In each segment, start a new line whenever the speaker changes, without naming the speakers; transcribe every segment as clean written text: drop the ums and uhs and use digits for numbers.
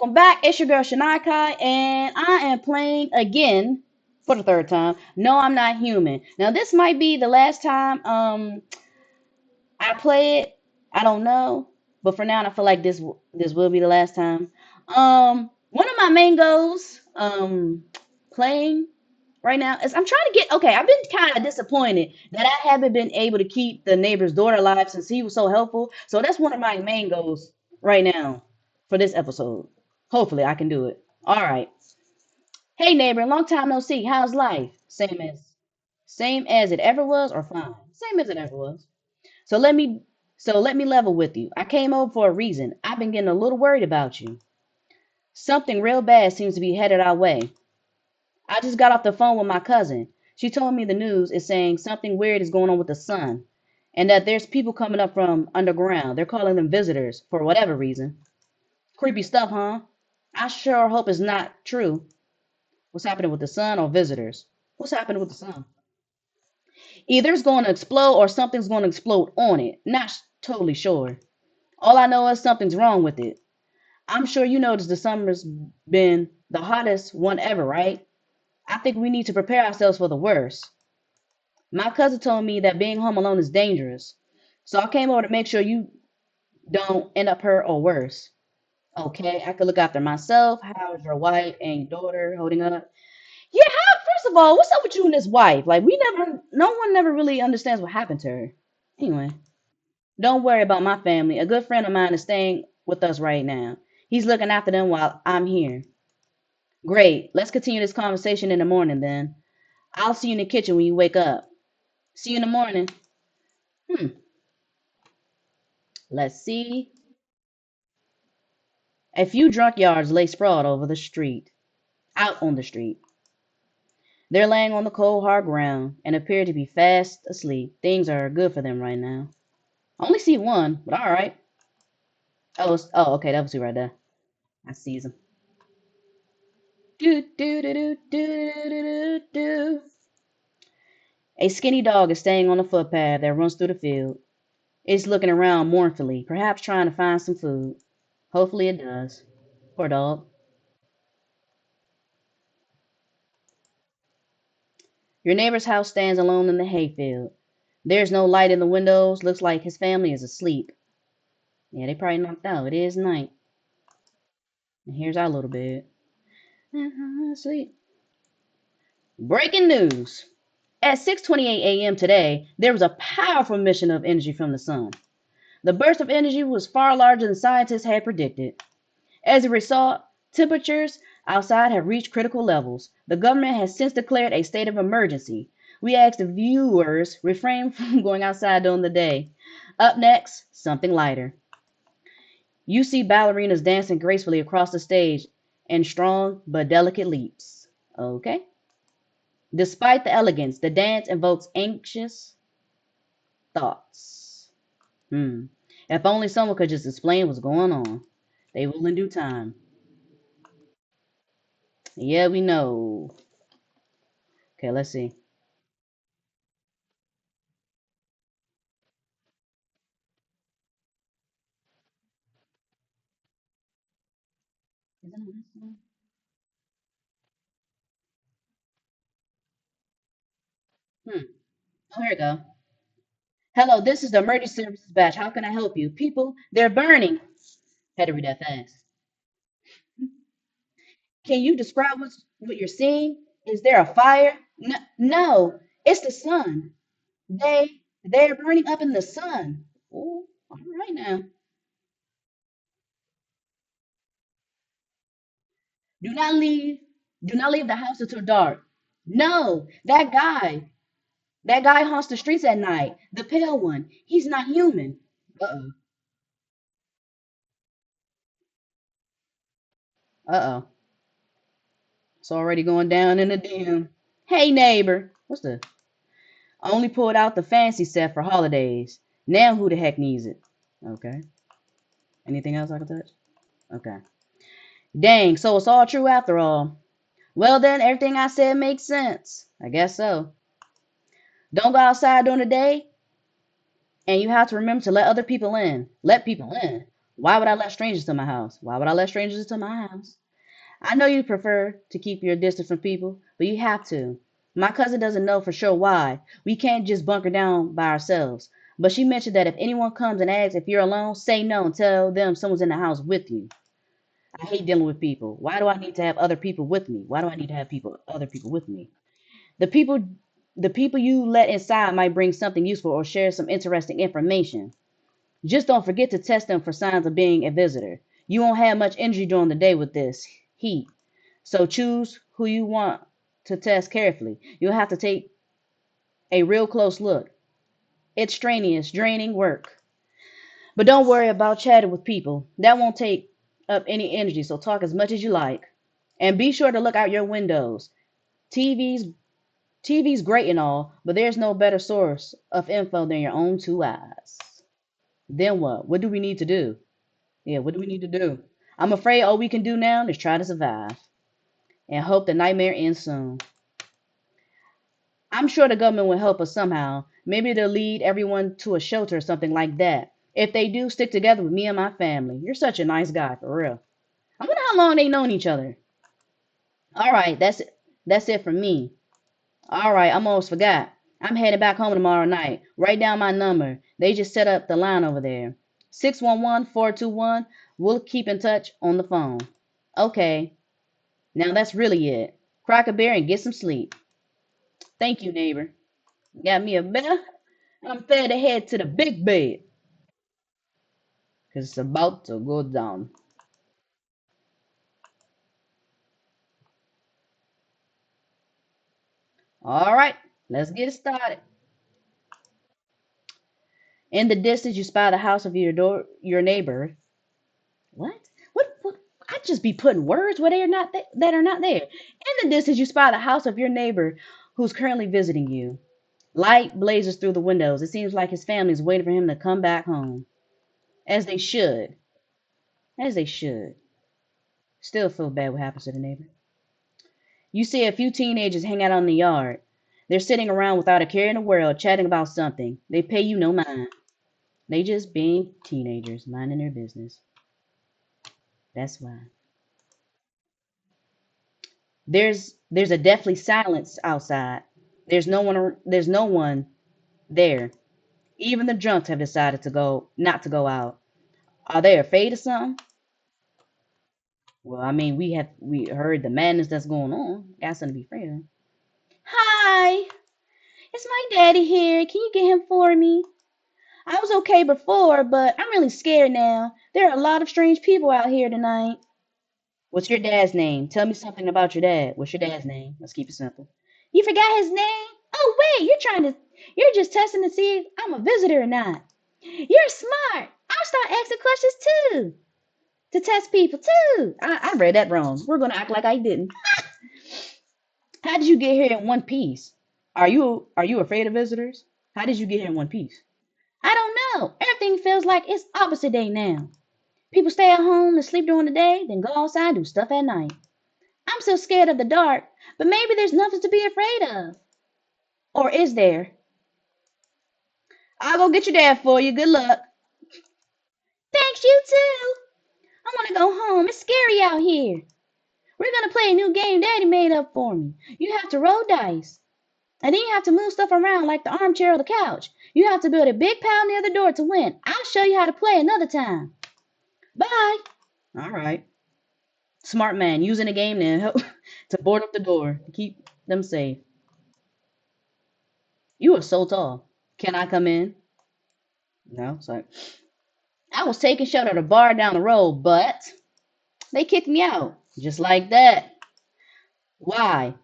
welcome back. It's your girl Shanikai, and I am playing again for the third time. No, I'm not human. Now, this might be the last time I play it. I don't know, but for now, I feel like this will be the last time. One of my main goals playing right now is I'm trying to get okay. I've been kind of disappointed that I haven't been able to keep the neighbor's daughter alive since he was so helpful. So that's one of my main goals right now for this episode. Hopefully, I can do it. All right. Hey neighbor, long time no see. How's life? Same as it ever was, or fine? Same as it ever was. So let me level with you. I came over for a reason. I've been getting a little worried about you. Something real bad seems to be headed our way. I just got off the phone with my cousin. She told me the news is saying something weird is going on with the sun, and that there's people coming up from underground. They're calling them visitors for whatever reason. Creepy stuff, huh? I sure hope it's not true. What's happening with the sun or visitors? What's happening with the sun? Either it's going to explode or something's going to explode on it. Not totally sure. All I know is something's wrong with it. I'm sure you noticed the summer's been the hottest one ever, right? I think we need to prepare ourselves for the worst. My cousin told me that being home alone is dangerous. So I came over to make sure you don't end up hurt or worse. Okay, I could look after myself. How is your wife and your daughter holding up? Yeah, first of all, what's up with you and this wife? Like, no one never really understands what happened to her. Anyway, don't worry about my family. A good friend of mine is staying with us right now. He's looking after them while I'm here. Great. Let's continue this conversation in the morning then. I'll see you in the kitchen when you wake up. See you in the morning. Hmm. Let's see. A few drunk yards lay sprawled over the street, out on the street. They're laying on the cold, hard ground and appear to be fast asleep. Things are good for them right now. I only see one, but all right. Oh, okay, that was you right there. I sees him. Do do do do do do do do. A skinny dog is staying on the footpath that runs through the field. It's looking around mournfully, perhaps trying to find some food. Hopefully it does. Poor dog. Your neighbor's house stands alone in the hayfield. There's no light in the windows. Looks like his family is asleep. Yeah, they probably knocked out. It is night. And here's our little bed. Sleep. Breaking news. At 6:28 a.m. today, there was a powerful emission of energy from the sun. The burst of energy was far larger than scientists had predicted. As a result, temperatures outside have reached critical levels. The government has since declared a state of emergency. We ask the viewers refrain from going outside during the day. Up next, something lighter. You see ballerinas dancing gracefully across the stage in strong but delicate leaps. Okay? Despite the elegance, the dance invokes anxious thoughts. If only someone could just explain what's going on. They will in due time. Yeah, we know. Okay, let's see. Hmm. Oh, here we go. Hello, this is the emergency services badge. How can I help you? People, they're burning. Had to read that fast. Can you describe what you're seeing? Is there a fire? No, no, it's the sun. They're burning up in the sun. Oh, all right now. Do not leave. Do not leave the house until dark. No, that guy haunts the streets at night. The pale one. He's not human. Uh-oh. Uh-oh. It's already going down in the dim. Hey neighbor. What's the I only pulled out the fancy set for holidays. Now who the heck needs it? Okay. Anything else I can touch? Okay. Dang, so it's all true after all. Well then, everything I said makes sense. I guess so. Don't go outside during the day, and you have to remember to let other people in. Let people in. Why would I let strangers to my house? Why would I let strangers to my house? I know you prefer to keep your distance from people, but you have to. My cousin doesn't know for sure why. We can't just bunker down by ourselves. But she mentioned that if anyone comes and asks if you're alone, say no and tell them someone's in the house with you. I hate dealing with people. Why do I need to have other people with me? Why do I need to have other people with me? The people the people you let inside might bring something useful or share some interesting information. Just don't forget to test them for signs of being a visitor. You won't have much energy during the day with this heat. So choose who you want to test carefully. You'll have to take a real close look. It's strenuous, draining work. But don't worry about chatting with people. That won't take up any energy, so talk as much as you like. And be sure to look out your windows. TV's TV's great and all, but there's no better source of info than your own two eyes. Then what? What do we need to do? Yeah, what do we need to do? I'm afraid all we can do now is try to survive and hope the nightmare ends soon. I'm sure the government will help us somehow. Maybe they'll lead everyone to a shelter or something like that. If they do, stick together with me and my family. You're such a nice guy, for real. I wonder how long they known each other. All right, that's it. That's it for me. All right, I almost forgot. I'm heading back home tomorrow night. Write down my number. They just set up the line over there. 611-421. We'll keep in touch on the phone. Okay, now that's really it. Crack a beer and get some sleep. Thank you, neighbor. Got me a better. I'm fed ahead to the big bed. Cause it's about to go down. All right, let's get it started. In the distance, you spy the house of your neighbor. What? What? I just be putting words where they are not that are not there. In the distance, you spy the house of your neighbor who's currently visiting you. Light blazes through the windows. It seems like his family is waiting for him to come back home, as they should. As they should. Still feel bad what happens to the neighbor. You see a few teenagers hang out on the yard. They're sitting around without a care in the world, chatting about something. They pay you no mind. They just being teenagers, minding their business. That's why. There's a deathly silence outside. There's no one there. Even the drunks have decided to go not to go out. Are they afraid of something? Well, I mean, we heard the madness that's going on. Got something to be afraid of. Hi, it's my daddy here. Can you get him for me? I was okay before, but I'm really scared now. There are a lot of strange people out here tonight. What's your dad's name? Tell me something about your dad. What's your dad's name? Let's keep it simple. You forgot his name? Oh wait, you're just testing to see if I'm a visitor or not. You're smart. I'll start asking questions too. To test people too. I read that wrong. We're gonna act like I didn't. How did you get here in one piece? Are you afraid of visitors? How did you get here in one piece? I don't know. Everything feels like it's opposite day now. People stay at home and sleep during the day, then go outside and do stuff at night. I'm so scared of the dark, but maybe there's nothing to be afraid of. Or is there? I'll go get your dad for you. Good luck. Thanks, you too. I want to go home. It's scary out here. We're going to play a new game Daddy made up for me. You have to roll dice. And then you have to move stuff around like the armchair or the couch. You have to build a big pile near the door to win. I'll show you how to play another time. Bye. All right. Smart man using a game to help to board up the door to keep them safe. You are so tall. Can I come in? No, sorry. I was taking shelter at a bar down the road, but they kicked me out. Just like that. Why?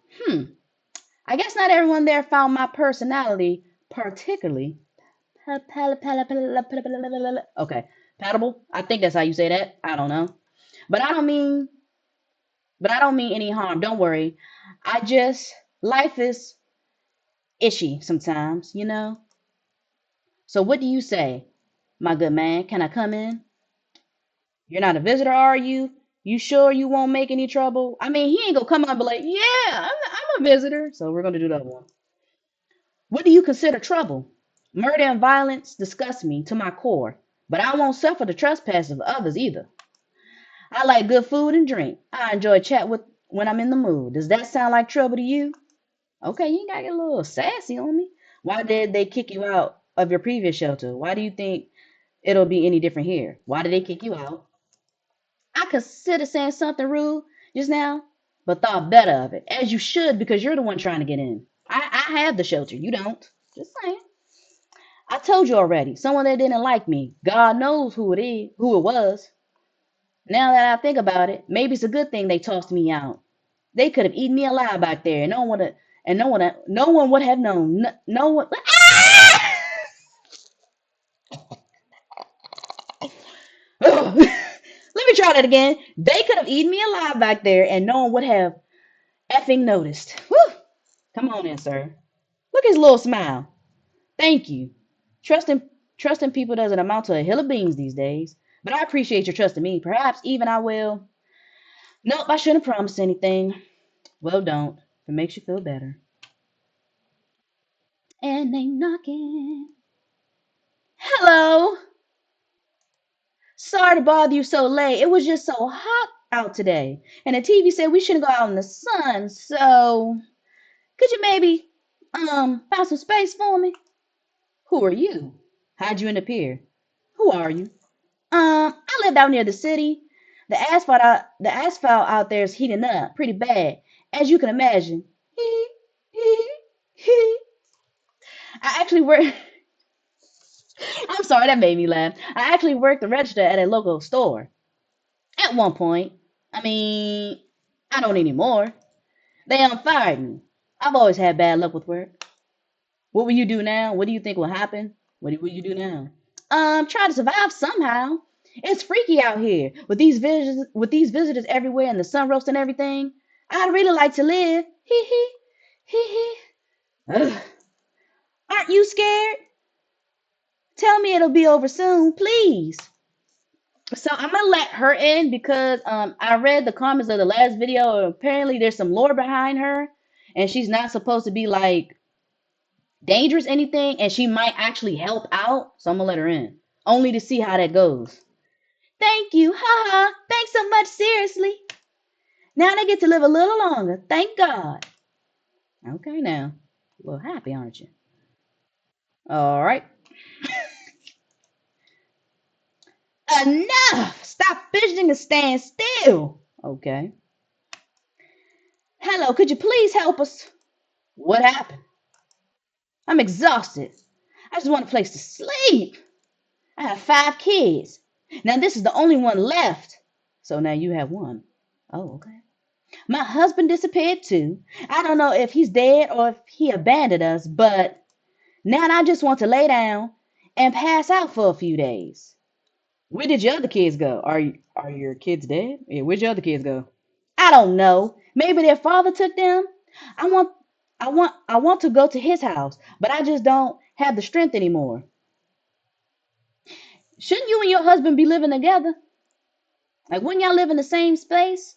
I guess not everyone there found my personality particularly. Okay, palatable. I think that's how you say that. I don't know, but I don't mean any harm. Don't worry. I just life is itchy sometimes, you know. So what do you say, my good man? Can I come in? You're not a visitor, are you? You sure you won't make any trouble? I mean, he ain't gonna come out and be like, yeah, I'm a visitor. So we're gonna do that one. What do you consider trouble? Murder and violence disgust me to my core. But I won't suffer the trespasses of others either. I like good food and drink. I enjoy chat with when I'm in the mood. Does that sound like trouble to you? Okay, you ain't gotta get a little sassy on me. Why did they kick you out of your previous shelter? Why do you think it'll be any different here? Why did they kick you out? I considered saying something rude just now, but thought better of it, as you should because you're the one trying to get in. I have the shelter. You don't. Just saying. I told you already. Someone that didn't like me. God knows who it was. Now that I think about it, maybe it's a good thing they tossed me out. They could have eaten me alive back there, and no one would have known. No one. Ah! Let me try that again. They could have eaten me alive back there, and no one would have effing noticed. Whew. Come on in, sir. Look at his little smile. Thank you. Trusting trusting people doesn't amount to a hill of beans these days. But I appreciate your trust in me. Perhaps even I will. Nope, I shouldn't have promised anything. Well, don't. If it makes you feel better. And they knocking. Hello. Sorry to bother you so late. It was just so hot out today. And the TV said we shouldn't go out in the sun. So, could you maybe find some space for me? Who are you? How'd you end up here? Who are you? I live out near the city. The asphalt out there is heating up pretty bad, as you can imagine. I actually work. I'm sorry, that made me laugh. I actually worked the register at a local store at one point. I mean, I don't anymore. They unfired me. I've always had bad luck with work. What will you do now? What do you think will happen? Will you do now? Try to survive somehow. It's freaky out here with these visitors everywhere and the sun roast and everything. I'd really like to live. Hee hee. Hee hee. Ugh. Aren't you scared? Tell me it'll be over soon, please. So I'm gonna let her in because I read the comments of the last video. Apparently there's some lore behind her, and she's not supposed to be like dangerous anything, and she might actually help out. So I'm gonna let her in, only to see how that goes. Thank you, haha. Thanks so much, seriously. Now they get to live a little longer. Thank God. Okay, now, a little happy, aren't you? All right. Enough! Stop fidgeting and stand still. Okay. Hello, could you please help us? What happened? I'm exhausted. I just want a place to sleep. I have 5 kids. Now this is the only one left. So now you have one. Oh, okay. My husband disappeared too. I don't know if he's dead or if he abandoned us, but now I just want to lay down and pass out for a few days. Where did your other kids go? Are your kids dead? Yeah, where'd your other kids go? I don't know. Maybe their father took them. I want I want to go to his house, but I just don't have the strength anymore. Shouldn't you and your husband be living together? Like wouldn't y'all live in the same space?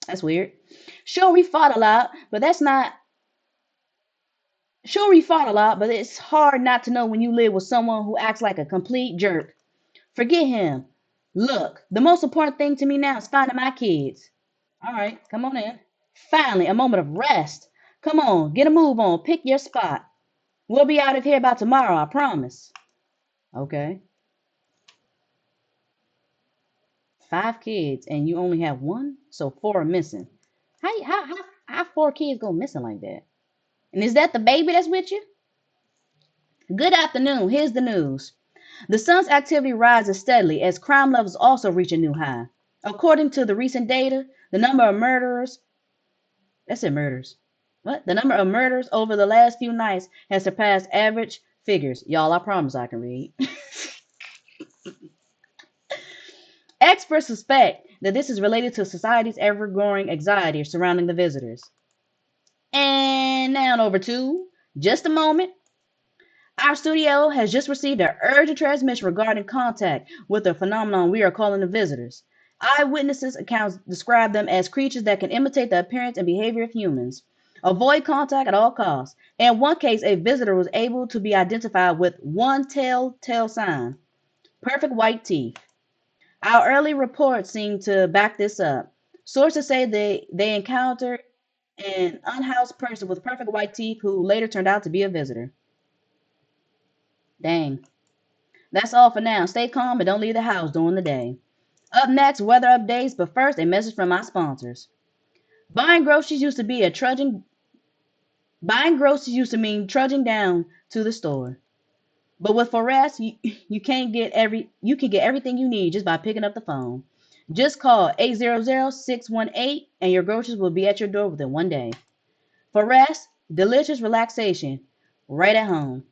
That's weird. Sure we fought a lot, but that's not sure we fought a lot, but it's hard not to know when you live with someone who acts like a complete jerk. Forget him. Look, the most important thing to me now is finding my kids. All right, come on in. Finally, a moment of rest. Come on, get a move on. Pick your spot. We'll be out of here by tomorrow, I promise. Okay. 5 kids, and you only have one, so 4 are missing. How 4 kids go missing like that? And is that the baby that's with you? Good afternoon. Here's the news. The sun's activity rises steadily as crime levels also reach a new high. According to the recent data, the number of murderers, that's it, murders. What? The number of murders over the last few nights has surpassed average figures. Y'all, I promise I can read. Experts suspect that this is related to society's ever growing anxiety surrounding the visitors. And now over to just a moment. Our studio has just received an urgent transmission regarding contact with the phenomenon we are calling the visitors. Eyewitnesses accounts describe them as creatures that can imitate the appearance and behavior of humans. Avoid contact at all costs. In one case, a visitor was able to be identified with one telltale sign: perfect white teeth. Our early reports seem to back this up. Sources say they encountered an unhoused person with perfect white teeth who later turned out to be a visitor. Dang. That's all for now. Stay calm and don't leave the house during the day. Up next, weather updates, but first, a message from my sponsors. Buying groceries used to be a trudging Buying groceries used to mean trudging down to the store. But with Forest, you can get everything you need just by picking up the phone. Just call 800-618 and your groceries will be at your door within one day. Forest, delicious relaxation right at home.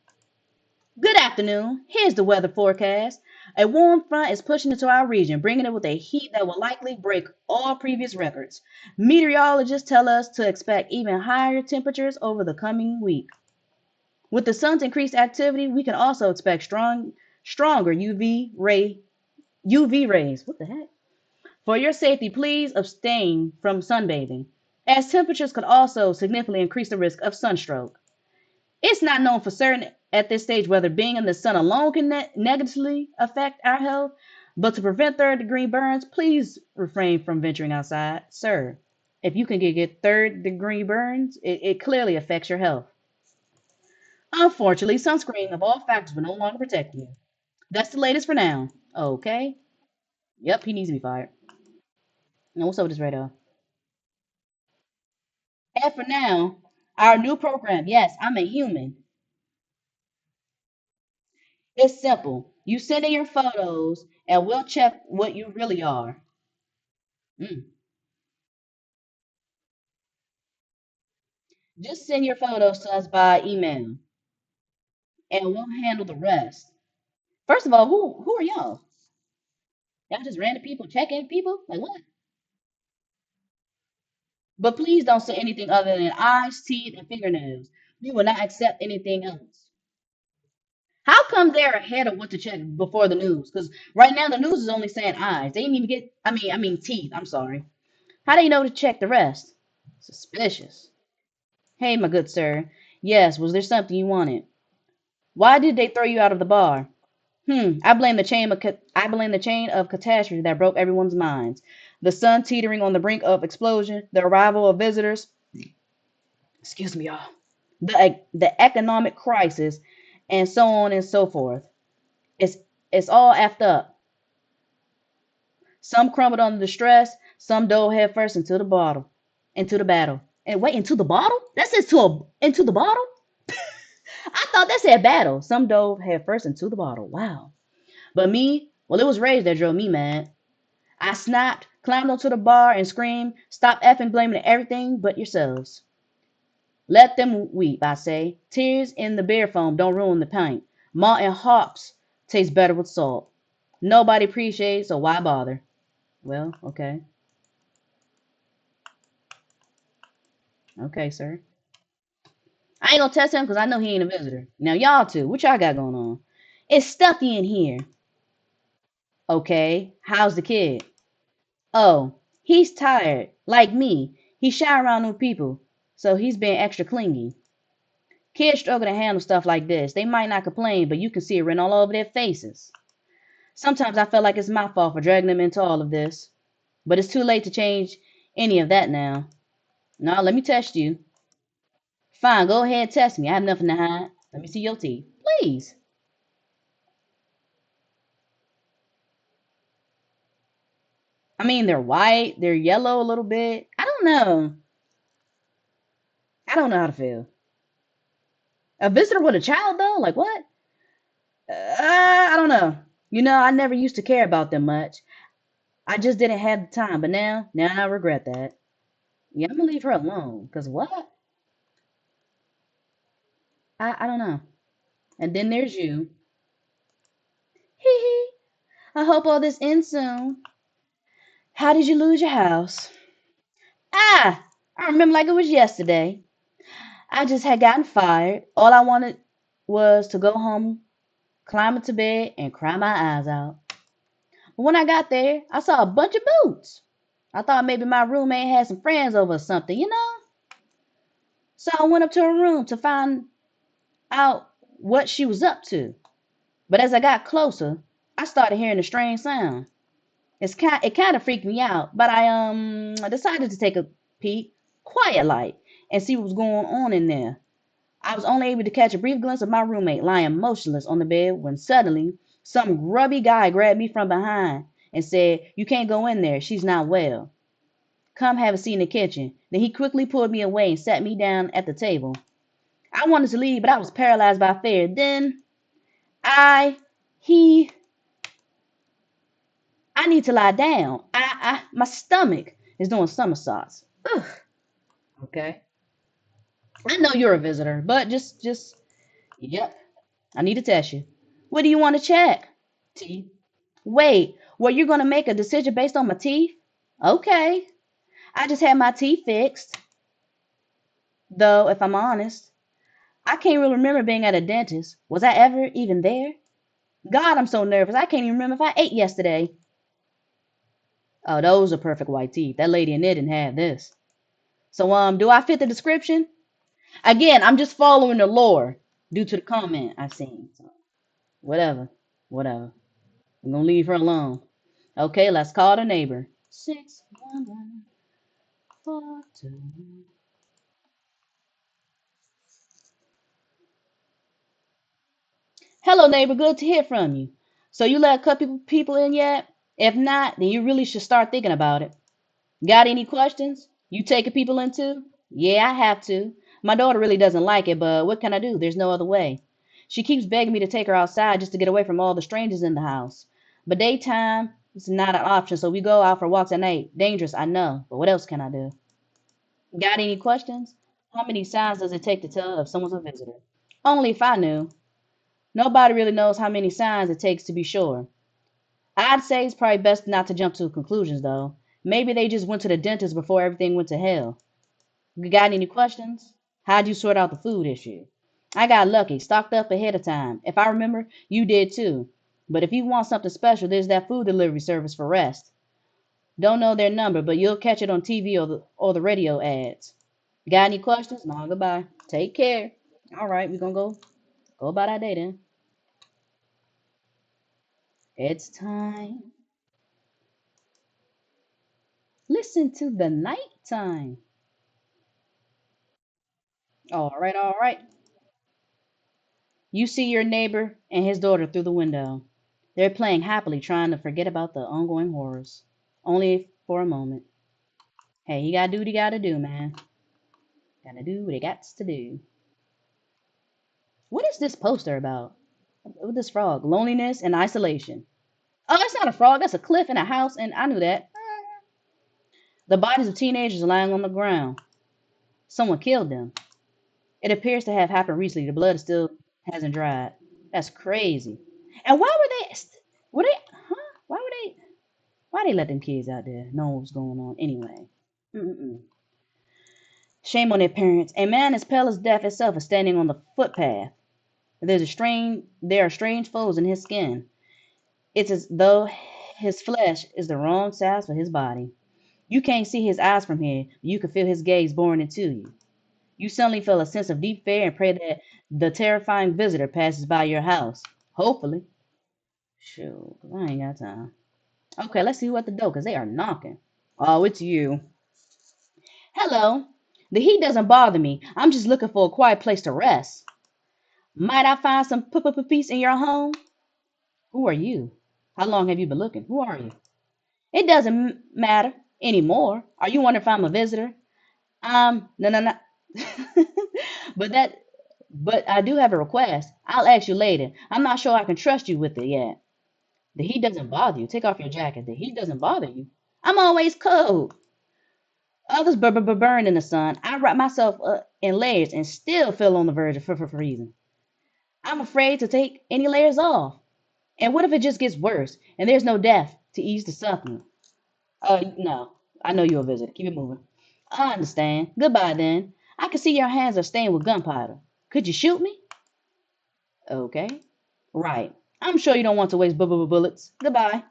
Good afternoon. Here's the weather forecast. A warm front is pushing into our region, bringing it with a heat that will likely break all previous records. Meteorologists tell us to expect even higher temperatures over the coming week. With the sun's increased activity, we can also expect stronger UV rays. What the heck? For your safety, please abstain from sunbathing, as temperatures could also significantly increase the risk of sunstroke. It's not known for certain at this stage whether being in the sun alone can negatively affect our health, but to prevent third-degree burns, please refrain from venturing outside. Sir, if you can get third-degree burns, it clearly affects your health. Unfortunately, sunscreen of all factors will no longer protect you. That's the latest for now. Okay? Yep, he needs to be fired. Now, what's up with this radar? And for now, our new program, yes, I'm a human. It's simple. You send in your photos and we'll check what you really are. Mm. Just send your photos to us by email and we'll handle the rest. First of all, who are y'all? Y'all just random people checking people? Like what? But please don't say anything other than eyes, teeth, and fingernails. We will not accept anything else. How come they're ahead of what to check before the news? Because right now the news is only saying eyes. They didn't even get. I mean teeth. I'm sorry. How do you know to check the rest? Suspicious. Hey, my good sir. Yes, was there something you wanted? Why did they throw you out of the bar? I blame the chain of catastrophe that broke everyone's minds. The sun teetering on the brink of explosion, the arrival of visitors, excuse me, y'all, the economic crisis, and so on and so forth. It's it's all effed up. Some crumbled under the stress, some dove headfirst into the battle. And wait, into the bottle? That says into the bottle? I thought that said battle. Some dove headfirst into the bottle. Wow. But me, well, it was rage that drove me mad. I snapped, climbed onto the bar, and screamed, "Stop effing blaming everything but yourselves." Let them weep, I say. Tears in the beer foam don't ruin the pint. Malt and hops taste better with salt. Nobody appreciates, so why bother? Well, okay. Okay, sir. I ain't gonna test him because I know he ain't a visitor. Now, y'all two, what y'all got going on? It's stuffy in here. Okay, how's the kid? Oh, he's tired, like me. He's shy around new people, so he's being extra clingy. Kids struggle to handle stuff like this. They might not complain, but you can see it written all over their faces. Sometimes I feel like it's my fault for dragging them into all of this, but it's too late to change any of that now. Now, let me test you. Fine, go ahead and test me. I have nothing to hide. Let me see your teeth. Please. I mean, they're white, they're yellow a little bit. I don't know. I don't know how to feel. A visitor with a child, though? Like what? I don't know. I never used to care about them much. I just didn't have the time, but now I regret that. Yeah, I'm gonna leave her alone. Cause what? I don't know. And then there's you. Hee hee. I hope all this ends soon. How did you lose your house? Ah, I remember like it was yesterday. I just had gotten fired. All I wanted was to go home, climb into bed, and cry my eyes out. But when I got there, I saw a bunch of boots. I thought maybe my roommate had some friends over or something, you know? So I went up to her room to find out what she was up to. But as I got closer, I started hearing a strange sound. It kind of freaked me out, but I decided to take a peek, quiet like, and see what was going on in there. I was only able to catch a brief glimpse of my roommate lying motionless on the bed when suddenly some grubby guy grabbed me from behind and said, "You can't go in there. She's not well. Come have a seat in the kitchen." Then he quickly pulled me away and sat me down at the table. I wanted to leave, but I was paralyzed by fear. Then I, he, I need to lie down. My stomach is doing somersaults. Ugh. Okay. I know you're a visitor, but yep. I need to test you. What do you want to check? Teeth. Wait, well, you're going to make a decision based on my teeth? Okay. I just had my teeth fixed. Though, if I'm honest, I can't really remember being at a dentist. Was I ever even there? God, I'm so nervous. I can't even remember if I ate yesterday. Oh, those are perfect white teeth. That lady in there didn't have this. So, do I fit the description? Again, I'm just following the lore due to the comment I seen. So, whatever. Whatever. I'm gonna leave her alone. Okay, let's call the neighbor. 61142. Hello, neighbor. Good to hear from you. So you let a couple people in yet? If not, then you really should start thinking about it. Got any questions? You taking people in too? Yeah, I have to. My daughter really doesn't like it, but what can I do? There's no other way. She keeps begging me to take her outside just to get away from all the strangers in the house. But daytime is not an option, so we go out for walks at night. Dangerous, I know, but what else can I do? Got any questions? How many signs does it take to tell if someone's a visitor? Only if I knew. Nobody really knows how many signs it takes to be sure. I'd say it's probably best not to jump to conclusions, though. Maybe they just went to the dentist before everything went to hell. You got any questions? How'd you sort out the food issue? I got lucky, stocked up ahead of time. If I remember, you did too. But if you want something special, there's that food delivery service for rest. Don't know their number, but you'll catch it on TV or the radio ads. Got any questions? No, goodbye. Take care. All right, we're gonna go about our day then. It's time. Listen to the nighttime. All right, all right. You see your neighbor and his daughter through the window. They're playing happily, trying to forget about the ongoing horrors. Only for a moment. Hey, you gotta do what you gotta do, man. Gotta do what you got to do. What is this poster about? With this frog? Loneliness and isolation. Oh, that's not a frog. That's a cliff in a house, and I knew that. The bodies of teenagers are lying on the ground. Someone killed them. It appears to have happened recently. The blood still hasn't dried. That's crazy. And why were they? Were they? Huh? Why were they? Why they let them kids out there knowing what's going on anyway? Mm-mm. Shame on their parents. A man as pale as death itself is standing on the footpath. There are strange folds in his skin. It's as though his flesh is the wrong size for his body. You can't see his eyes from here. You can feel his gaze boring into you. You suddenly feel a sense of deep fear and pray that the terrifying visitor passes by your house. Hopefully. Shoot, I ain't got time. Okay, let's see who at the door, because they are knocking. Oh, it's you. Hello. The heat doesn't bother me. I'm just looking for a quiet place to rest. Might I find some peace in your home? Who are you? How long have you been looking? Who are you? It doesn't matter anymore. Are you wondering if I'm a visitor? No, no, no. but that, but I do have a request. I'll ask you later. I'm not sure I can trust you with it yet. The heat doesn't bother you. Take off your jacket. The heat doesn't bother you. I'm always cold. Others burn in the sun. I wrap myself up in layers and still feel on the verge of freezing. I'm afraid to take any layers off. And what if it just gets worse and there's no death to ease the suffering? No. I know you're a visitor. Keep it moving. I understand. Goodbye then. I can see your hands are stained with gunpowder. Could you shoot me? Okay. Right. I'm sure you don't want to waste bullets. Goodbye.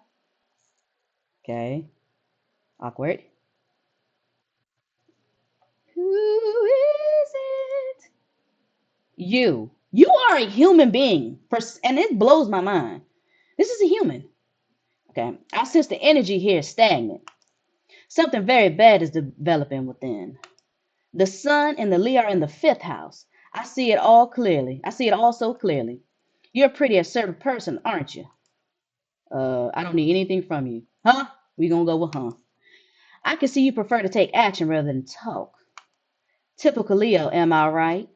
Okay. Awkward. Who is You are a human being, and it blows my mind. This is a human. Okay, I sense the energy here is stagnant. Something very bad is developing within. The sun and the Leo are in the fifth house. I see it all clearly. I see it all so clearly. You're a pretty assertive person, aren't you? I don't need anything from you. Huh? We gonna go with huh. I can see you prefer to take action rather than talk. Typical Leo, am I right?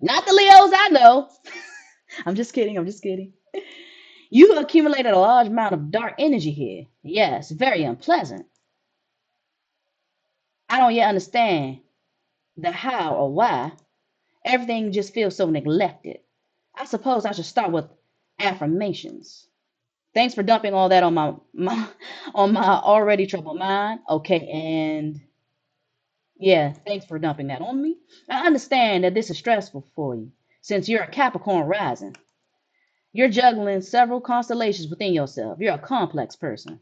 Not the Leos I know. I'm just kidding. I'm just kidding. You have accumulated a large amount of dark energy here. Yes, very unpleasant. I don't yet understand the how or why. Everything just feels so neglected. I suppose I should start with affirmations. Thanks for dumping all that on my on my already troubled mind. Okay, and yeah, thanks for dumping that on me. I understand that this is stressful for you, since you're a Capricorn rising. You're juggling several constellations within yourself. You're a complex person.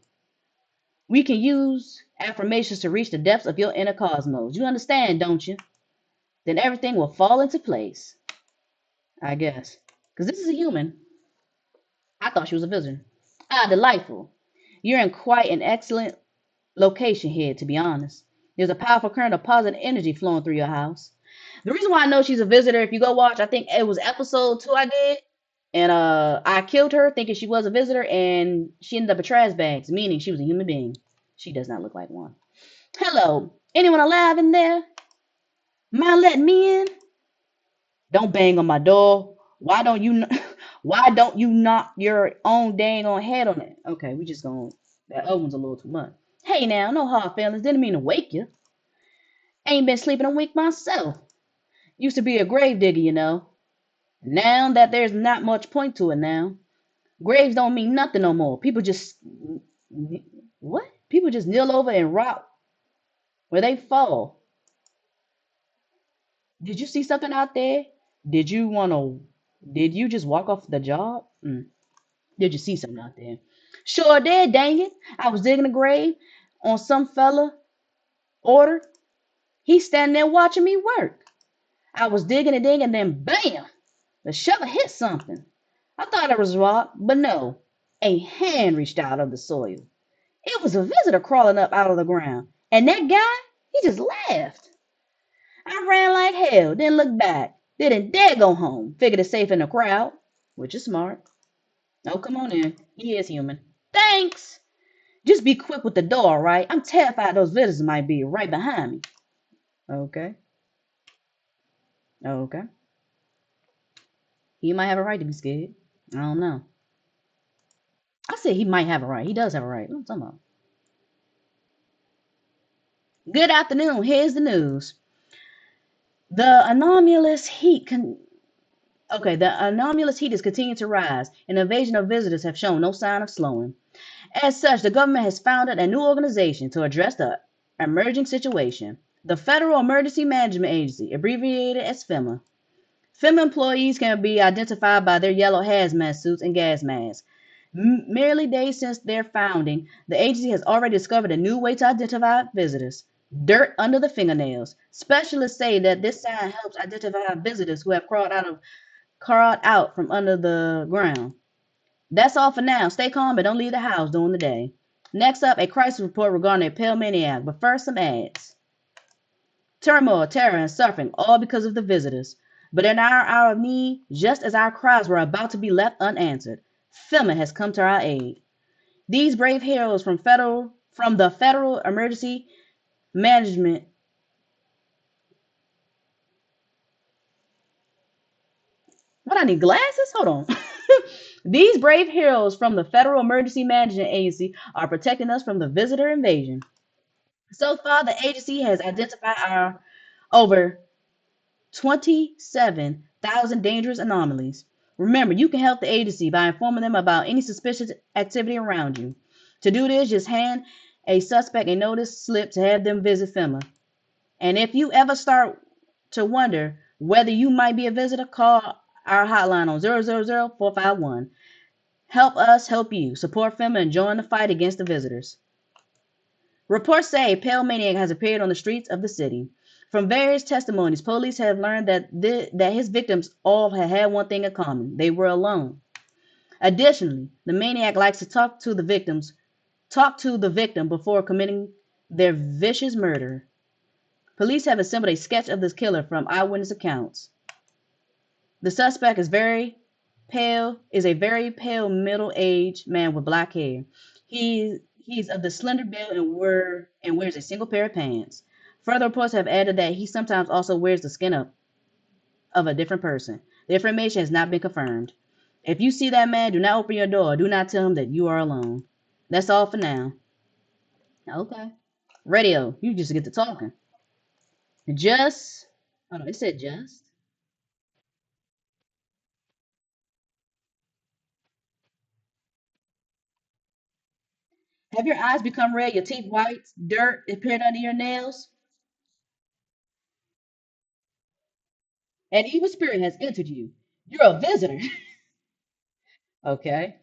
We can use affirmations to reach the depths of your inner cosmos. You understand, don't you? Then everything will fall into place, I guess. Because this is a human. I thought she was a visitor. Ah, delightful. You're in quite an excellent location here, to be honest. There's a powerful current of positive energy flowing through your house. The reason why I know she's a visitor, if you go watch, I think it was episode 2 I did, and I killed her thinking she was a visitor, and she ended up in trash bags, meaning she was a human being. She does not look like one. Hello, anyone alive in there? Mind letting me in? Don't bang on my door. Why don't you? Why don't you knock your own dang on head on it? Okay, we just going. That other one's a little too much. Hey now, no hard feelings. Didn't mean to wake you. Ain't been sleeping a week myself. Used to be a grave digger, you know. Now that there's not much point to it now. Graves don't mean nothing no more. People just what? People just kneel over and rot where they fall. Did you see something out there? Did you wanna? Did you just walk off the job? Did you see something out there? Sure did. Dang it! I was digging a grave on some fella order. He's standing there watching me work. I was digging and digging, and then bam! The shovel hit something. I thought it was rock, but no. A hand reached out of the soil. It was a visitor crawling up out of the ground. And that guy, he just laughed. I ran like hell, didn't look back. Didn't dare go home. Figured it's safe in the crowd, which is smart. Oh, come on in. He is human. Thanks. Just be quick with the door, right? I'm terrified those visitors might be right behind me. Okay. Okay. He might have a right to be scared. I don't know. I said he might have a right. He does have a right. What am I talking about? Good afternoon. Here's the news. The anomalous heat the anomalous heat is continuing to rise, and the invasion of visitors have shown no sign of slowing. As such, the government has founded a new organization to address the emerging situation, the Federal Emergency Management Agency, abbreviated as FEMA. FEMA employees can be identified by their yellow hazmat suits and gas masks. Merely days since their founding, the agency has already discovered a new way to identify visitors: dirt under the fingernails. Specialists say that this sign helps identify visitors who have crawled out from under the ground. That's all for now. Stay calm and don't leave the house during the day. Next up, a crisis report regarding a pale maniac, but first some ads. Turmoil, terror, and suffering, all because of the visitors. But in our hour of need, just as our cries were about to be left unanswered, FEMA has come to our aid. These brave heroes from the Federal Emergency Management. What, I need glasses? Hold on. These brave heroes from the Federal Emergency Management Agency are protecting us from the visitor invasion. So far, the agency has identified our over 27,000 dangerous anomalies. Remember, you can help the agency by informing them about any suspicious activity around you. To do this, just hand a suspect a notice slip to have them visit FEMA. And if you ever start to wonder whether you might be a visitor, call our hotline on 000-451. Help us help you. Support FEMA and join the fight against the visitors. Reports say a pale maniac has appeared on the streets of the city. From various testimonies, police have learned that that his victims all had one thing in common: they were alone. Additionally, the maniac likes to talk to the victim before committing their vicious murder. Police have assembled a sketch of this killer from eyewitness accounts. The suspect is a very pale middle-aged man with black hair. He's of the slender build and wears a single pair of pants. Further reports have added that he sometimes also wears the skin of a different person. The information has not been confirmed. If you see that man, do not open your door. Do not tell him that you are alone. That's all for now. Okay. Radio, you just get to talking. Just, oh no, it said just. Have your eyes become red, your teeth white, dirt appeared under your nails? An evil spirit has entered you. You're a visitor. Okay.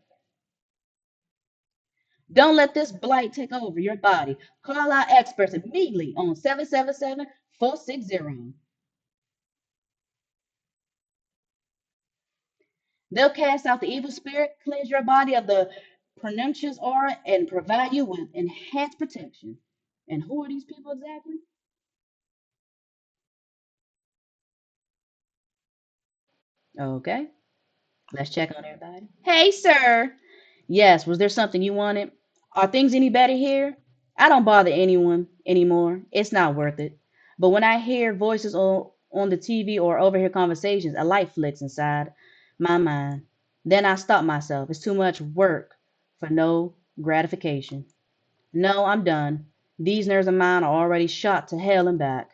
Don't let this blight take over your body. Call our experts immediately on 777-460. They'll cast out the evil spirit, cleanse your body of the pernicious aura, and provide you with enhanced protection. And who are these people exactly? Okay. Let's check on everybody. Hey, sir. Yes, was there something you wanted? Are things any better here? I don't bother anyone anymore. It's not worth it. But when I hear voices on the TV or overhear conversations, a light flicks inside my mind. Then I stop myself. It's too much work for no gratification. No, I'm done. These nerves of mine are already shot to hell and back.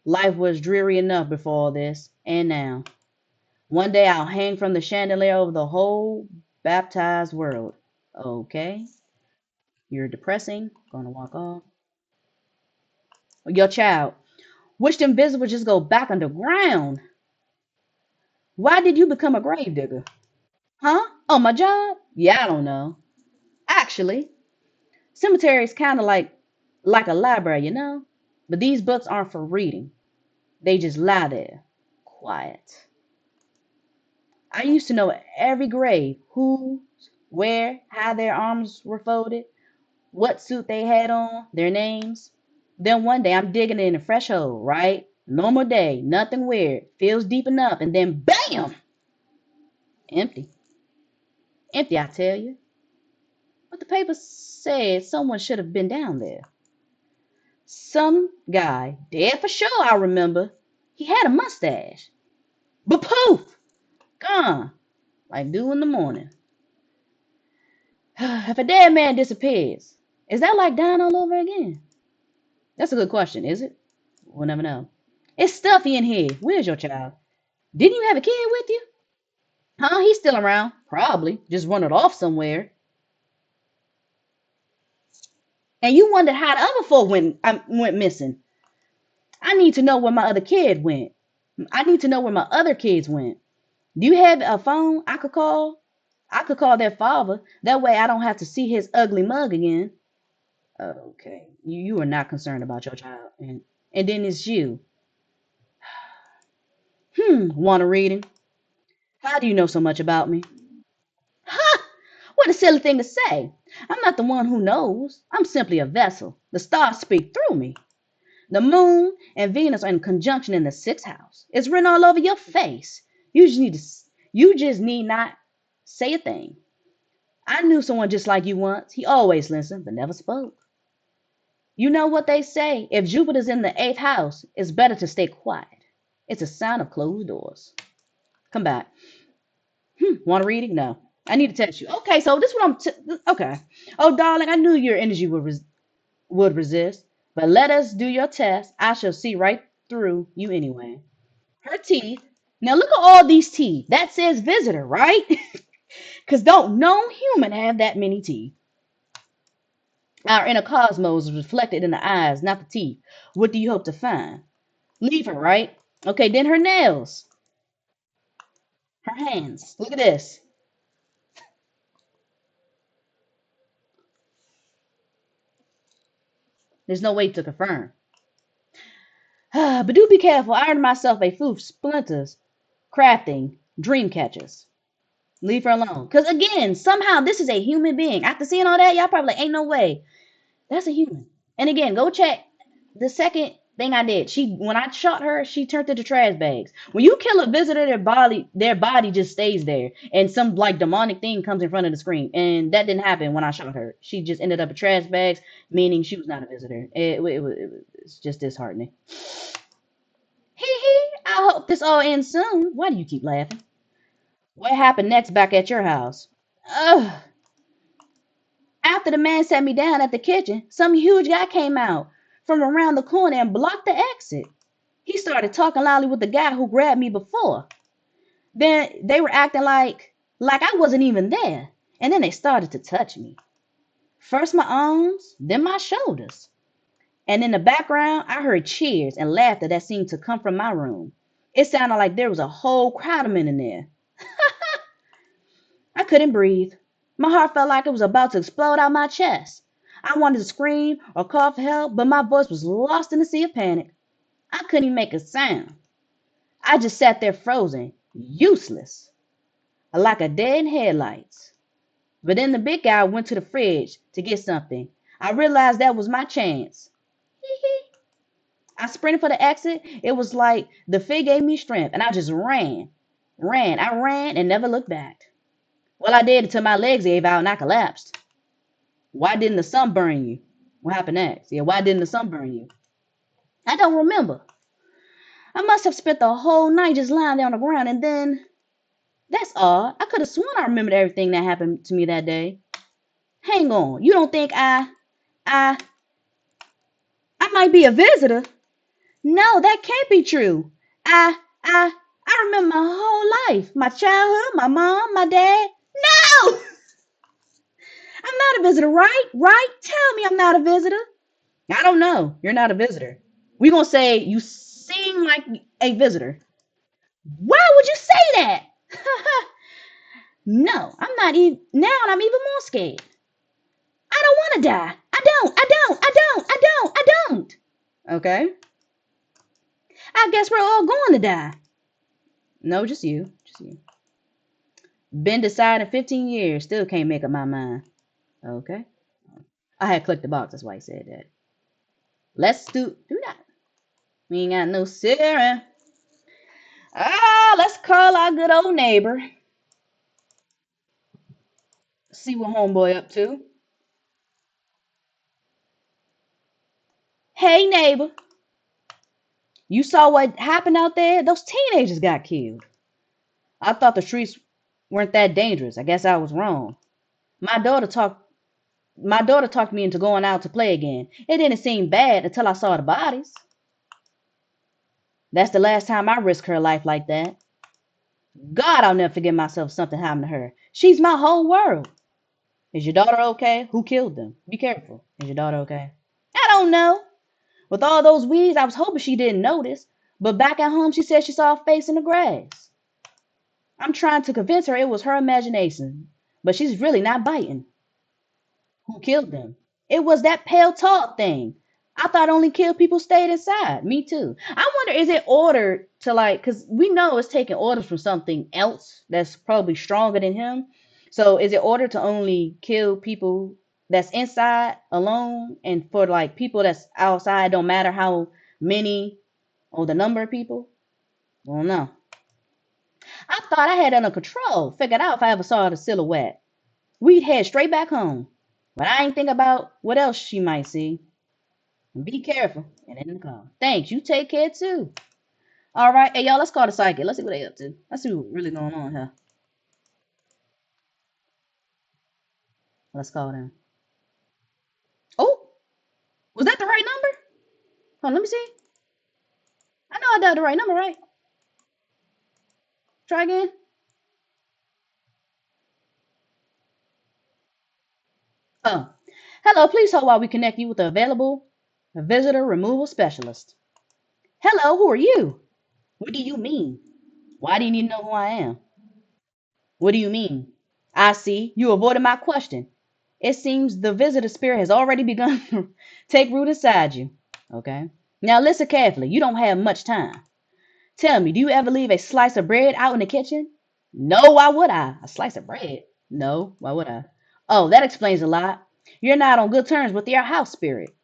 Life was dreary enough before all this, and now. One day I'll hang from the chandelier over the whole baptized world. Okay, you're depressing. Gonna walk off. Your child. Wish them visitors would just go back underground. Why did you become a gravedigger? Huh? Oh, my job? Yeah, I don't know. Actually, cemetery is kind of like a library, you know? But these books aren't for reading. They just lie there, quiet. I used to know every grave, who, where, how their arms were folded, what suit they had on, their names. Then one day I'm digging in a fresh hole, right? Normal day, nothing weird, feels deep enough, and then bam! Empty. Empty, I tell you. But the paper said someone should have been down there. Some guy, dead for sure, I remember. He had a mustache. But poof! Gone. Like dew in the morning. If a dead man disappears, is that like dying all over again? That's a good question, is it? We'll never know. It's stuffy in here. Where's your child? Didn't you have a kid with you? Huh? He's still around. Probably. Just running off somewhere. And you wondered how the other four went missing. I need to know where my other kid went. I need to know where my other kids went. Do you have a phone I could call? I could call their father. That way I don't have to see his ugly mug again. Okay. You are not concerned about your child. And then it's you. Want a reading? How do you know so much about me? Ha! What a silly thing to say. I'm not the one who knows. I'm simply a vessel. The stars speak through me. The moon and Venus are in conjunction in the sixth house. It's written all over your face. You just need not say a thing. I knew someone just like you once. He always listened, but never spoke. You know what they say? If Jupiter's in the eighth house, it's better to stay quiet. It's a sign of closed doors. Come back. Want a reading? No. I need to text you. Okay, so this is what okay. Oh, darling, I knew your energy would resist, but let us do your test. I shall see right through you anyway. Her teeth. Now look at all these teeth. That says visitor, right? Because don't no human have that many teeth. Our inner cosmos is reflected in the eyes, not the teeth. What do you hope to find? Leave her, right? Okay, then her nails, her hands. Look at this. There's no way to confirm. But do be careful. I earned myself a few splinters crafting dream catchers. Leave her alone. Because again, somehow this is a human being. After seeing all that, y'all probably like, ain't no way. That's a human. And again, go check the second thing I did. When I shot her, she turned into trash bags. When you kill a visitor, their body just stays there, and some like demonic thing comes in front of the screen. And that didn't happen when I shot her. She just ended up in trash bags, meaning she was not a visitor. It's just disheartening. Hee hee. I hope this all ends soon. Why do you keep laughing? What happened next back at your house? Ugh. After the man sat me down at the kitchen, some huge guy came out from around the corner and blocked the exit. He started talking loudly with the guy who grabbed me before. Then they were acting like I wasn't even there. And then they started to touch me. First my arms, then my shoulders. And in the background, I heard cheers and laughter that seemed to come from my room. It sounded like there was a whole crowd of men in there. I couldn't breathe. My heart felt like it was about to explode out my chest. I wanted to scream or call for help, but my voice was lost in the sea of panic. I couldn't even make a sound. I just sat there frozen, useless, like a dead in headlights. But then the big guy went to the fridge to get something. I realized that was my chance. I sprinted for the exit. It was like the fig gave me strength, and I just ran. I ran and never looked back. Well, I did until my legs gave out and I collapsed. Why didn't the sun burn you? What happened next? Yeah, why didn't the sun burn you? I don't remember. I must have spent the whole night just lying there on the ground, and then that's odd. I could have sworn I remembered everything that happened to me that day. Hang on, you don't think I I might be a visitor? No, that can't be true. I I I remember my whole life, my childhood, my mom, my dad. No, I'm not a visitor, right? Right? Tell me I'm not a visitor. I don't know. You're not a visitor. We're gonna say you seem like a visitor. Why would you say that? No, I'm not even now. I'm even more scared. I don't want to die. I don't. Okay. I guess we're all going to die. No, just you. Just you. Been deciding 15 years. Still can't make up my mind. Okay. I had clicked the box. That's why he said that. Let's do that. We ain't got no Sarah. Let's call our good old neighbor. See what homeboy up to. Hey neighbor, you saw what happened out there? Those teenagers got killed. I thought the streets weren't that dangerous. I guess I was wrong. My daughter talked my daughter talked me into going out to play again. It didn't seem bad until I saw the bodies. That's the last time I risked her life like that. God, I'll never forgive myself if something happened to her. She's my whole world. Is your daughter okay? Who killed them? Be careful. Is your daughter okay? I don't know. With all those weeds, I was hoping she didn't notice. But back at home, she said she saw a face in the grass. I'm trying to convince her it was her imagination, but she's really not biting. Who killed them? It was that pale tall thing. I thought only killed people stayed inside. Me too. I wonder, is it ordered to like, because we know it's taking orders from something else that's probably stronger than him. So is it ordered to only kill people that's inside alone, and for like people that's outside, don't matter how many or the number of people? I don't know. I thought I had it under control, figured out if I ever saw the silhouette. We'd head straight back home. But I ain't think about what else she might see. Be careful. And in the car. Thanks. You take care too. All right. Hey, y'all, let's call the psychic. Let's see what they up to. Let's see what's really going on here. Let's call them. Oh, was that the right number? Hold on, let me see. I know I dialed the right number, right? Try again. Oh. Hello, please hold while we connect you with the available visitor removal specialist. Hello, who are you? What do you mean? Why do you need to know who I am? What do you mean? I see. You avoided my question. It seems the visitor spirit has already begun to take root inside you. Okay. Now listen carefully. You don't have much time. Tell me, do you ever leave a slice of bread out in the kitchen? No, why would I? A slice of bread? No, why would I? Oh, that explains a lot. You're not on good terms with your house spirit.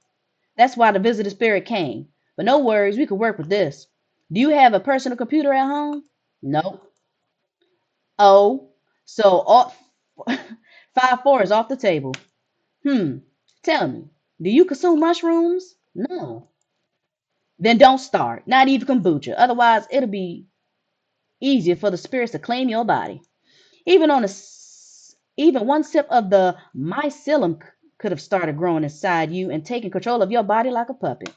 That's why the visitor spirit came. But no worries, we could work with this. Do you have a personal computer at home? No. Oh, so all 5-4 is off the table. Hmm. Tell me, do you consume mushrooms? No. Then don't start. Not even kombucha. Otherwise, it'll be easier for the spirits to claim your body. Even one sip of the mycelium could have started growing inside you and taking control of your body like a puppet.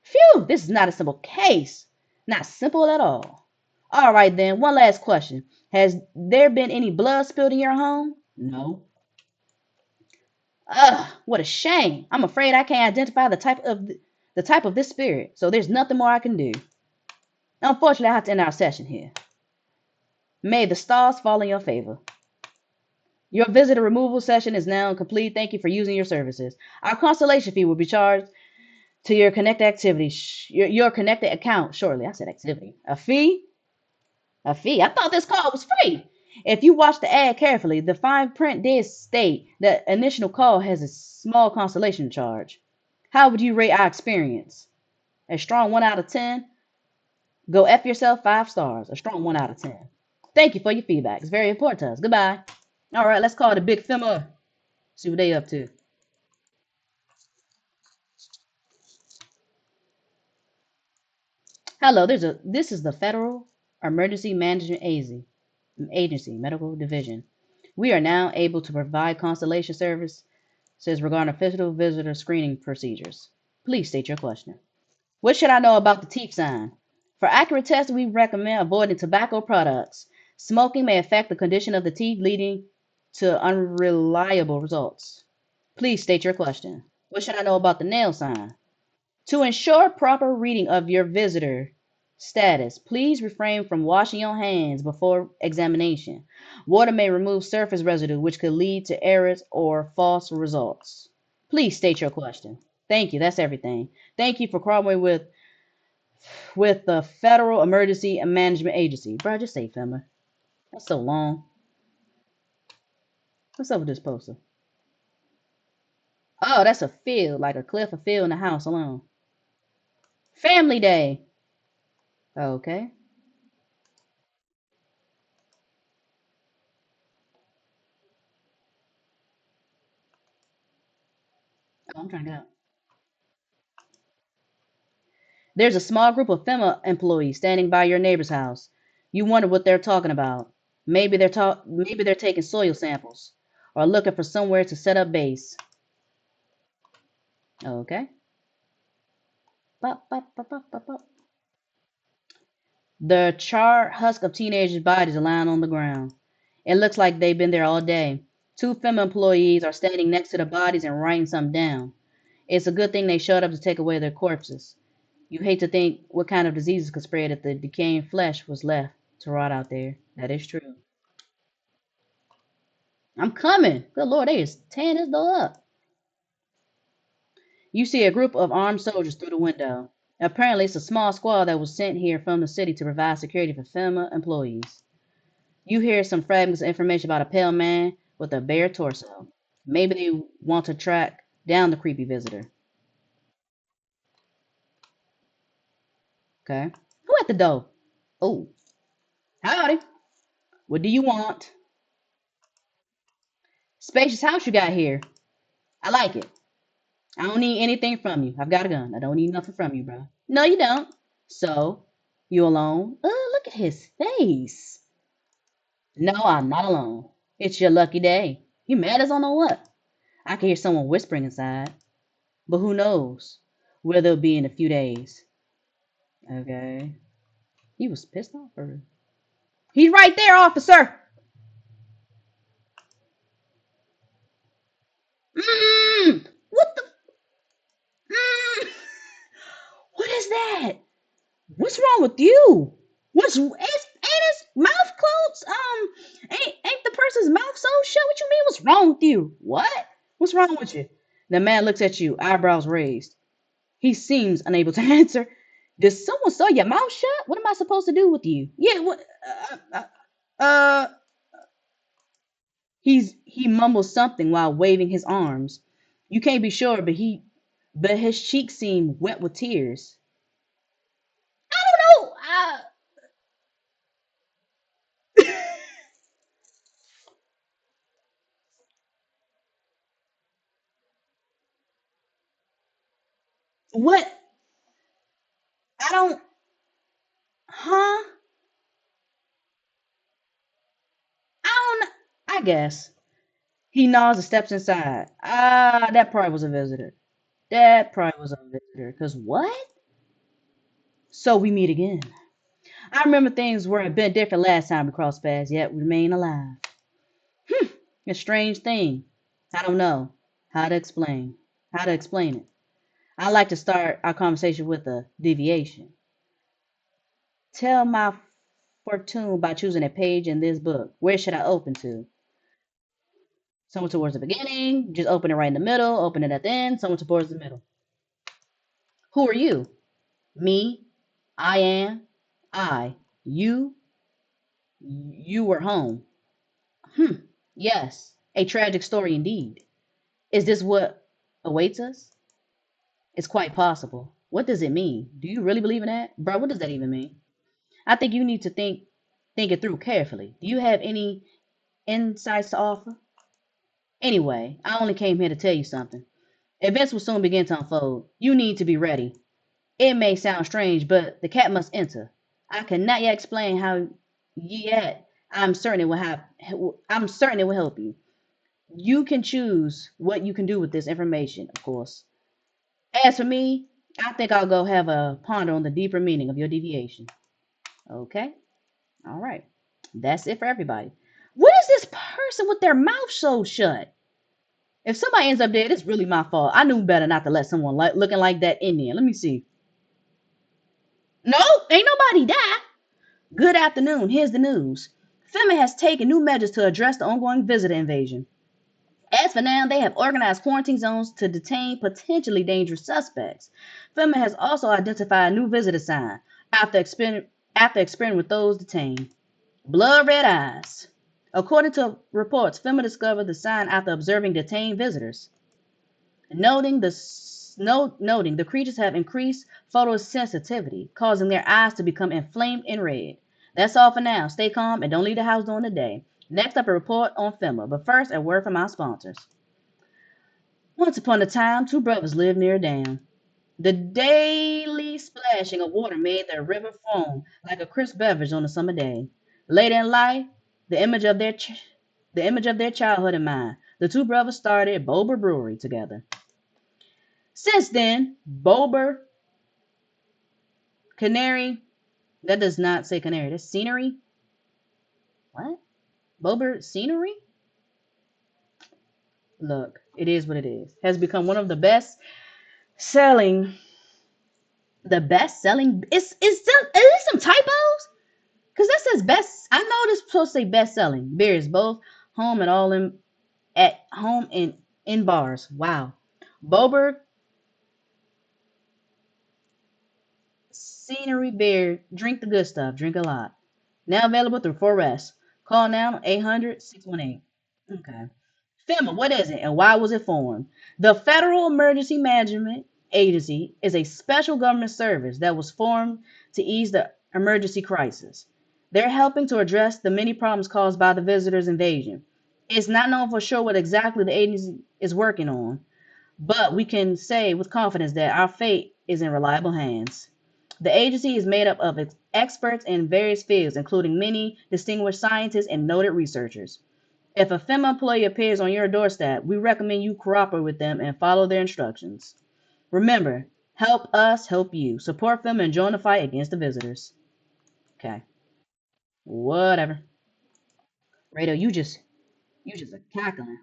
Phew, this is not a simple case. Not simple at all. All right, then, one last question. Has there been any blood spilled in your home? No. Ugh, what a shame. I'm afraid I can't identify the type of this spirit, so there's nothing more I can do. Unfortunately, I have to end our session here. May the stars fall in your favor. Your visitor removal session is now complete. Thank you for using your services. Our constellation fee will be charged to your connected activity, your connected account shortly. I said activity. A fee? A fee? I thought this call was free. If you watch the ad carefully, the fine print did state that initial call has a small constellation charge. How would you rate our experience? A strong 1 out of 10? Go F yourself 5 stars. A strong 1 out of 10. Thank you for your feedback. It's very important to us. Goodbye. All right, let's call the big fella. See what they up to. Hello, this is the Federal Emergency Management Agency Medical Division. We are now able to provide constellation services regarding official visitor screening procedures. Please state your question. What should I know about the teeth sign? For accurate tests, we recommend avoiding tobacco products. Smoking may affect the condition of the teeth, leading to unreliable results. Please state your question. What should I know about the nail sign? To ensure proper reading of your visitor status, please refrain from washing your hands before examination. Water may remove surface residue, which could lead to errors or false results. Please state your question. Thank you. That's everything. Thank you for cooperating with the Federal Emergency Management Agency. Bro, just say FEMA. That's so long. What's up with this poster? Oh, that's a field, like a cliff, a field, and a house alone. Family Day. Okay. Oh, I'm trying to get out. There's a small group of FEMA employees standing by your neighbor's house. You wonder what they're talking about. Maybe they're taking soil samples or looking for somewhere to set up base. Okay. Bop, bop, bop, bop, bop, bop. The charred husk of teenagers' bodies are lying on the ground. It looks like they've been there all day. Two FEMA employees are standing next to the bodies and writing something down. It's a good thing they showed up to take away their corpses. You hate to think what kind of diseases could spread if the decaying flesh was left to rot out there. That is true. I'm coming. Good Lord, they is tearing this door up. You see a group of armed soldiers through the window. Apparently, it's a small squad that was sent here from the city to provide security for FEMA employees. You hear some fragments of information about a pale man with a bare torso. Maybe they want to track down the creepy visitor. Okay. Who at the door? Oh, howdy. What do you want? Spacious house you got here. I like it. I don't need anything from you. I've got a gun. I don't need nothing from you, bro. No, you don't. So, you alone? Oh, look at his face. No, I'm not alone. It's your lucky day. You mad as I don't know what. I can hear someone whispering inside. But who knows where they'll be in a few days. Okay. He was pissed off or he's right there, officer. What the what is that? What's wrong with you? Ain't his mouth closed? Ain't the person's mouth so shut? What you mean? What's wrong with you? What? What's wrong with you? The man looks at you, eyebrows raised. He seems unable to answer. Did someone saw your mouth shut? What am I supposed to do with you? Yeah, what? Uh, he mumbles something while waving his arms. You can't be sure, but his cheeks seem wet with tears. I don't know. What? I don't. Huh? I don't. I guess. He nods and steps inside. Ah, that probably was a visitor. That probably was a visitor. Cause what? So we meet again. I remember things were a bit different last time we crossed paths, yet we remain alive. Hmm, a strange thing. I don't know how to explain it. I like to start our conversation with a deviation. Tell my fortune by choosing a page in this book. Where should I open to? Someone towards the beginning, just open it right in the middle, open it at the end, someone towards the middle. Who are you? Me, I am, I, you, you were home. Hmm, yes, a tragic story indeed. Is this what awaits us? It's quite possible. What does it mean? Do you really believe in that? Bro, what does that even mean? I think you need to think it through carefully. Do you have any insights to offer? Anyway, I only came here to tell you something. Events will soon begin to unfold. You need to be ready. It may sound strange, but the cat must enter. I cannot yet explain how yet. I'm certain it will help you. You can choose what you can do with this information, of course. As for me, I think I'll go have a ponder on the deeper meaning of your deviation. Okay? All right. That's it for everybody. What is this person with their mouth so shut? If somebody ends up dead, it's really my fault. I knew better not to let someone looking like that in there. Let me see. No, ain't nobody died. Good afternoon. Here's the news. FEMA has taken new measures to address the ongoing visitor invasion. As for now, they have organized quarantine zones to detain potentially dangerous suspects. FEMA has also identified a new visitor sign after experimenting with those detained. Blood red eyes. According to reports, FEMA discovered the sign after observing detained visitors. Noting the creatures have increased photosensitivity, causing their eyes to become inflamed and red. That's all for now. Stay calm and don't leave the house during the day. Next up, a report on FEMA, but first, a word from our sponsors. Once upon a time, two brothers lived near a dam. The daily splashing of water made the river foam like a crisp beverage on a summer day. Later in life, the image of their ch- the image of their childhood in mind, the two brothers started Bober Brewery together. Since then, Bober Canary, that does not say canary, that's scenery. What? Bober Scenery? Look, it is what it is. Has become one of selling, the best selling. Is there some typos? Because that says best. I know this is supposed to say best selling beers, both home and all in at home and in bars. Wow. Bober Scenery Beer. Drink the good stuff. Drink a lot. Now available through 4S. Call now 800-618. Okay. FEMA, what is it and why was it formed? The Federal Emergency Management Agency is a special government service that was formed to ease the emergency crisis. They're helping to address the many problems caused by the visitors' invasion. It's not known for sure what exactly the agency is working on, but we can say with confidence that our fate is in reliable hands. The agency is made up of experts in various fields, including many distinguished scientists and noted researchers. If a FEMA employee appears on your doorstep, we recommend you cooperate with them and follow their instructions. Remember, help us help you. Support FEMA and join the fight against the visitors. Okay. Whatever. Radio, you just a cackling.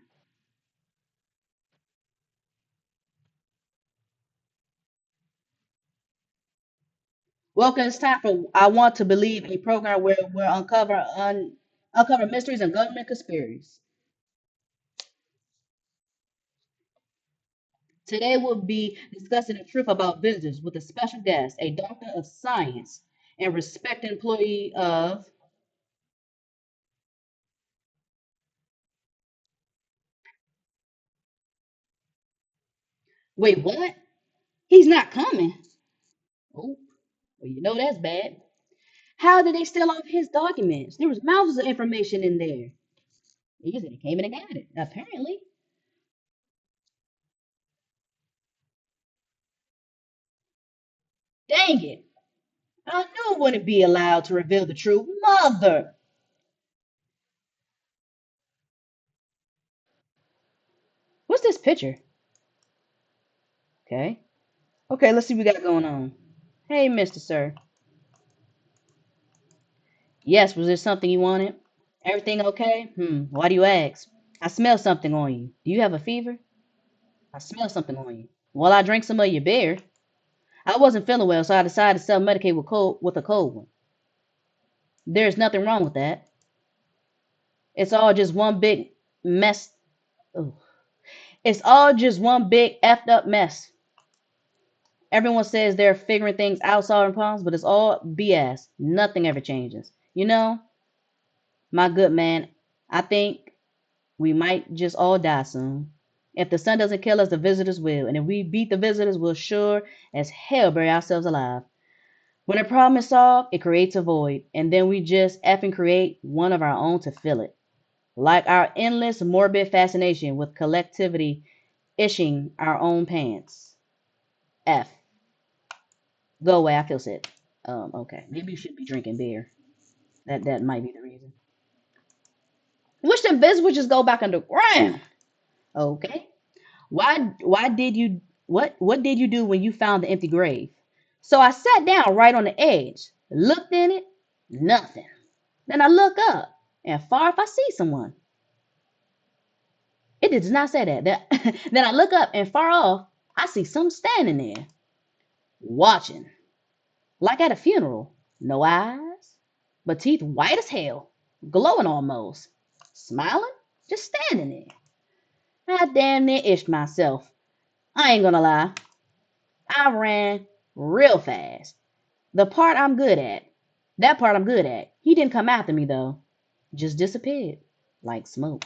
Welcome. It's time for I Want to Believe, a program where we'll uncover mysteries and government conspiracies. Today we'll be discussing the truth about visitors with a special guest, a doctor of science and respected employee of. Wait, what? He's not coming. Oh, well, you know that's bad. How did they steal off his documents? There was mouths of information in there. He said he came in and got it. Apparently. Dang it. I knew it wouldn't be allowed to reveal the truth. Mother! What's this picture? Okay. Okay, let's see what we got going on. Hey, Mr. Sir. Yes, was there something you wanted? Everything okay? Why do you ask? I smell something on you. Do you have a fever? I smell something on you. Well, I drank some of your beer. I wasn't feeling well, so I decided to self-medicate with a cold one. There's nothing wrong with that. It's all just one big mess. Ugh. It's all just one big effed up mess. Everyone says they're figuring things out, solving problems, but it's all BS. Nothing ever changes. You know, my good man, I think we might just all die soon. If the sun doesn't kill us, the visitors will. And if we beat the visitors, we'll sure as hell bury ourselves alive. When a problem is solved, it creates a void. And then we just effing create one of our own to fill it. Like our endless morbid fascination with collectivity ishing our own pants. F. Go away, I feel sick. Okay. Maybe you should be drinking beer. That might be the reason. Wish them visitors just go back underground. Okay. Why did you what did you do when you found the empty grave? So I sat down right on the edge, looked in it, nothing. Then I look up, and far off I see someone. It does not say that. Then I look up, and far off I see someone standing there, watching, like at a funeral. No eyes, but teeth white as hell, glowing almost, smiling, just standing there. I damn near itched myself. I ain't gonna lie. I ran real fast. The part I'm good at. That part I'm good at. He didn't come after me though. Just disappeared. Like smoke.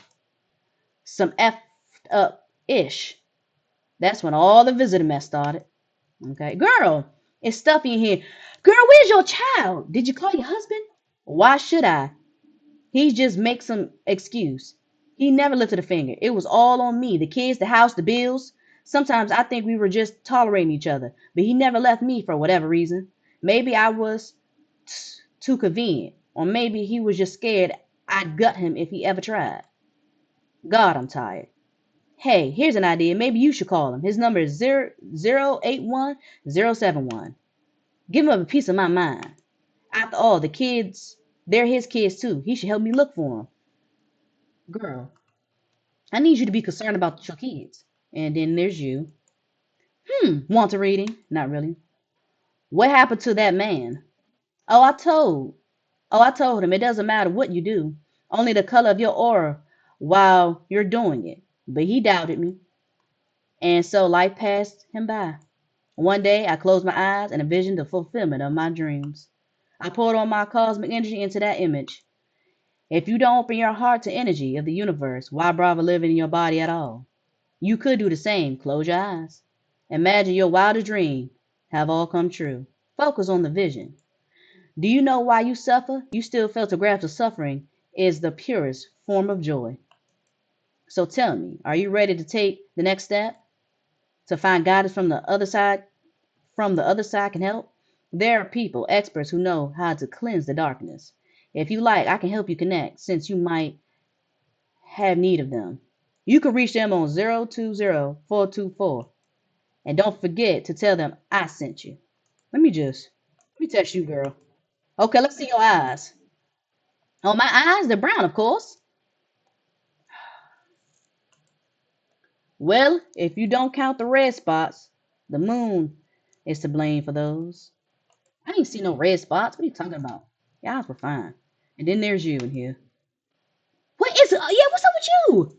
Some effed up ish. That's when all the visitor mess started. Okay. Girl, it's stuffy in here. Girl, where's your child? Did you call your husband? Why should I? He just makes some excuse. He never lifted a finger. It was all on me. The kids, the house, the bills. Sometimes I think we were just tolerating each other, but he never left me for whatever reason. Maybe I was too convenient, or maybe he was just scared I'd gut him if he ever tried. God, I'm tired. Hey, here's an idea. Maybe you should call him. His number is 081 071. Give him a piece of my mind. After all, the kids, they're his kids too. He should help me look for them. Girl, I need you to be concerned about your kids. And then there's you. Want a reading? Not really. What happened to that man? Oh, I told. Oh, I told him it doesn't matter what you do, only the color of your aura while you're doing it. But he doubted me, and so life passed him by. One day, I closed my eyes and envisioned the fulfillment of my dreams. I poured all my cosmic energy into that image. If you don't open your heart to energy of the universe, why bother living in your body at all? You could do the same. Close your eyes. Imagine your wildest dream have all come true. Focus on the vision. Do you know why you suffer? You still feel to grasp the suffering is the purest form of joy. So tell me, are you ready to take the next step? To find guidance from the other side can help? There are people, experts who know how to cleanse the darkness. If you like, I can help you connect since you might have need of them. You can reach them on 020 424. And don't forget to tell them I sent you. Let me test you, girl. Okay, let's see your eyes. Oh, my eyes, they're brown, of course. Well, if you don't count the red spots, the moon is to blame for those. I ain't see no red spots. What are you talking about? Your eyes were fine. And then there's you in here. What is it? Yeah, what's up with you?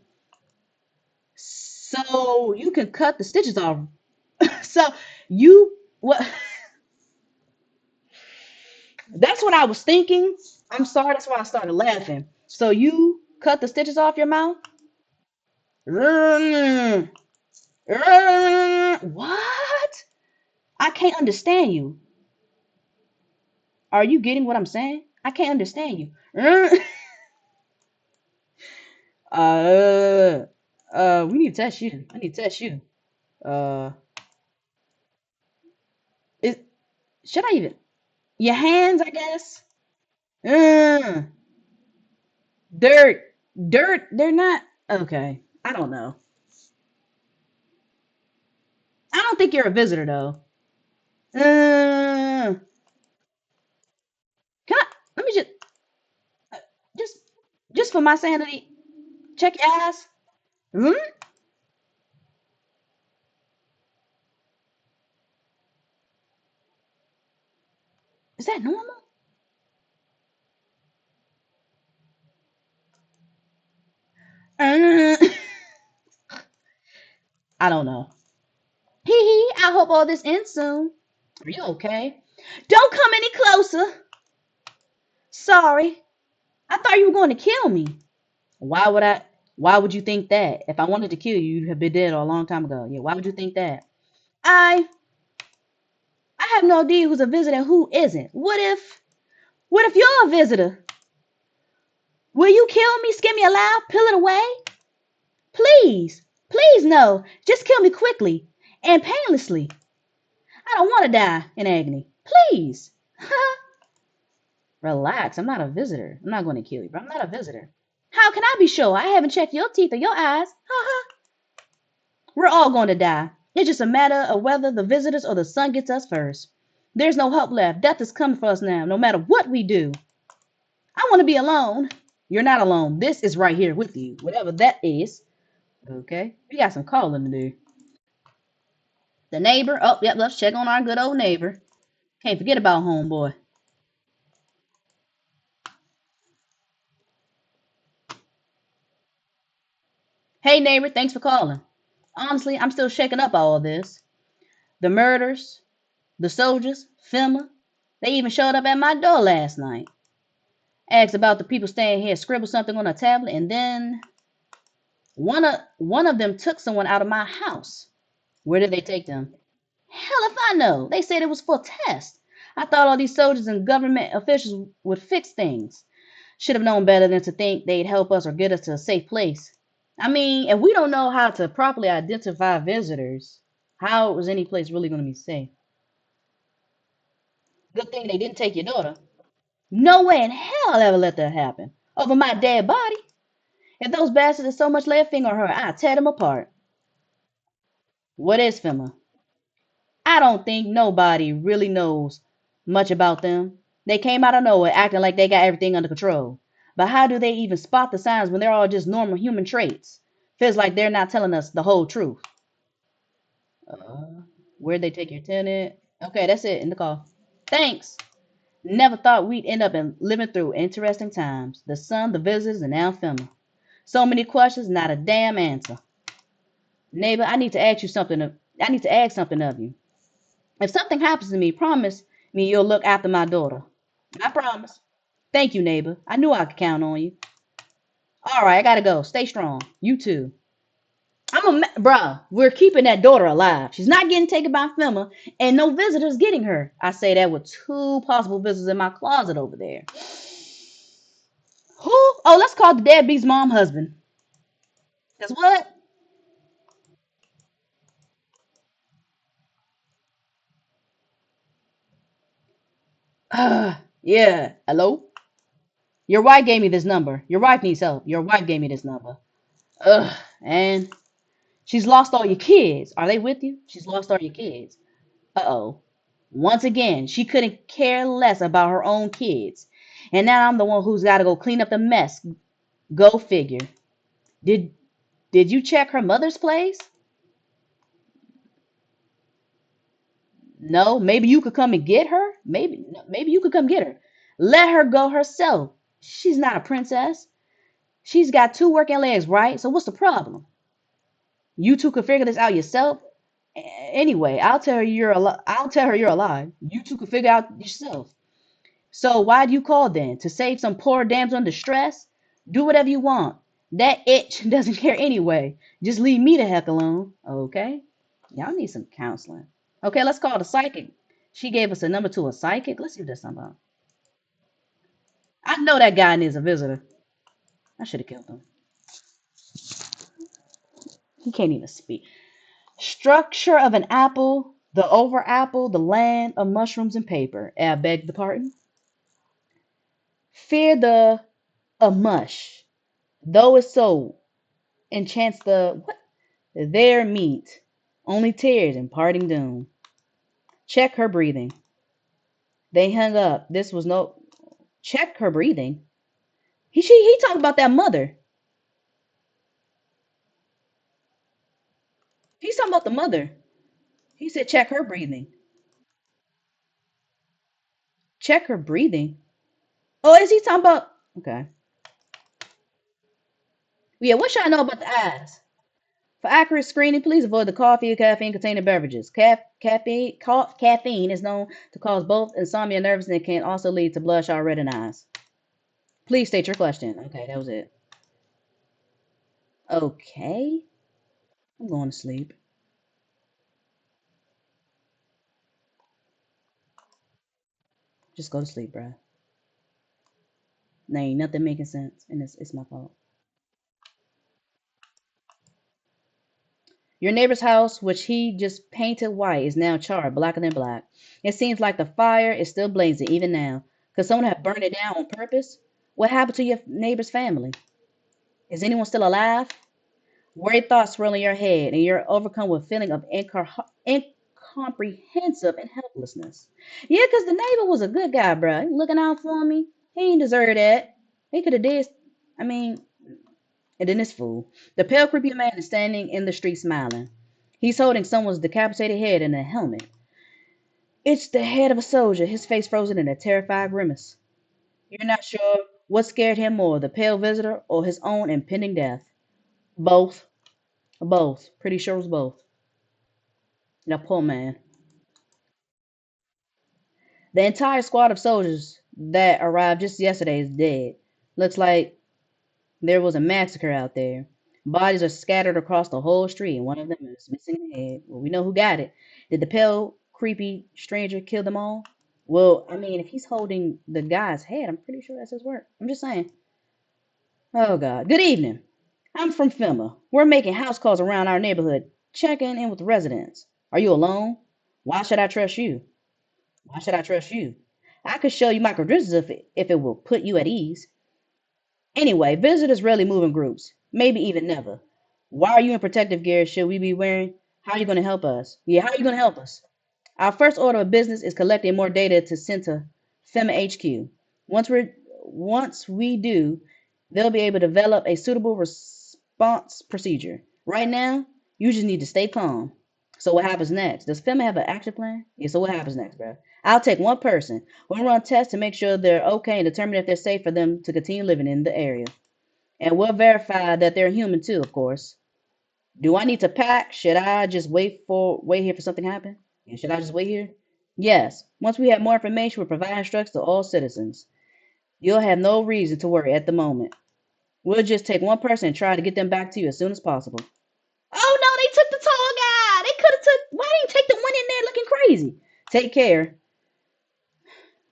So you can cut the stitches off. So you what? That's what I was thinking. I'm sorry. That's why I started laughing. So you cut the stitches off your mouth? Mm, what? I can't understand you. Are you getting what I'm saying? I can't understand you. Uh, we need to test you. I need to test you. Uh, is should I even? Your hands, I guess. Uh, dirt, dirt. They're not okay. I don't know. I don't think you're a visitor though. Can I? Let me uh, just, just for my sanity, check your ass. Hmm? Is that normal? Uh, I don't know. Hee hee. I hope all this ends soon. Are you okay? Don't come any closer. Sorry. I thought you were going to kill me. Why would I? Why would you think that? If I wanted to kill you, you'd have been dead a long time ago. Yeah. Why would you think that? I I have no idea who's a visitor and who isn't. What if you're a visitor? Will you kill me, skin me alive, peel it away? Please, please no. Just kill me quickly and painlessly. I don't want to die in agony. Please. Relax. I'm not a visitor. I'm not going to kill you, but I'm not a visitor. How can I be sure? I haven't checked your teeth or your eyes. We're all going to die. It's just a matter of whether the visitors or the sun gets us first. There's no hope left. Death is coming for us now, no matter what we do. I want to be alone. You're not alone. This is right here with you, whatever that is. Okay, we got some calling to do. The neighbor. Oh, yep, let's check on our good old neighbor. Can't forget about homeboy. Hey, neighbor, thanks for calling. Honestly, I'm still shaking up all this. The murders, the soldiers, FEMA. They even showed up at my door last night. Asked about the people staying here, scribbled something on a tablet, and then one of them took someone out of my house. Where did they take them? Hell if I know. They said it was for tests. I thought all these soldiers and government officials would fix things. Should have known better than to think they'd help us or get us to a safe place. I mean, if we don't know how to properly identify visitors, how was any place really going to be safe? Good thing they didn't take your daughter. No way in hell I'll ever let that happen. Over my dead body. If those bastards had so much lay a finger on her, I'd tear them apart. What is FEMA? I don't think nobody really knows much about them. They came out of nowhere acting like they got everything under control. But how do they even spot the signs when they're all just normal human traits? Feels like they're not telling us the whole truth. Where'd they take your tenant? Okay, that's it in the call. Thanks. Never thought we'd end up living through interesting times. The sun, the visitors, and now FEMA. So many questions, not a damn answer. Neighbor, I need to ask you something. I need to ask something of you. If something happens to me, promise me you'll look after my daughter. I promise. Thank you, neighbor. I knew I could count on you. All right, I gotta go. Stay strong. You too. Bruh, we're keeping that daughter alive. She's not getting taken by FEMA, and no visitors getting her. I say that with two possible visitors in my closet over there. Who? Oh, let's call the deadbeat's mom husband. Cause what? Yeah. Hello? Your wife gave me this number. Your wife needs help. Your wife gave me this number. Ugh. And she's lost all your kids. Are they with you? She's lost all your kids. Uh-oh. Once again, she couldn't care less about her own kids. And now I'm the one who's got to go clean up the mess. Go figure. Did did you check her mother's place? No, maybe you could come and get her. Maybe you could come get her. Let her go herself. She's not a princess. She's got two working legs, right? So what's the problem? You two can figure this out yourself. Anyway, I'll tell her you're alive. You two can figure out yourself. So why do you call then? To save some poor damsel in distress? Do whatever you want. That itch doesn't care anyway. Just leave me the heck alone. Okay? Y'all need some counseling. Okay, let's call the psychic. She gave us a number to a psychic. Let's see what that's about. I know that guy needs a visitor. I should have killed him. He can't even speak. Structure of an apple, the over apple, the land of mushrooms and paper. I beg the pardon. Fear the a mush, though it's so enchants the what? Their meat. Only tears and parting doom. Check her breathing. They hung up. This was no check her breathing. He talked about that mother. He's talking about the mother. He said check her breathing. Check her breathing. Oh, is he talking about okay. Yeah, what should I know about the eyes? For accurate screening, please avoid the coffee or caffeine containing beverages. Caffeine is known to cause both insomnia and nervousness and can also lead to bloodshot red in eyes. Please state your question. Okay, that was it. Okay. I'm going to sleep. Just go to sleep, bruh. There ain't nothing making sense, and it's my fault. Your neighbor's house, which he just painted white, is now charred, blacker than black. It seems like the fire is still blazing even now. Could someone have burned it down on purpose? What happened to your neighbor's family? Is anyone still alive? Worried thoughts swirl in your head, and you're overcome with a feeling of incomprehensive and helplessness. Yeah, 'cause the neighbor was a good guy, bruh. He looking out for me. He ain't deserve that. He could have did. I mean, and then this fool. The pale, creepy man is standing in the street smiling. He's holding someone's decapitated head in a helmet. It's the head of a soldier, his face frozen in a terrified grimace. You're not sure what scared him more, the pale visitor or his own impending death. Both. Both. Pretty sure it was both. The poor man. The entire squad of soldiers that arrived just yesterday is dead. Looks like there was a massacre out there. Bodies are scattered across the whole street, and one of them is missing a head. Well, we know who got it. Did the pale, creepy stranger kill them all? Well, I mean, if he's holding the guy's head, I'm pretty sure that's his work. I'm just saying. Oh, God. Good evening. I'm from FEMA. We're making house calls around our neighborhood, checking in with residents. Are you alone? Why should I trust you? Why should I trust you? I could show you my credentials if it will put you at ease. Anyway, visitors rarely move in groups, maybe even never. Why are you in protective gear? Should we be wearing? How are you going to help us? Yeah, how are you going to help us? Our first order of business is collecting more data to send to FEMA HQ. Once we do, they'll be able to develop a suitable response procedure. Right now, you just need to stay calm. So what happens next? Does FEMA have an action plan? Yeah, so what happens next, bro? I'll take one person. We'll run tests to make sure they're okay and determine if they're safe for them to continue living in the area. And we'll verify that they're human too, of course. Do I need to pack? Should I just wait here for something to happen? Yeah, should I just wait here? Yes. Once we have more information, we'll provide instructions to all citizens. You'll have no reason to worry at the moment. We'll just take one person and try to get them back to you as soon as possible. Oh no, they took the tall guy. They could have took. Why didn't you take the one in there looking crazy? Take care.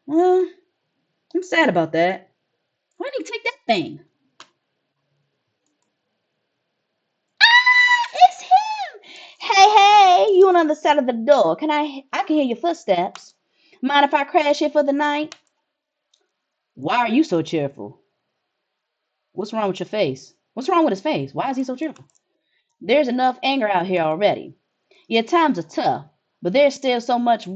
Well, I'm sad about that. Why didn't you take that thing? Ah, it's him. Hey, you on the other side of the door? I can hear your footsteps. Mind if I crash here for the night? Why are you so cheerful? What's wrong with your face? What's wrong with his face? Why is he so cheerful? There's enough anger out here already. Yeah, times are tough, but there's still so much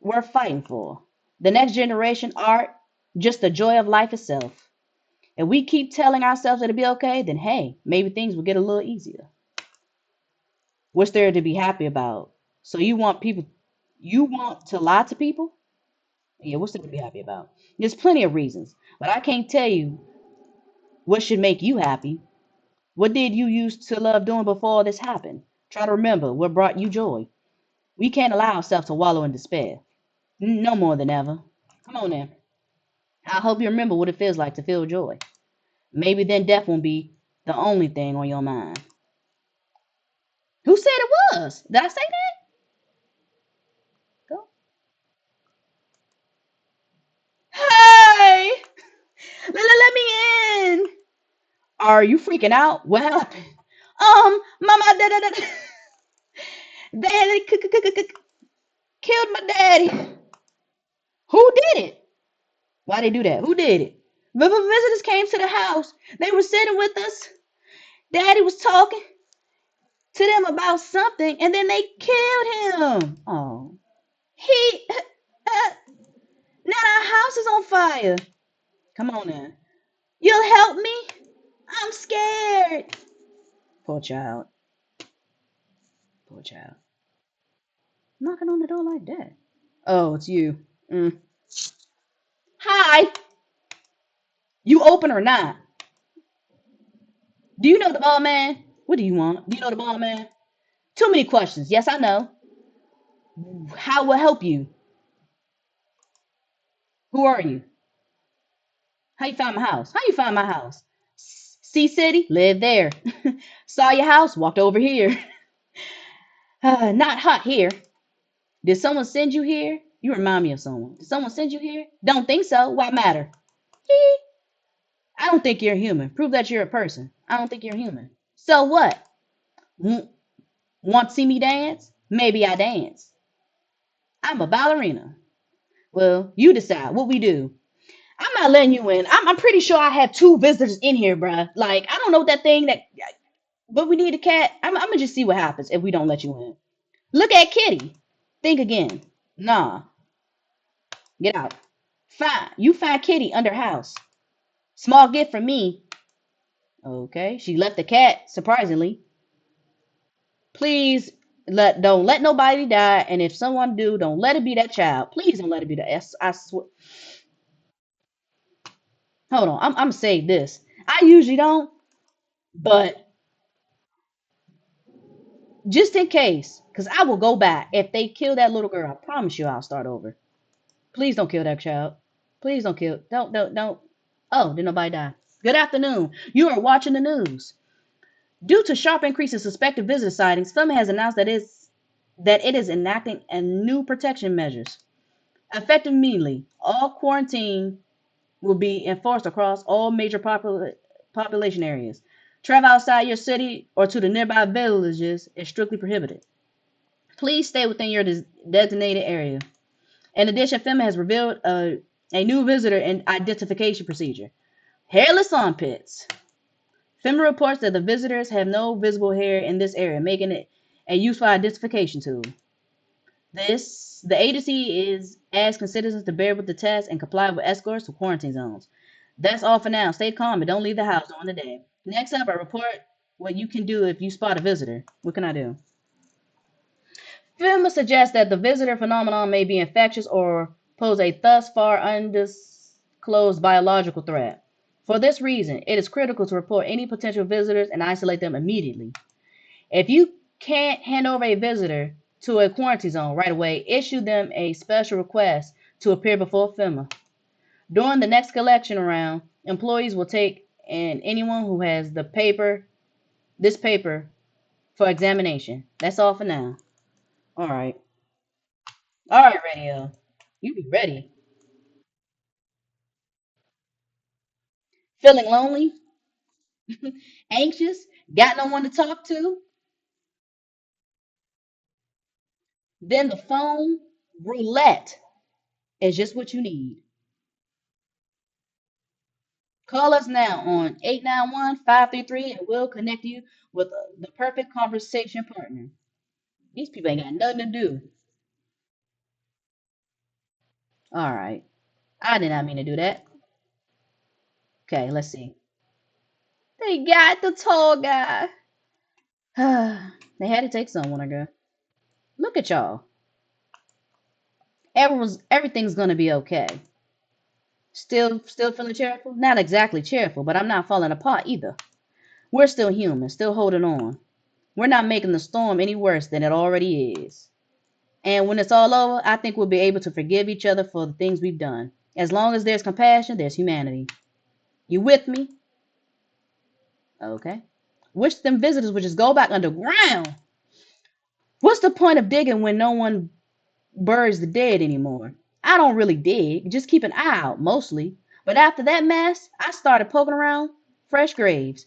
worth fighting for. The next generation, art, just the joy of life itself. If we keep telling ourselves it'll be okay, then hey, maybe things will get a little easier. What's there to be happy about? So you want to lie to people? Yeah, what's there to be happy about? There's plenty of reasons, but I can't tell you what should make you happy. What did you used to love doing before all this happened? Try to remember what brought you joy. We can't allow ourselves to wallow in despair. No more than ever. Come on now. I hope you remember what it feels like to feel joy. Maybe then death won't be the only thing on your mind. Who said it was? Did I say that? Go. Hey! Let me in! Are you freaking out? What happened? Mama, daddy killed my daddy. Who did it? Why they do that? Who did it? Visitors came to the house. They were sitting with us. Daddy was talking to them about something, and then they killed him. Oh, he. Now our house is on fire. Come on now. You'll help me? I'm scared. Poor child. Poor child. Knocking on the door like that. Oh, it's you. Mm. Hi. You open or not? Do you know the ball man? What do you want? Do you know the ball man? Too many questions. Yes, I know. How will help you? Who are you? How you find my house? How you find my house? Sea City? Live there. Saw your house? Walked over here. Not hot here. Did someone send you here? You remind me of someone. Did someone send you here? Don't think so. Why matter? I don't think you're human. Prove that you're a person. I don't think you're human. So what? Want to see me dance? Maybe I dance. I'm a ballerina. Well, you decide what we do. I'm not letting you in. I'm pretty sure I have two visitors in here, bruh. Like, I don't know that thing that, but we need a cat. I'm gonna just see what happens if we don't let you in. Look at Kitty. Think again. Nah, get out. Fine. You find Kitty under house. Small gift from me. Okay. She left the cat, surprisingly. Please don't let nobody die. And if someone do, don't let it be that child. Please don't let it be that. I swear. Hold on. I'm gonna save this. I usually don't, but just in case, because I will go back. If they kill that little girl, I promise you I'll start over. Please don't kill that child. Please don't kill. Don't. Oh, did nobody die? Good afternoon. You are watching the news. Due to sharp increase in suspected visitor sightings, FEMA has announced that it is enacting a new protection measures. Effective immediately, all quarantine will be enforced across all major population areas. Travel outside your city or to the nearby villages is strictly prohibited. Please stay within your designated area. In addition, FEMA has revealed a new visitor and identification procedure. Hairless armpits. FEMA reports that the visitors have no visible hair in this area, making it a useful identification tool. The agency is asking citizens to bear with the test and comply with escorts to quarantine zones. That's all for now. Stay calm and don't leave the house during the day. Next up, I report what you can do if you spot a visitor. What can I do? FEMA suggests that the visitor phenomenon may be infectious or pose a thus far undisclosed biological threat. For this reason, it is critical to report any potential visitors and isolate them immediately. If you can't hand over a visitor to a quarantine zone right away, issue them a special request to appear before FEMA. During the next collection round, employees will take and anyone who has this paper for examination. That's all for now. All right. All right, radio. You be ready. Feeling lonely, anxious, got no one to talk to? Then the phone roulette is just what you need. Call us now on 891-533 and we'll connect you with the perfect conversation partner. These people ain't got nothing to do. All right. I did not mean to do that. Okay, let's see. They got the tall guy. They had to take someone, I guess. Look at y'all. Everything's gonna be okay. Still feeling cheerful? Not exactly cheerful, but I'm not falling apart either. We're still human, still holding on. We're not making the storm any worse than it already is. And when it's all over, I think we'll be able to forgive each other for the things we've done. As long as there's compassion, there's humanity. You with me? Okay. Wish them visitors would just go back underground. What's the point of digging when no one buries the dead anymore? I don't really dig, just keep an eye out, mostly. But after that mess, I started poking around fresh graves.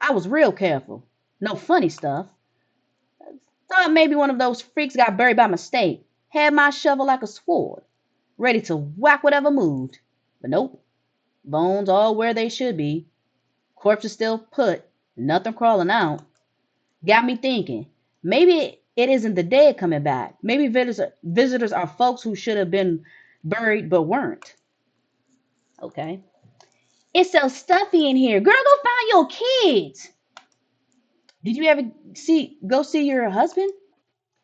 I was real careful. No funny stuff. Thought maybe one of those freaks got buried by mistake. Had my shovel like a sword, ready to whack whatever moved. But nope, bones all where they should be. Corpses still put, nothing crawling out. Got me thinking, maybe it isn't the dead coming back. Maybe visitors are folks who should have been buried but weren't. Okay. It's so stuffy in here. Girl, go find your kids. Did you ever go see your husband?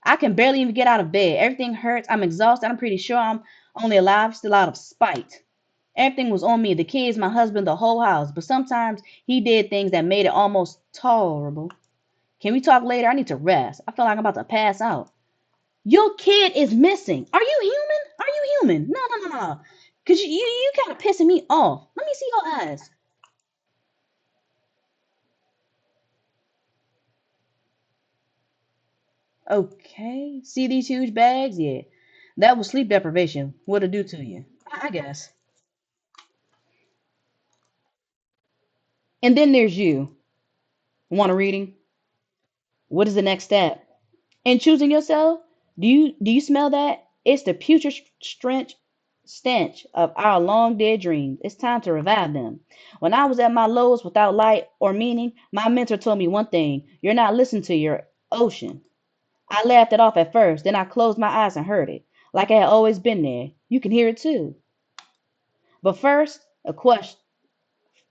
I can barely even get out of bed. Everything hurts. I'm exhausted. I'm pretty sure I'm only alive still out of spite. Everything was on me, the kids, my husband, the whole house. But sometimes he did things that made it almost tolerable. Can we talk later? I need to rest. I feel like I'm about to pass out. Your kid is missing. Are you human? Are you human? No, no, no, no. Cause you kind of pissing me off. Let me see your eyes. Okay. See these huge bags? Yeah. That was sleep deprivation. What'll do to you? I guess. And then there's you. Want a reading? What is the next step? In choosing yourself, do you smell that? It's the putrid stench of our long dead dreams. It's time to revive them. When I was at my lowest without light or meaning, my mentor told me one thing: you're not listening to your ocean. I laughed it off at first, then I closed my eyes and heard it, like I had always been there. You can hear it too. But first, a question.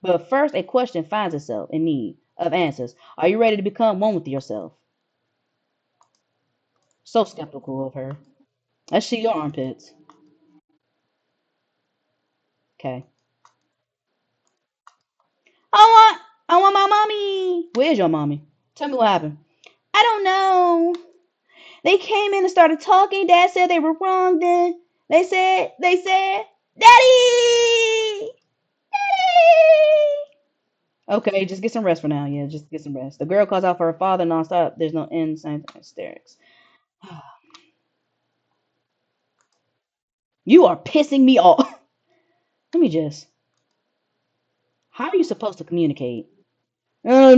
But first, a question finds itself in need of answers. Are you ready to become one with yourself? So skeptical of her. Let's see your armpits. Okay. I want my mommy. Where's your mommy? Tell me what happened. I don't know. They came in and started talking. Dad said they were wrong then. They said, Daddy! Daddy! Okay, just get some rest for now. Yeah, just get some rest. The girl calls out for her father nonstop. There's no end sign to hysterics. You are pissing me off. Let me just. How are you supposed to communicate? How?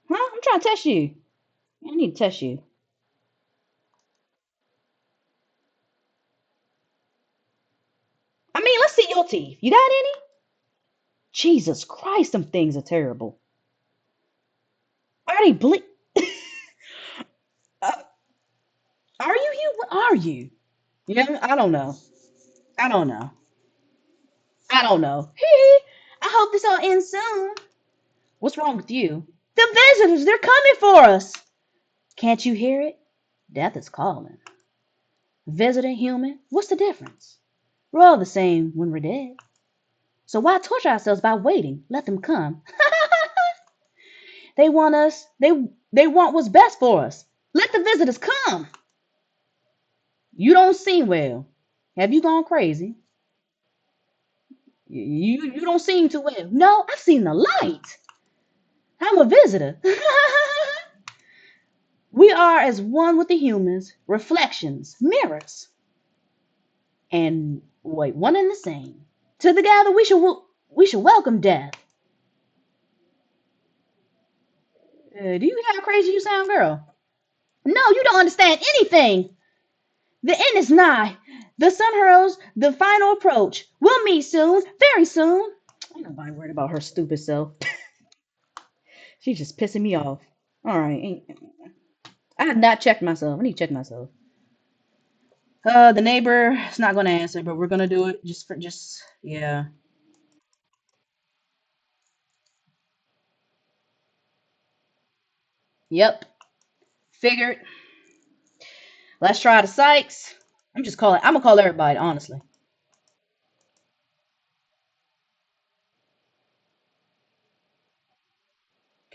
Huh? I'm trying to test you. I need to test you. I mean, let's see your teeth. You got any? Jesus Christ, them things are terrible. Are they ble? uh, are you you? What are you? Yeah, I don't know. I don't know. I don't know. I hope this all ends soon. What's wrong with you? The visitors, they're coming for us. Can't you hear it? Death is calling. Visitor, human, what's the difference? We're all the same when we're dead. So why torture ourselves by waiting? Let them come. They want us. They want what's best for us. Let the visitors come. You don't seem well. Have you gone crazy? You don't seem too well. No, I've seen the light. I'm a visitor. We are as one with the humans, reflections, mirrors, and wait, one and the same. Together we should welcome death. Do you hear how crazy you sound, girl? No, you don't understand anything. The end is nigh. The sun hurls the final approach. We'll meet soon, very soon. Ain't nobody worried about her stupid self. She's just pissing me off. All right, I have not checked myself. I need to check myself. The neighbor is not going to answer, but we're gonna do it just yeah. Yep, figured. Let's try the Sykes. I'm gonna call everybody, honestly.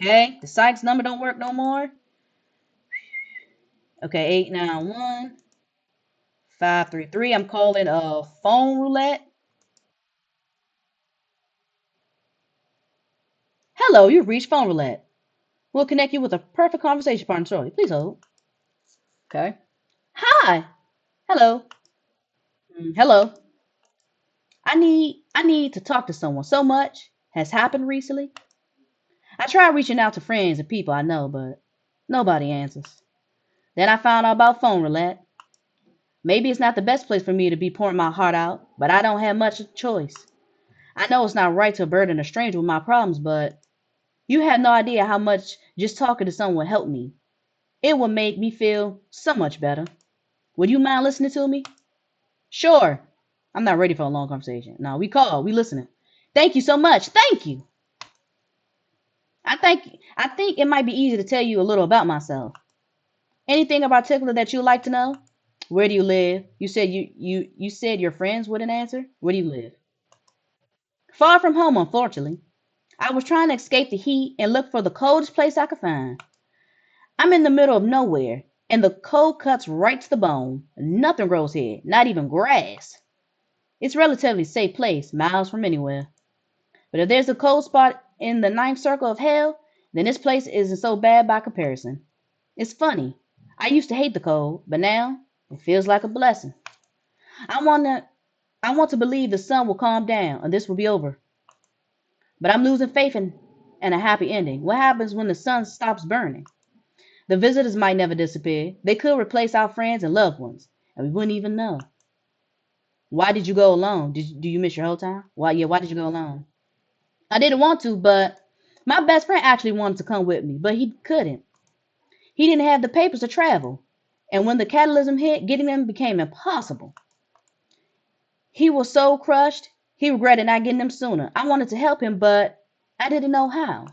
Okay, the Sykes number don't work no more. Okay, 891-533. I'm calling phone roulette. Hello, you've reached phone roulette. We'll connect you with a perfect conversation partner shortly. Please hold. Okay. Hi. Hello. Hello. I need to talk to someone. So much has happened recently. I tried reaching out to friends and people I know, but nobody answers. Then I found out about phone roulette. Maybe it's not the best place for me to be pouring my heart out, but I don't have much choice. I know it's not right to burden a stranger with my problems, but you have no idea how much just talking to someone helped me. It would make me feel so much better. Would you mind listening to me? Sure. I'm not ready for a long conversation. No, we listening. Thank you so much. Thank you. I think it might be easy to tell you a little about myself. Anything in particular that you'd like to know? Where do you live? You said your friends wouldn't answer. Where do you live? Far from home, unfortunately. I was trying to escape the heat and look for the coldest place I could find. I'm in the middle of nowhere, and the cold cuts right to the bone. Nothing grows here, not even grass. It's a relatively safe place, miles from anywhere. But if there's a cold spot in the ninth circle of hell, then this place isn't so bad by comparison. It's funny. I used to hate the cold, but now it feels like a blessing. I want to I want to believe the sun will calm down and this will be over. But I'm losing faith in a happy ending. What happens when the sun stops burning? The visitors might never disappear. They could replace our friends and loved ones, and we wouldn't even know. Why did you go alone? Do you miss your whole time? Why did you go alone? I didn't want to, but my best friend actually wanted to come with me, but he couldn't. He didn't have the papers to travel. And when the catalysm hit, getting them became impossible. He was so crushed, he regretted not getting them sooner. I wanted to help him, but I didn't know how.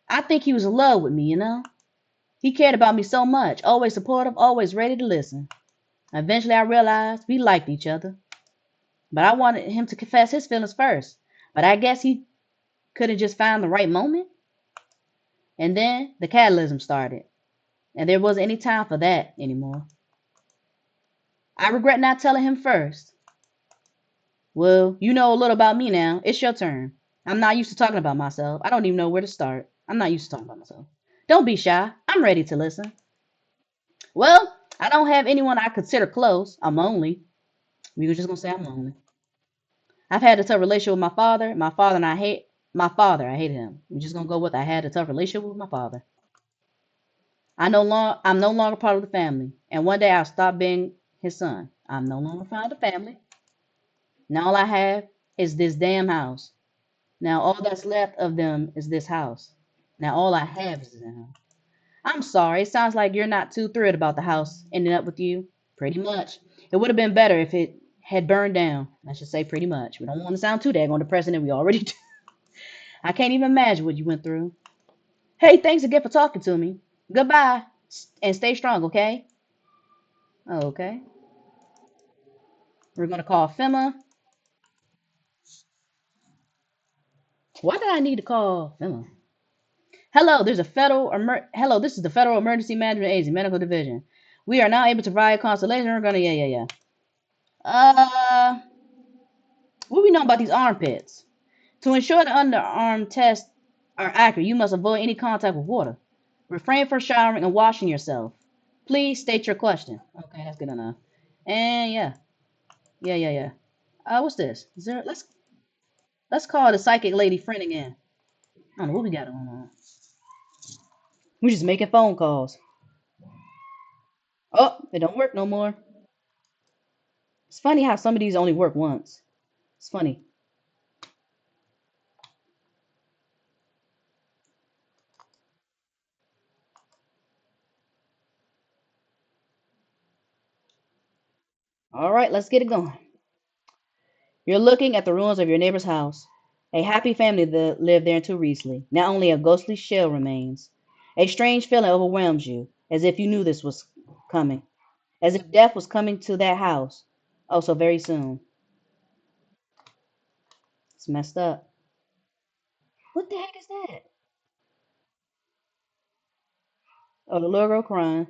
I think he was in love with me. He cared about me so much, always supportive, always ready to listen. Eventually, I realized we liked each other, but I wanted him to confess his feelings first. But I guess he couldn't just find the right moment. And then the catalysm started, and there wasn't any time for that anymore. I regret not telling him first. Well, you know a little about me now. It's your turn. I'm not used to talking about myself. I don't even know where to start. I'm not used to talking about myself. Don't be shy. I'm ready to listen. Well, I don't have anyone I consider close. I'm lonely. We were just gonna say I'm lonely. I've had a tough relationship with my father. My father. I hate him. We're just gonna go with I had a tough relationship with my father. I'm no longer part of the family. And one day I'll stop being his son. I'm no longer part of the family. Now all I have is this damn house. Now all that's left of them is this house. Now all I have is this house. I'm sorry. It sounds like you're not too thrilled about the house ending up with you. Pretty much. It would have been better if it had burned down. I should say pretty much. We don't want to sound too daggone depressing, and we already do. I can't even imagine what you went through. Hey, thanks again for talking to me. Goodbye. And stay strong, okay? Okay. We're going to call FEMA. Why did I need to call FEMA? Hello, this is the Federal Emergency Management Agency, Medical Division. We are now able to provide consultation. We're gonna yeah. Uh what do we know about these armpits? To ensure the underarm tests are accurate, you must avoid any contact with water. Refrain from showering and washing yourself. Please state your question. Okay, that's good enough. And yeah. Yeah. What's this? Is there let's call the psychic lady friend again. I don't know what we got going on. We're just making phone calls. Oh, it don't work no more. It's funny how some of these only work once. It's funny. All right, let's get it going. You're looking at the ruins of your neighbor's house. A happy family that lived there until recently. Now only a ghostly shell remains. A strange feeling overwhelms you, as if you knew this was coming. as if death was coming to that house. Oh, so very soon. It's messed up. What the heck is that? Oh, the little girl crying.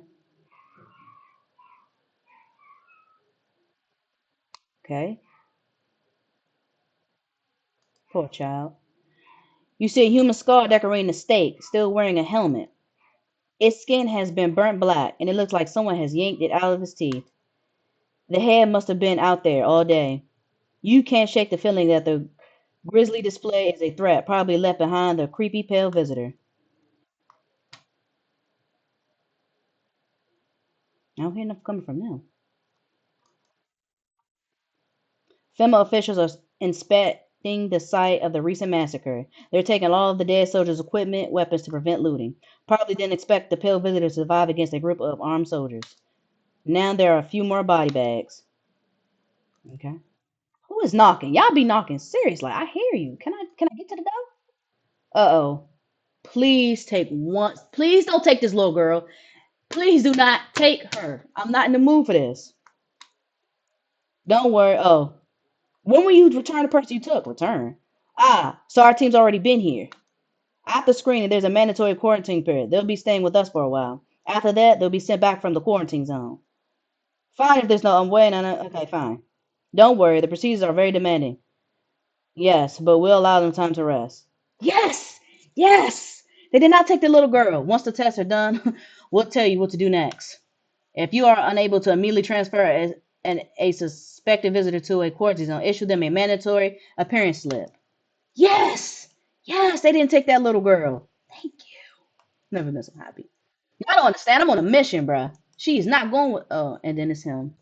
Okay, poor child. You see a human skull decorating a stake, still wearing a helmet. Its skin has been burnt black, and it looks like someone has yanked it out of his teeth. The head must have been out there all day. You can't shake the feeling that the grisly display is a threat, probably left behind the creepy pale visitor. I don't hear enough coming from them. FEMA officials are inspecting the site of the recent massacre. They're taking all of the dead soldiers' equipment, weapons to prevent looting. Probably didn't expect the pale visitor to survive against a group of armed soldiers. Now there are a few more body bags. Okay. Who is knocking? Y'all be knocking. Seriously, I hear you. Can I get to the door? Uh-oh. Please take one. Please don't take this little girl. Please do not take her. I'm not in the mood for this. Don't worry. Oh, when will you return the person you took? Return. Ah, so our team's already been here. After screening, there's a mandatory quarantine period. They'll be staying with us for a while. After that, they'll be sent back from the quarantine zone. Fine if there's no way. No, no. Okay, fine. Don't worry. The procedures are very demanding. Yes, but we'll allow them time to rest. Yes! Yes! They did not take the little girl. Once the tests are done, we'll tell you what to do next. If you are unable to immediately transfer a suspected visitor to a quarantine zone, issue them a mandatory appearance slip. Yes! Yes, they didn't take that little girl. Thank you. Never miss a happy. I don't understand. I'm on a mission, bruh. She's not going with. Oh, and then it's him.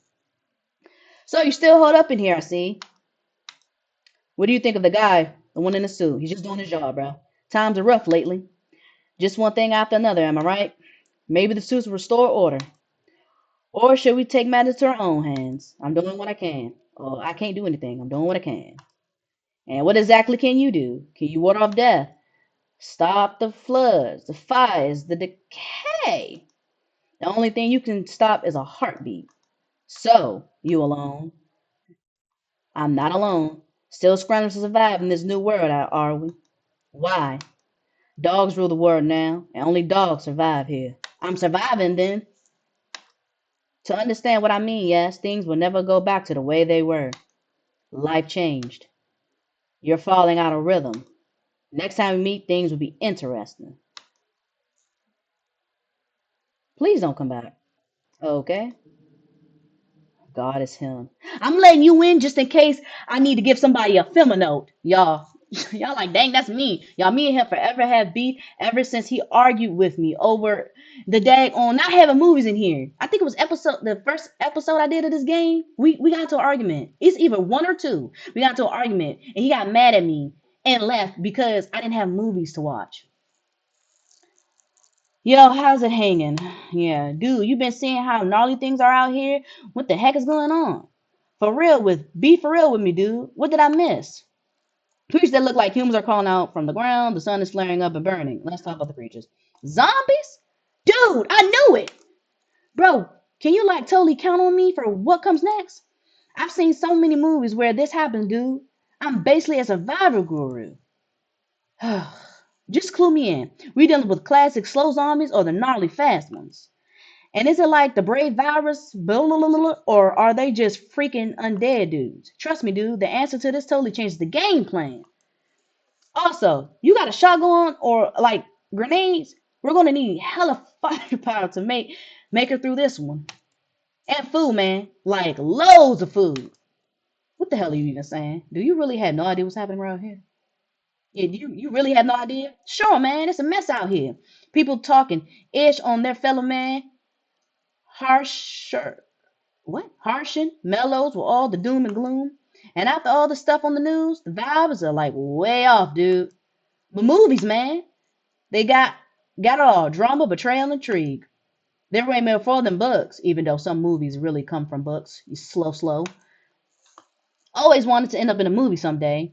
So you still hold up in here, I see. What do you think of the guy, the one in the suit? He's just doing his job, bro. Times are rough lately. Just one thing after another, am I right? Maybe the suits will restore order. Or should we take matters to our own hands? I'm doing what I can. Oh, I can't do anything. I'm doing what I can. And what exactly can you do? Can you ward off death? Stop the floods, the fires, the decay. The only thing you can stop is a heartbeat. So, you alone? I'm not alone. Still scrambling to survive in this new world, are we? Why? Dogs rule the world now, and only dogs survive here. I'm surviving then. To understand what I mean, yes, things will never go back to the way they were. Life changed. You're falling out of rhythm. Next time we meet, things will be interesting. Please don't come back. Okay? God is him. I'm letting you in just in case I need to give somebody a film note. Y'all. Y'all like, dang, that's me. Y'all, me and him forever have beef ever since he argued with me over the dag on not having movies in here. I think it was the first episode I did of this game. We got into an argument. It's either one or two. We got into an argument and he got mad at me and left because I didn't have movies to watch. Yo, how's it hanging? Yeah, dude, you been seeing how gnarly things are out here? What the heck is going on? Be for real with me, dude. What did I miss? Creatures that look like humans are calling out from the ground. The sun is flaring up and burning. Let's talk about the creatures. Zombies? Dude, I knew it. Bro, can you like totally count on me for what comes next? I've seen so many movies where this happens, dude. I'm basically a survival guru. Just clue me in. We dealing with classic slow zombies or the gnarly fast ones? And is it like the brave virus, blah, blah, blah, blah, or are they just freaking undead dudes? Trust me, dude, the answer to this totally changes the game plan. Also, you got a shotgun or like grenades? We're gonna need hella firepower to make her through this one. And food, man, like loads of food. What the hell are you even saying? Do you really have no idea what's happening around here? Yeah, you really have no idea? Sure, man, it's a mess out here. People talking ish on their fellow man, harsher Harshin, mellows with all the doom and gloom. And after all the stuff on the news, the vibes are like way off, dude. But movies, man, they got it all. Drama, betrayal, intrigue. They're way more for than books, even though some movies really come from books. You slow. Always wanted to end up in a movie someday.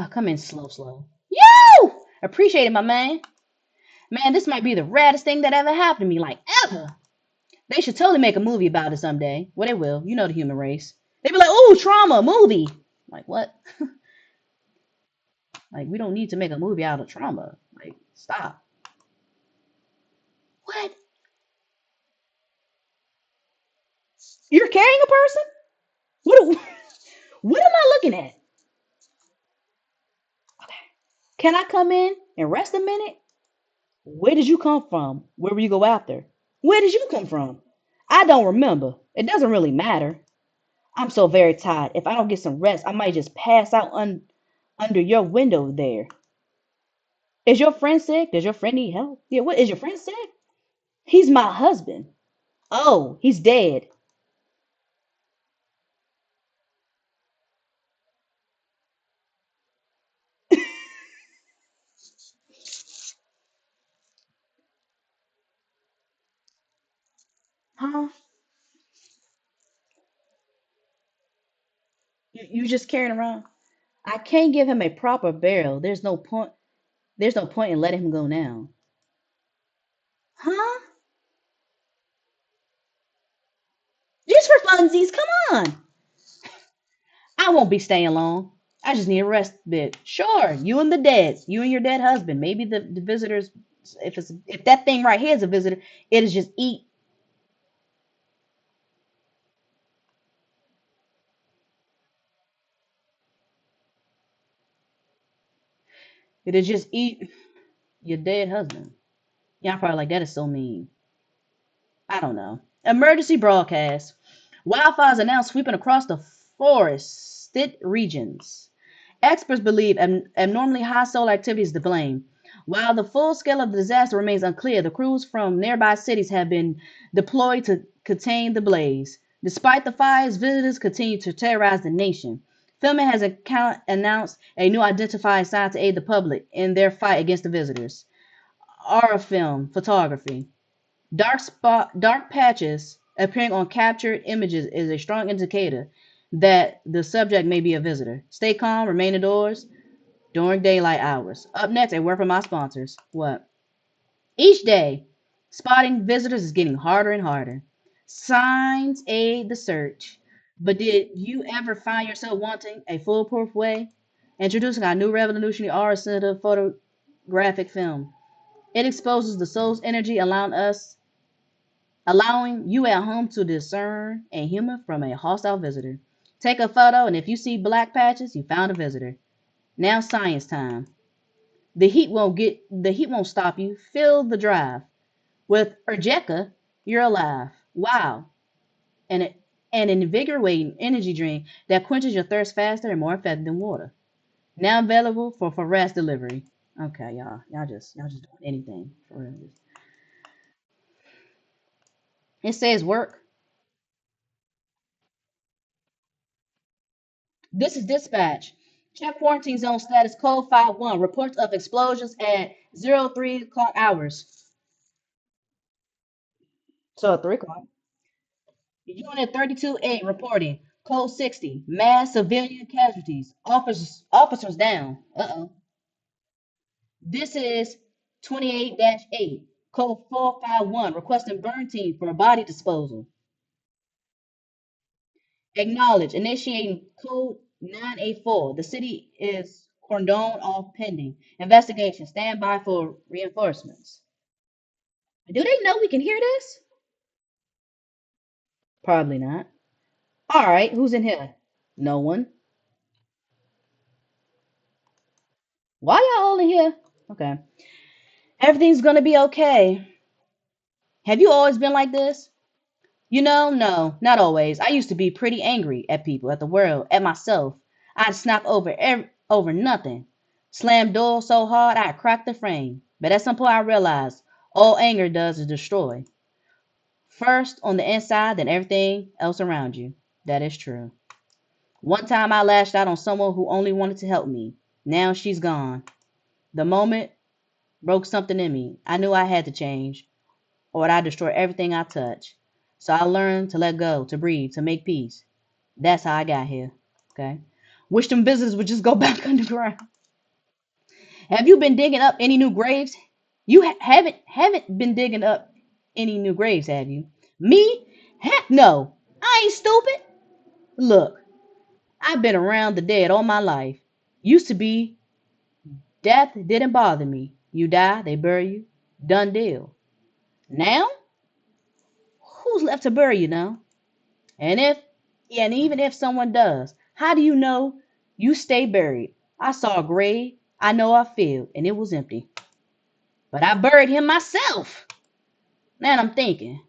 Come in slow. You! Appreciate it, my man. Man, this might be the raddest thing that ever happened to me, like ever. They should totally make a movie about it someday. Well, they will. You know the human race. They be like, "Ooh, trauma movie." Like what? Like we don't need to make a movie out of trauma. Like stop. What? You're carrying a person? What? What am I looking at? Can I come in and rest a minute? Where did you come from? Where will you go after? Where did you come from? I don't remember. It doesn't really matter. I'm so very tired. If I don't get some rest, I might just pass out under your window there. Is your friend sick? Does your friend need help? Yeah, what is your friend sick? He's my husband. Oh, he's dead. Huh? You just carrying around? I can't give him a proper burial. There's no point. There's no point in letting him go now. Huh? Just for funsies. Come on. I won't be staying long. I just need a rest a bit. Sure, you and your dead husband. Maybe the visitors, if that thing right here is a visitor, it'll just eat. It'll just eat your dead husband. Yeah, I'm probably like that is so mean. I don't know. Emergency broadcast. Wildfires are now sweeping across the forested regions. Experts believe abnormally high solar activity is to blame. While the full scale of the disaster remains unclear, the crews from nearby cities have been deployed to contain the blaze. Despite the fires, visitors continue to terrorize the nation. Filming has announced a new identified sign to aid the public in their fight against the visitors. Aura film photography. Dark patches appearing on captured images is a strong indicator that the subject may be a visitor. Stay calm, remain indoors during daylight hours. Up next, a word from my sponsors. What? Each day, spotting visitors is getting harder and harder. Signs aid the search. But did you ever find yourself wanting a foolproof way? Introducing our new revolutionary aura sensitive photographic film. It exposes the soul's energy, allowing you at home to discern a human from a hostile visitor. Take a photo, and if you see black patches, you found a visitor. Now science time. The heat won't stop you. Feel the drive. With Urjeka, you're alive. Wow. And an invigorating energy drink that quenches your thirst faster and more effective than water. Now available for fast delivery. Okay, y'all. Y'all just doing anything for real. It says work. This is dispatch. Check quarantine zone status code 51. Reports of explosions at 03 o'clock hours. So at 3 o'clock. Unit 32A reporting. Code 60. Mass civilian casualties. Officers down. Uh-oh. This is 28 8. Code 451. Requesting burn team for body disposal. Acknowledge. Initiating code 984. The city is cordoned off pending. Investigation. Stand by for reinforcements. Do they know we can hear this? Probably not. All right, who's in here? No one. Why y'all all in here? Okay. Everything's gonna be okay. Have you always been like this? No, not always. I used to be pretty angry at people, at the world, at myself. I'd snap over nothing. Slam doors so hard I'd crack the frame. But at some point I realized all anger does is destroy. First on the inside, then everything else around you. That is true. One time I lashed out on someone who only wanted to help me. Now she's gone. The moment broke something in me. I knew I had to change, or I'd destroy everything I touch. So I learned to let go, to breathe, to make peace. That's how I got here. Okay. Wish them visitors would just go back underground. Have you been digging up any new graves? You haven't been digging up any new graves, have you? Me? Heck no. I ain't stupid. Look, I've been around the dead all my life. Used to be death didn't bother me. You die, they bury you. Done deal. Now, who's left to bury you now? And if and even if someone does, how do you know you stay buried? I saw a grave, I know I feel, and it was empty. But I buried him myself. And I'm thinking,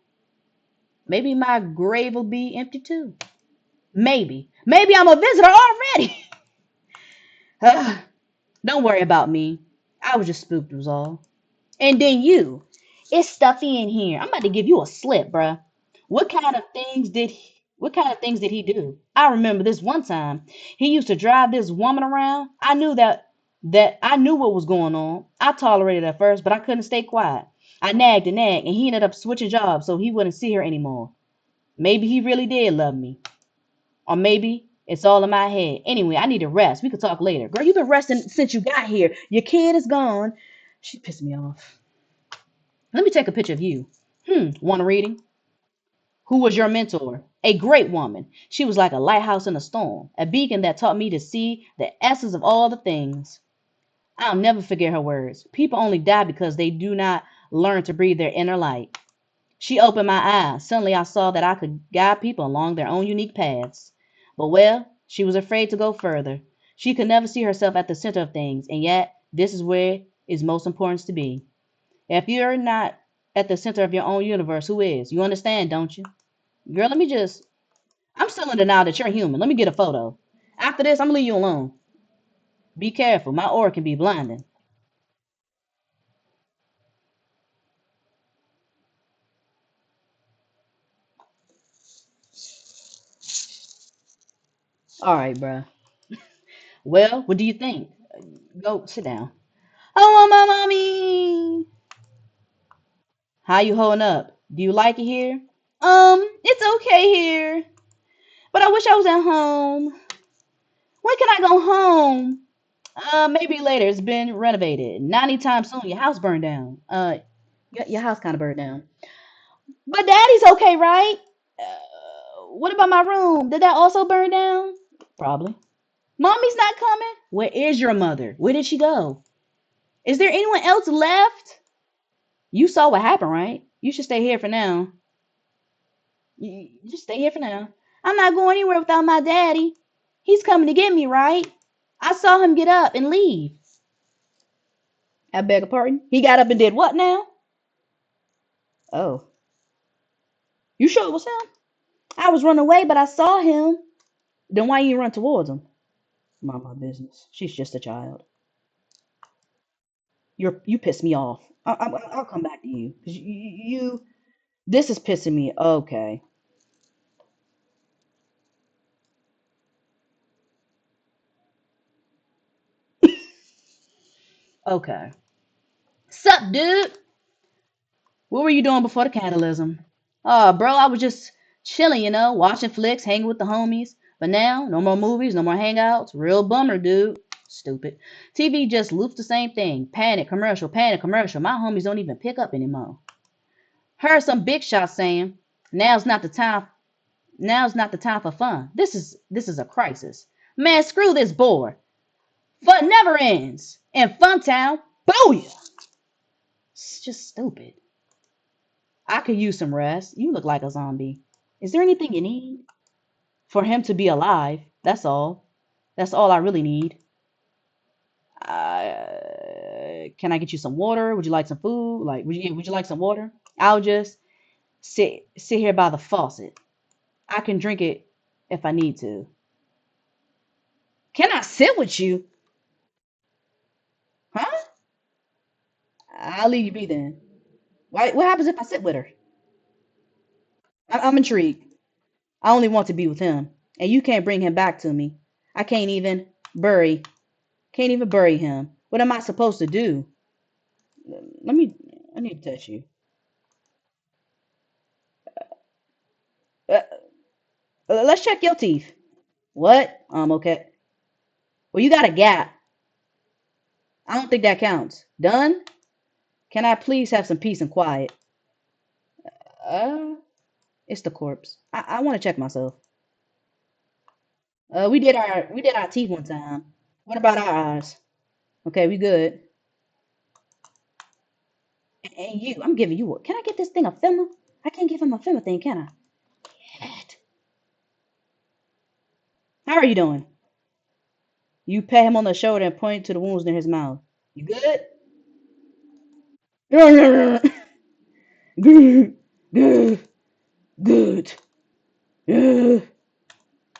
maybe my grave will be empty too. Maybe. Maybe I'm a visitor already. Don't worry about me. I was just spooked, was all. And then you. It's stuffy in here. I'm about to give you a slip, bruh. What kind of things did he do? I remember this one time. He used to drive this woman around. I knew what was going on. I tolerated it at first, but I couldn't stay quiet. I nagged and nagged, and he ended up switching jobs so he wouldn't see her anymore. Maybe he really did love me. Or maybe it's all in my head. Anyway, I need to rest. We could talk later. Girl, you've been resting since you got here. Your kid is gone. She pissed me off. Let me take a picture of you. Want a reading? Who was your mentor? A great woman. She was like a lighthouse in a storm, a beacon that taught me to see the essence of all the things. I'll never forget her words. People only die because they do not learn to breathe their inner light. She opened my eyes. Suddenly I saw that I could guide people along their own unique paths. But well, she was afraid to go further. She could never see herself at the center of things, and yet this is where it's most important to be. If you're not at the center of your own universe, who is? You understand, don't you? Girl, I'm still in denial that you're human. Let me get a photo. After this, I'm gonna leave you alone. Be careful. My aura can be blinding. All right, bruh. Well, what do you think? Go sit down. Oh, my mommy. How you holding up? Do you like it here? It's okay here, but I wish I was at home. When can I go home? Maybe later. It's been renovated. Not anytime soon. Your house burned down. Your house kind of burned down. But daddy's okay, right? What about my room? Did that also burn down? Probably. Mommy's not coming? Where is your mother? Where did she go? Is there anyone else left? You saw what happened, right? You should stay here for now. You just stay here for now. I'm not going anywhere without my daddy. He's coming to get me, right? I saw him get up and leave. I beg your pardon? He got up and did what now? Oh. You sure it was him? I was running away, but I saw him. Then why you run towards him? Mind my business. She's just a child. You piss me off. I'll come back to you. 'Cause this is pissing me. Okay. Okay. Sup, dude? What were you doing before the catalysm? Bro, I was just chilling, watching flicks, hanging with the homies. But now, no more movies, no more hangouts. Real bummer, dude. Stupid. TV just loops the same thing. Panic, commercial, panic, commercial. My homies don't even pick up anymore. Heard some big shots saying, now's not the time now's not the time for fun. This is a crisis. Man, screw this board. Fun never ends. In Funtown, booyah! It's just stupid. I could use some rest. You look like a zombie. Is there anything you need? For him to be alive. That's all. That's all I really need. Can I get you some water? Would you like some food? Like, would you like some water? I'll just sit here by the faucet. I can drink it if I need to. Can I sit with you? Huh? I'll leave you be then. Why, what happens if I sit with her? I'm intrigued. I only want to be with him, and you can't bring him back to me. I bury, can't even bury him. What am I supposed to do? Let me, I need to touch you. Uh, let's check your teeth. What? Okay. Well, you got a gap. I don't think that counts. Done? Can I please have some peace and quiet? Uh, it's the corpse. I want to check myself. We did our teeth one time. What about our eyes? Okay, we good. And you, I'm giving you a. Can I get this thing a filmer? I can't give him a filmer thing, can I? Shit. How are you doing? You pat him on the shoulder and point to the wounds near his mouth. You good? Good. Good. Good.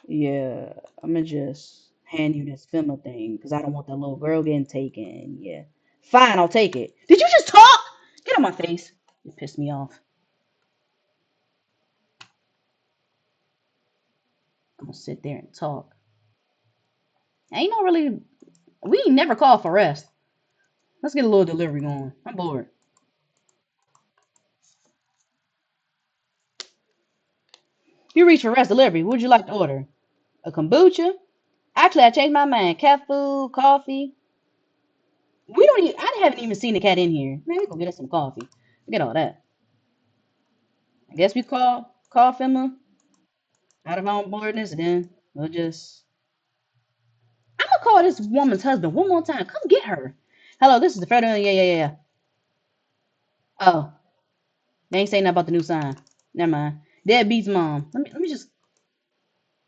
Yeah, I'm gonna just hand you this filmer thing because I don't want that little girl getting taken. Yeah. Fine, I'll take it. Did you just talk? Get on my face. You pissed me off. I'm gonna sit there and talk. Ain't no really. We ain't never called for rest. Let's get a little delivery going. I'm bored. You reach for rest delivery. What would you like to order? A kombucha? Actually, I changed my mind. Cat food, coffee. We don't. I haven't even seen the cat in here. Man, we gonna get us some coffee. Forget all that. I guess we call Fema out of our boredness, and then we'll just. I'm gonna call this woman's husband one more time. Come get her. Hello, this is the federal. Yeah, yeah, yeah. Oh, they ain't saying nothing about the new sign. Never mind. Deadbeat's mom. Let me just.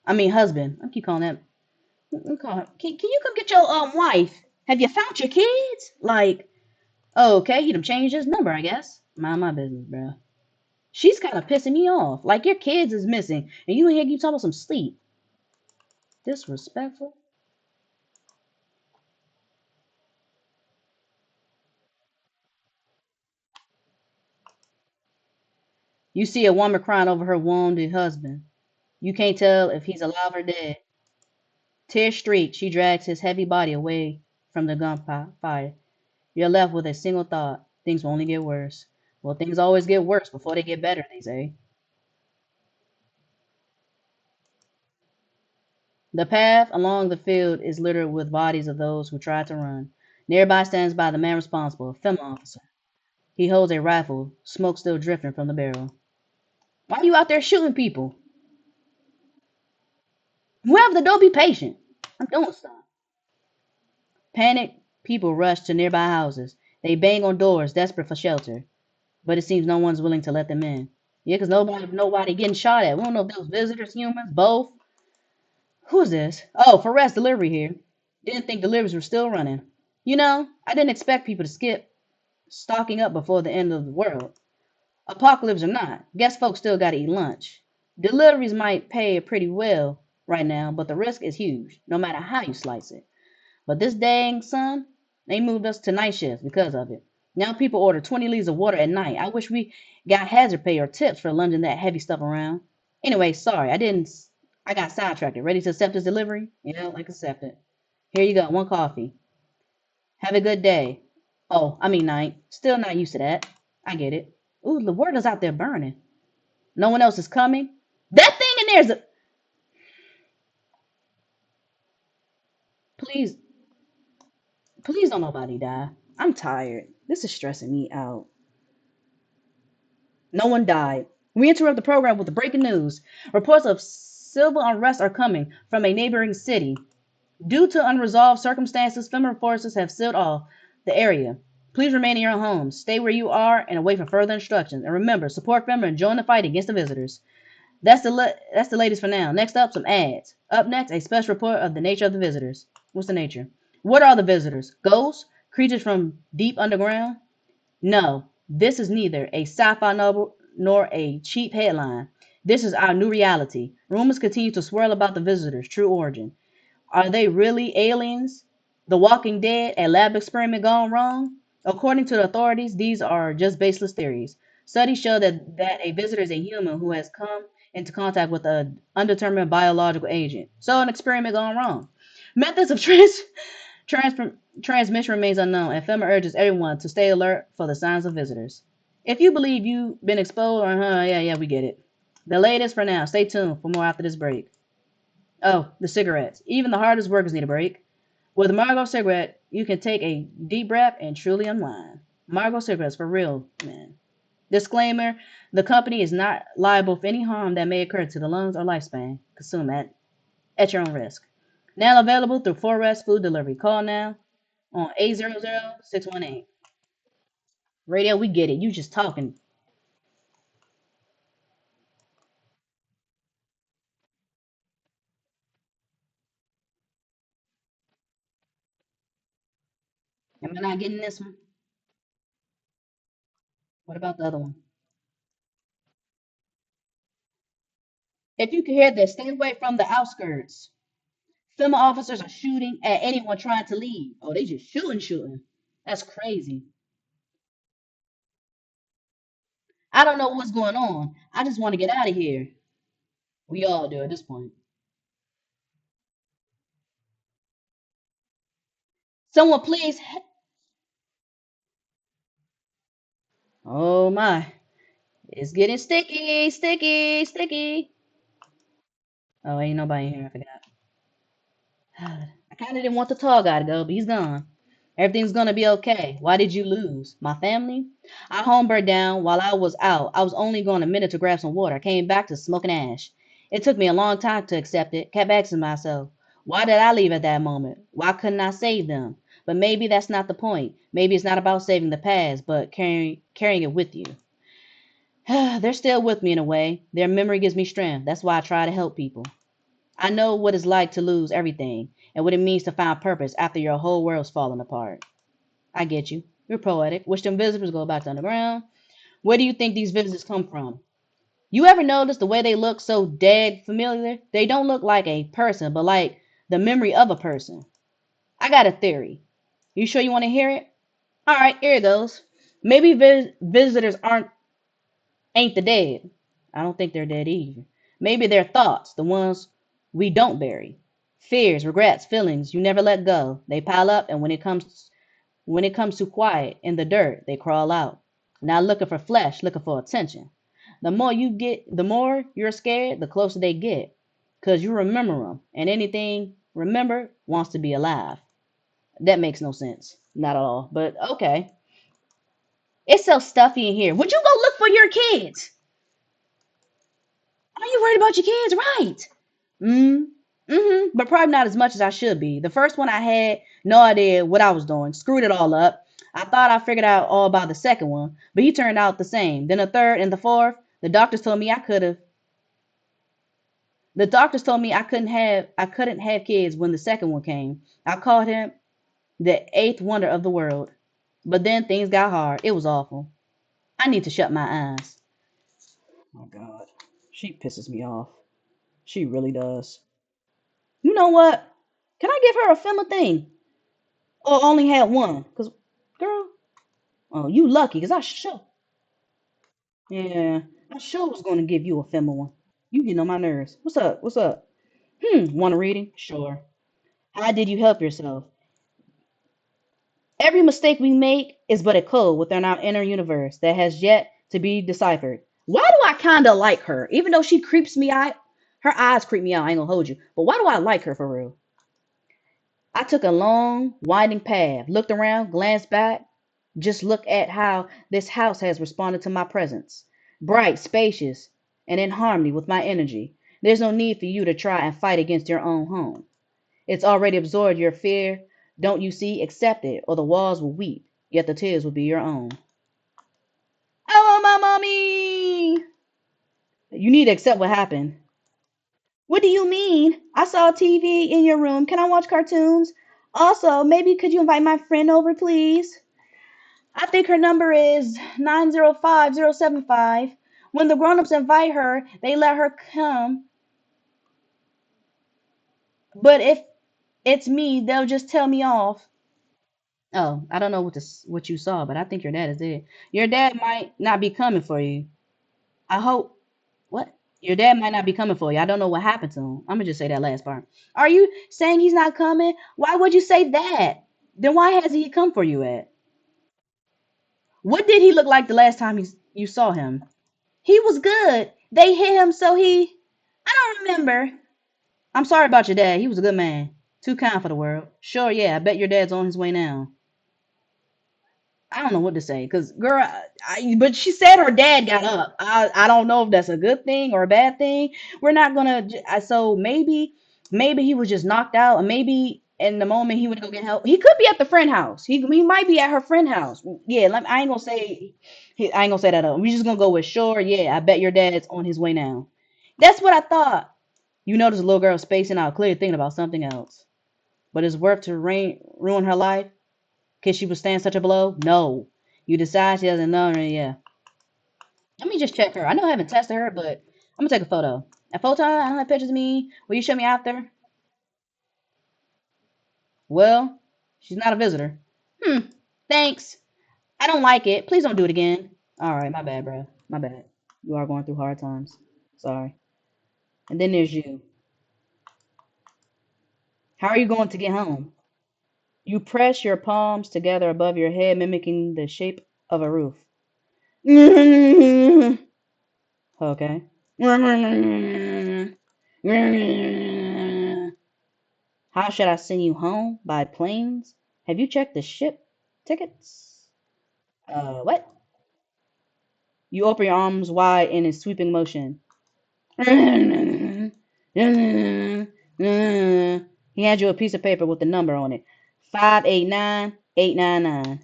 I mean husband. I keep calling that. Let me call her. Can you come get your wife? Have you found your kids? Like, oh, okay, he done changed his number, I guess. Mind my business, bro. She's kind of pissing me off. Like your kids is missing, and you in here you talking about some sleep. Disrespectful. You see a woman crying over her wounded husband. You can't tell if he's alive or dead. Tear streaked, she drags his heavy body away from the gunfire. You're left with a single thought. Things will only get worse. Well, things always get worse before they get better, they say. The path along the field is littered with bodies of those who tried to run. Nearby stands by the man responsible, a female officer. He holds a rifle, smoke still drifting from the barrel. Why are you out there shooting people? Whoever the door, be patient. I'm doing something. Panicked people rush to nearby houses. They bang on doors, desperate for shelter. But it seems no one's willing to let them in. Yeah, 'cause nobody getting shot at. We don't know if those visitors, humans, both. Who's this? Oh, for rest delivery here. Didn't think deliveries were still running. I didn't expect people to skip stocking up before the end of the world. Apocalypse or not, guess folks still gotta eat lunch. Deliveries might pay pretty well right now, but the risk is huge, no matter how you slice it. But this dang sun, they moved us to night shifts because of it. Now people order 20 liters of water at night. I wish we got hazard pay or tips for lunging that heavy stuff around. Anyway, sorry, I didn't. I got sidetracked. Ready to accept this delivery? Yeah, like accept it. Here you go, one coffee. Have a good day. Oh, I mean night. Still not used to that. I get it. Ooh, the word is out there burning. No one else is coming. That thing in there is a. Please, please don't nobody die. I'm tired. This is stressing me out. No one died. We interrupt the program with the breaking news. Reports of civil unrest are coming from a neighboring city. Due to unresolved circumstances, FEMA forces have sealed off the area. Please remain in your homes. Stay where you are and away from further instructions. And remember, support FEMA and join the fight against the visitors. That's the latest for now. Next up, some ads. Up next, a special report of the nature of the visitors. What's the nature? What are the visitors? Ghosts? Creatures from deep underground? No, this is neither a sci-fi novel nor a cheap headline. This is our new reality. Rumors continue to swirl about the visitors' true origin. Are they really aliens? The Walking Dead, a lab experiment gone wrong? According to the authorities, these are just baseless theories. Studies show that a visitor is a human who has come into contact with an undetermined biological agent. So an experiment gone wrong. Methods of trans, transmission remains unknown, and FEMA urges everyone to stay alert for the signs of visitors. If you believe you've been exposed, yeah, we get it. The latest for now. Stay tuned for more after this break. Oh, the cigarettes. Even the hardest workers need a break. With a Margot cigarette, you can take a deep breath and truly unwind. Margot cigarettes, for real, man. Disclaimer: the company is not liable for any harm that may occur to the lungs or lifespan. Consume at your own risk. Now available through 4S Food Delivery. Call now on 800-618. Radio, we get it. You just talking. Am I not getting this one? What about the other one? If you can hear this, stay away from the outskirts. Some officers are shooting at anyone trying to leave. Oh, they just shooting. That's crazy. I don't know what's going on. I just want to get out of here. We all do at this point. Someone please. Oh my. It's getting sticky. Oh, ain't nobody in here. I forgot. I kind of didn't want the tall guy to go, but he's gone. Everything's gonna be okay. Why did you lose? My family? Our home burned down while I was out. I was only going a minute to grab some water. I came back to smoking ash. It took me a long time to accept it. Kept asking myself, why did I leave at that moment? Why couldn't I save them? But maybe that's not the point. Maybe it's not about saving the past, but carrying it with you. They're still with me in a way. Their memory gives me strength. That's why I try to help people. I know what it's like to lose everything and what it means to find purpose after your whole world's falling apart. I get you. You're poetic. Wish them visitors go back to underground. Where do you think these visitors come from? You ever notice the way they look so dead familiar? They don't look like a person, but like the memory of a person. I got a theory. You sure you want to hear it? All right, here it goes. Maybe visitors ain't the dead. I don't think they're dead either. Maybe they're thoughts, the ones we don't bury. Fears, regrets, feelings you never let go. They pile up, and when it comes to quiet in the dirt, they crawl out. Not looking for flesh, looking for attention. The more you're scared, the closer they get. 'Cause you remember them, and anything remembered wants to be alive. That makes no sense. Not at all. But okay. It's so stuffy in here. Would you go look for your kids? Are you worried about your kids? Right. Mm. Mm-hmm. But probably not as much as I should be. The first one I had no idea what I was doing. Screwed it all up. I thought I figured out all about the second one, but he turned out the same. Then the third and the fourth, the doctors told me I couldn't have kids when the second one came. I called him the eighth wonder of the world. But then things got hard. It was awful. I need to shut my eyes. Oh God. She pisses me off. She really does. You know what? Can I give her a female thing? Or only had one? Cause, girl, oh, you lucky. Cause I sure, yeah, I sure was gonna give you a female one. You getting on my nerves. What's up? What's up? Want a reading? Sure. How did you help yourself? Every mistake we make is but a code within our inner universe that has yet to be deciphered. Why do I kinda like her? Even though she creeps me out, her eyes creep me out, I ain't gonna hold you. But why do I like her for real? I took a long, winding path, looked around, glanced back. Just look at how this house has responded to my presence. Bright, spacious, and in harmony with my energy. There's no need for you to try and fight against your own home. It's already absorbed your fear. Don't you see? Accept it, or the walls will weep, yet the tears will be your own. Oh, my mommy! You need to accept what happened. What do you mean? I saw TV in your room. Can I watch cartoons? Also, maybe could you invite my friend over, please? I think her number is 905075. When the grown-ups invite her, they let her come. But if it's me, they'll just tell me off. Oh, I don't know what you saw, but I think your dad is dead. Your dad might not be coming for you. I hope what? Your dad might not be coming for you. I don't know what happened to him. I'm gonna just say that last part. Are you saying he's not coming? Why would you say that? Then why hasn't he come for you at? What did he look like the last time you saw him? He was good. They hit him, so he. I don't remember. I'm sorry about your dad. He was a good man. Too kind for the world. Sure, yeah. I bet your dad's on his way now. I don't know what to say, cause girl, but she said her dad got up. I don't know if that's a good thing or a bad thing. We're not gonna. So maybe he was just knocked out, and maybe in the moment he would go get help. He could be at the friend house. He might be at her friend house. Yeah, I ain't gonna say. I ain't gonna say that up. We just gonna go with sure. Yeah, I bet your dad's on his way now. That's what I thought. You notice the little girl spacing out, clearly thinking about something else. But it's worth to ruin her life. Could she withstand such a blow? No. You decide she doesn't know her, yeah. Let me just check her. I know I haven't tested her, but I'm gonna take a photo. A photo? I don't have pictures of me. Will you show me after? Well, she's not a visitor. Hmm. Thanks. I don't like it. Please don't do it again. All right, my bad, bro. My bad. You are going through hard times. Sorry. And then there's you. How are you going to get home? You press your palms together above your head, mimicking the shape of a roof. Okay. How should I send you home? By planes? Have you checked the ship tickets? What? You open your arms wide in a sweeping motion. He hands you a piece of paper with a number on it. 589899.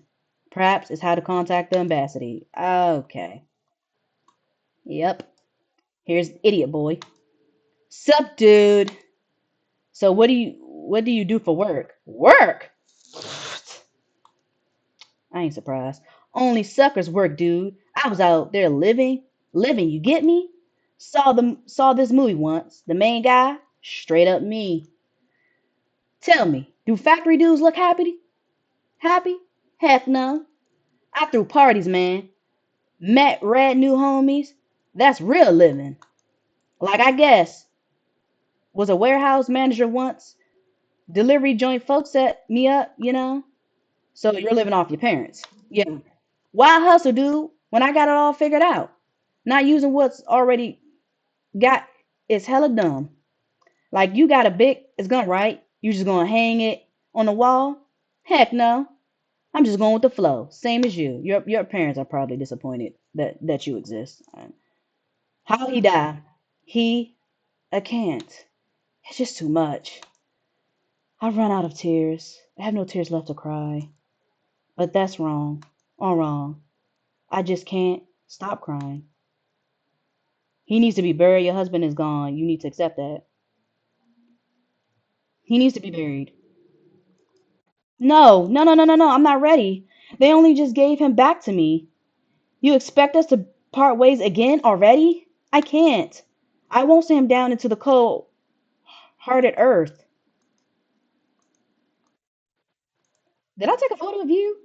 Perhaps it's how to contact the embassy. Okay. Yep. Here's idiot boy. Sup, dude? So what do you do for work? Work? I ain't surprised. Only suckers work, dude. I was out there living. You get me? Saw this movie once. The main guy, straight up me. Tell me, do factory dudes look happy? Happy? Heck no. I threw parties, man. Met rad new homies. That's real living. Like I guess was a warehouse manager once. Delivery joint folks set me up. So you're living off your parents. Yeah. Why hustle, dude? When I got it all figured out. Not using what's already got is hella dumb. Like you got a big it's gun right. You just gonna hang it on the wall? Heck no. I'm just going with the flow. Same as you. Your parents are probably disappointed that you exist. How he died? He I can't. It's just too much. I've run out of tears. I have no tears left to cry. But that's wrong. All wrong. I just can't stop crying. He needs to be buried. Your husband is gone. You need to accept that. He needs to be buried. No, no, no, no, no, no. I'm not ready. They only just gave him back to me. You expect us to part ways again already? I can't. I won't send him down into the cold hearted earth. Did I take a photo of you?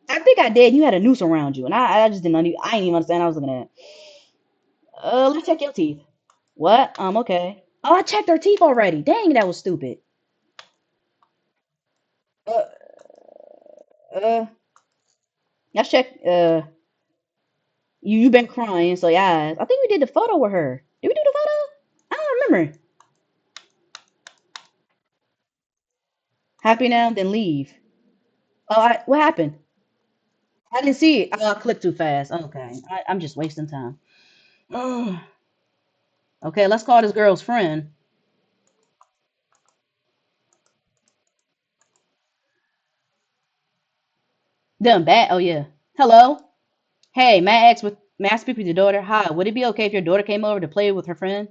I think I did. You had a noose around you, and I just didn't. I didn't even understand. What I was looking at. Let's check your teeth. What? Okay. Oh, I checked her teeth already. Dang, that was stupid. Uh, uh, let's check. You've been crying, so yeah. I think we did the photo with her. Did we do the photo? I don't remember. Happy now, then leave. Oh, what happened? I didn't see it. Oh, I clicked too fast. Okay, I'm just wasting time. Okay, let's call this girl's friend. Done bad. Oh yeah. Hello. Hey, may I speak with your daughter? Hi. Would it be okay if your daughter came over to play with her friend?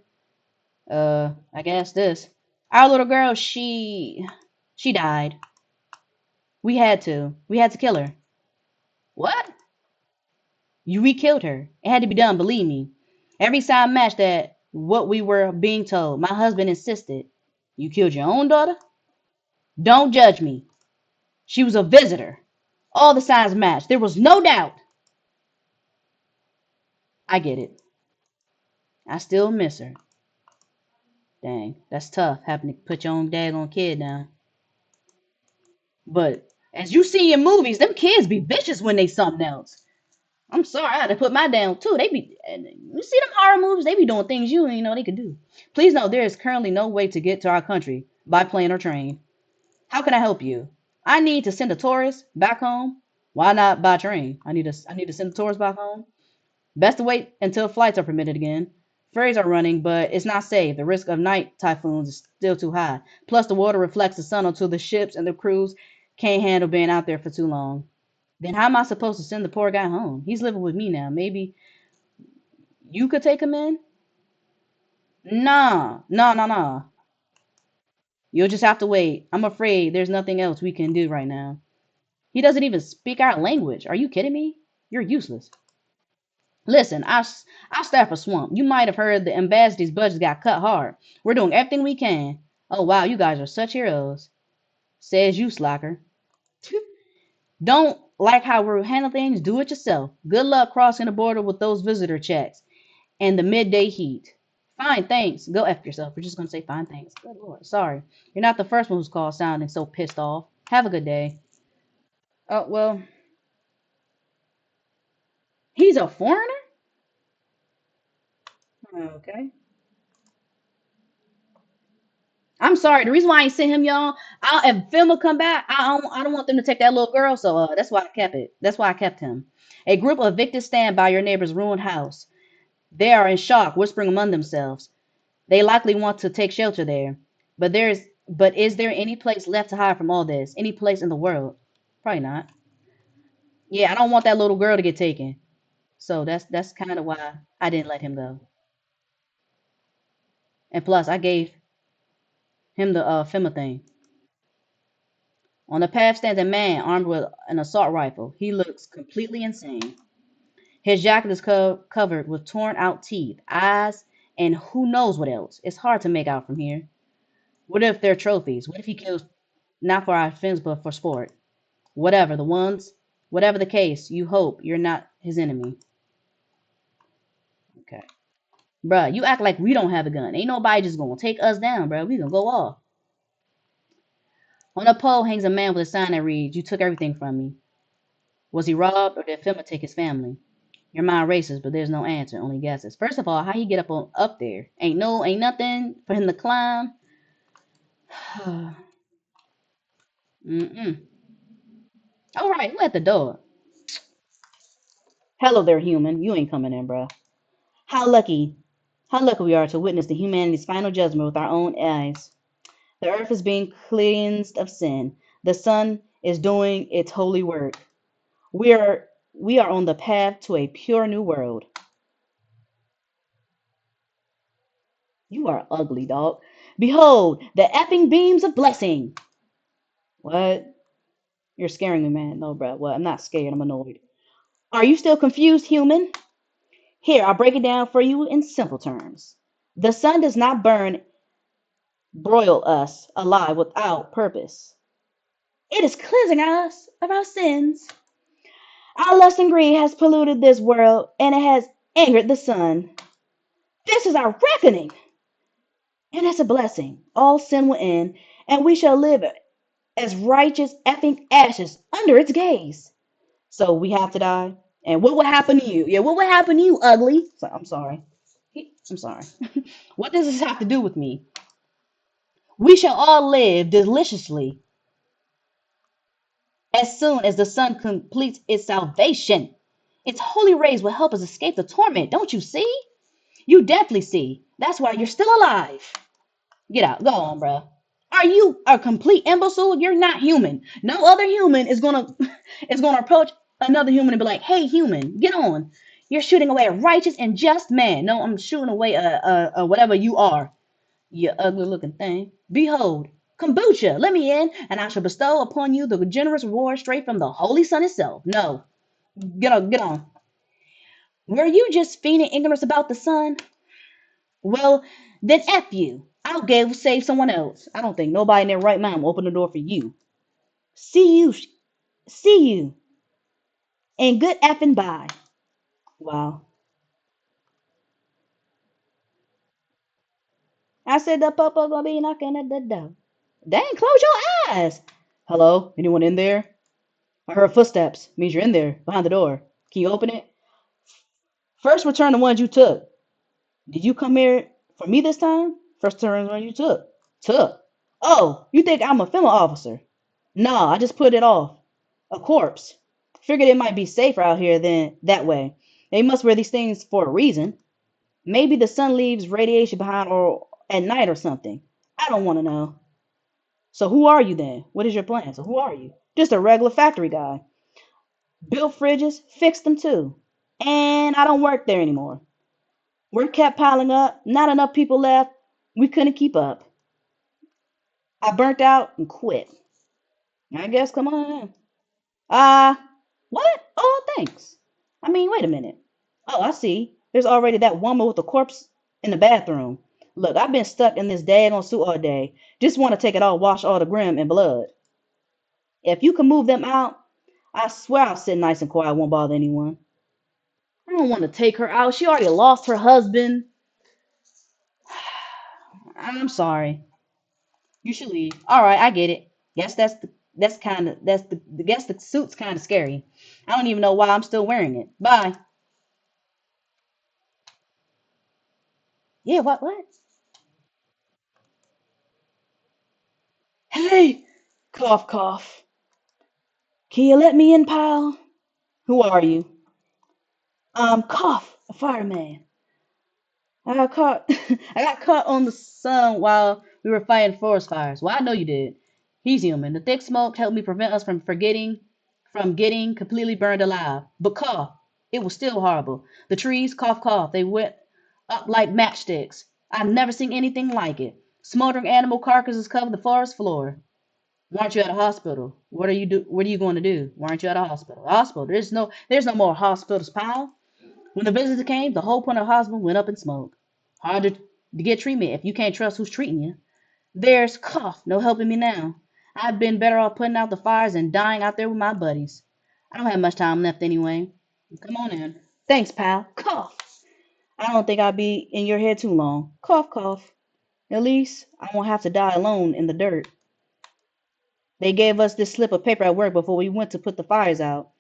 I guess this. Our little girl, she died. We had to. We had to kill her. What? We killed her. It had to be done, believe me. Every side matched that what we were being told. My husband insisted. You killed your own daughter? Don't judge me. She was a visitor. All the signs matched. There was no doubt. I get it. I still miss her. Dang, that's tough having to put your own daggone kid down. But as you see in movies, them kids be vicious when they something else. I'm sorry, I had to put my down too. You see them horror movies, they be doing things you ain't know they could do. Please note there is currently no way to get to our country by plane or train. How can I help you? I need to send a tourist back home. Why not by train? I need to send a tourist back home. Best to wait until flights are permitted again. Ferries are running, but it's not safe. The risk of night typhoons is still too high. Plus, the water reflects the sun onto the ships, and the crews can't handle being out there for too long. Then how am I supposed to send the poor guy home? He's living with me now. Maybe you could take him in? Nah, nah, nah, nah. You'll just have to wait. I'm afraid there's nothing else we can do right now. He doesn't even speak our language. Are you kidding me? You're useless. Listen, I staff a swamp. You might have heard the embassy's budget got cut hard. We're doing everything we can. Oh wow, you guys are such heroes. Says you, slacker. Don't like how we're handling things? Do it yourself. Good luck crossing the border with those visitor checks and the midday heat. Fine, thanks. Go F yourself. We're just gonna say fine, thanks. Good lord. Sorry. You're not the first one who's called sounding so pissed off. Have a good day. Oh well, he's a foreigner? Okay. I'm sorry. The reason why I ain't sent him, y'all, if Film will come back, I don't want them to take that little girl, so that's why I kept it. That's why I kept him. A group of evicted stand by your neighbor's ruined house. They are in shock, whispering among themselves. They likely want to take shelter there. But is there any place left to hide from all this? Any place in the world? Probably not. Yeah, I don't want that little girl to get taken. So that's kind of why I didn't let him go. And plus, I gave him the FEMA thing. On the path stands a man armed with an assault rifle. He looks completely insane. His jacket is covered with torn out teeth, eyes, and who knows what else. It's hard to make out from here. What if they're trophies? What if he kills not for our fins but for sport? Whatever the case, you hope you're not his enemy. Okay. Bruh, you act like we don't have a gun. Ain't nobody just gonna take us down, bruh. We gonna go off. On a pole hangs a man with a sign that reads, "You took everything from me." Was he robbed or did Filma take his family? Your mind races, but there's no answer, only guesses. First of all, how he get up there? Ain't nothing for him to climb. Mm-mm. All right, who at the door? Hello there, human. You ain't coming in, bro. How lucky, how lucky we are to witness the humanity's final judgment with our own eyes. The earth is being cleansed of sin. The sun is doing its holy work. We are on the path to a pure new world. You are ugly, dog. Behold, the effing beams of blessing. What? You're scaring me, man. No, bro. What? I'm not scared. I'm annoyed. Are you still confused, human? Here, I'll break it down for you in simple terms. The sun does not broil us alive without purpose. It is cleansing us of our sins. Our lust and greed has polluted this world, and it has angered the sun. This is our reckoning, and it's a blessing. All sin will end, and we shall live as righteous effing ashes under its gaze. So we have to die. And what would happen to you? Yeah, what would happen to you, ugly? So, I'm sorry. I'm sorry. What does this have to do with me? We shall all live deliciously as soon as the sun completes its salvation. Its holy rays will help us escape the torment. Don't you see? You definitely see. That's why you're still alive. Get out. Go on, bro. Are you a complete imbecile? You're not human. No other human is gonna is gonna approach another human and be like, "Hey, human, get on." You're shooting away a righteous and just man. No, I'm shooting away a whatever you are. You ugly looking thing. Behold, kombucha. Let me in, and I shall bestow upon you the generous reward straight from the holy sun itself. No, get on, get on. Were you just feigning ignorance about the sun? Well, then F you. I'll go save someone else. I don't think nobody in their right mind will open the door for you. See you, see you, and good effing bye. Wow. I said the papa gonna be knocking at the door. Dang, close your eyes. Hello, anyone in there? I heard footsteps. Means you're in there, behind the door. Can you open it? First return the ones you took. Did you come here for me this time? First return the ones you took. Took. Oh, you think I'm a female officer? No, I just put it off. A corpse. Figured it might be safer out here than that way. They must wear these things for a reason. Maybe the sun leaves radiation behind or at night or something. I don't want to know. So who are you then? What is your plan? So who are you? Just a regular factory guy. Built fridges, fixed them too. And I don't work there anymore. Work kept piling up, not enough people left. We couldn't keep up. I burnt out and quit. I guess come on in. Uh, what? Oh, thanks. I mean, wait a minute. Oh, I see. There's already that woman with the corpse in the bathroom. Look, I've been stuck in this daggone suit all day. Just want to take it all, wash all the grim and blood. If you can move them out, I swear I'll sit nice and quiet. I won't bother anyone. I don't want to take her out. She already lost her husband. I'm sorry. You should leave. All right, I get it. Guess that's kind of that's the guess the suit's kind of scary. I don't even know why I'm still wearing it. Bye. Yeah, what? Hey, cough cough. Can you let me in, pal? Who are you? Cough, a fireman. I got caught. I got caught on the sun while we were fighting forest fires. Well, I know you did. He's human. The thick smoke helped me prevent us from getting completely burned alive. But cough, it was still horrible. The trees, cough, cough, they went up like matchsticks. I've never seen anything like it. Smoldering animal carcasses covered the forest floor. Why aren't you at a hospital? What are you going to do? Why aren't you at a hospital? Hospital. There's no more hospitals, pal. When the visitor came, the whole point of the hospital went up in smoke. Hard to get treatment if you can't trust who's treating you. There's cough, no helping me now. I've been better off putting out the fires and dying out there with my buddies. I don't have much time left anyway. Come on in. Thanks, pal. Cough. I don't think I'll be in your head too long. Cough, cough. At least I won't have to die alone in the dirt. They gave us this slip of paper at work before we went to put the fires out.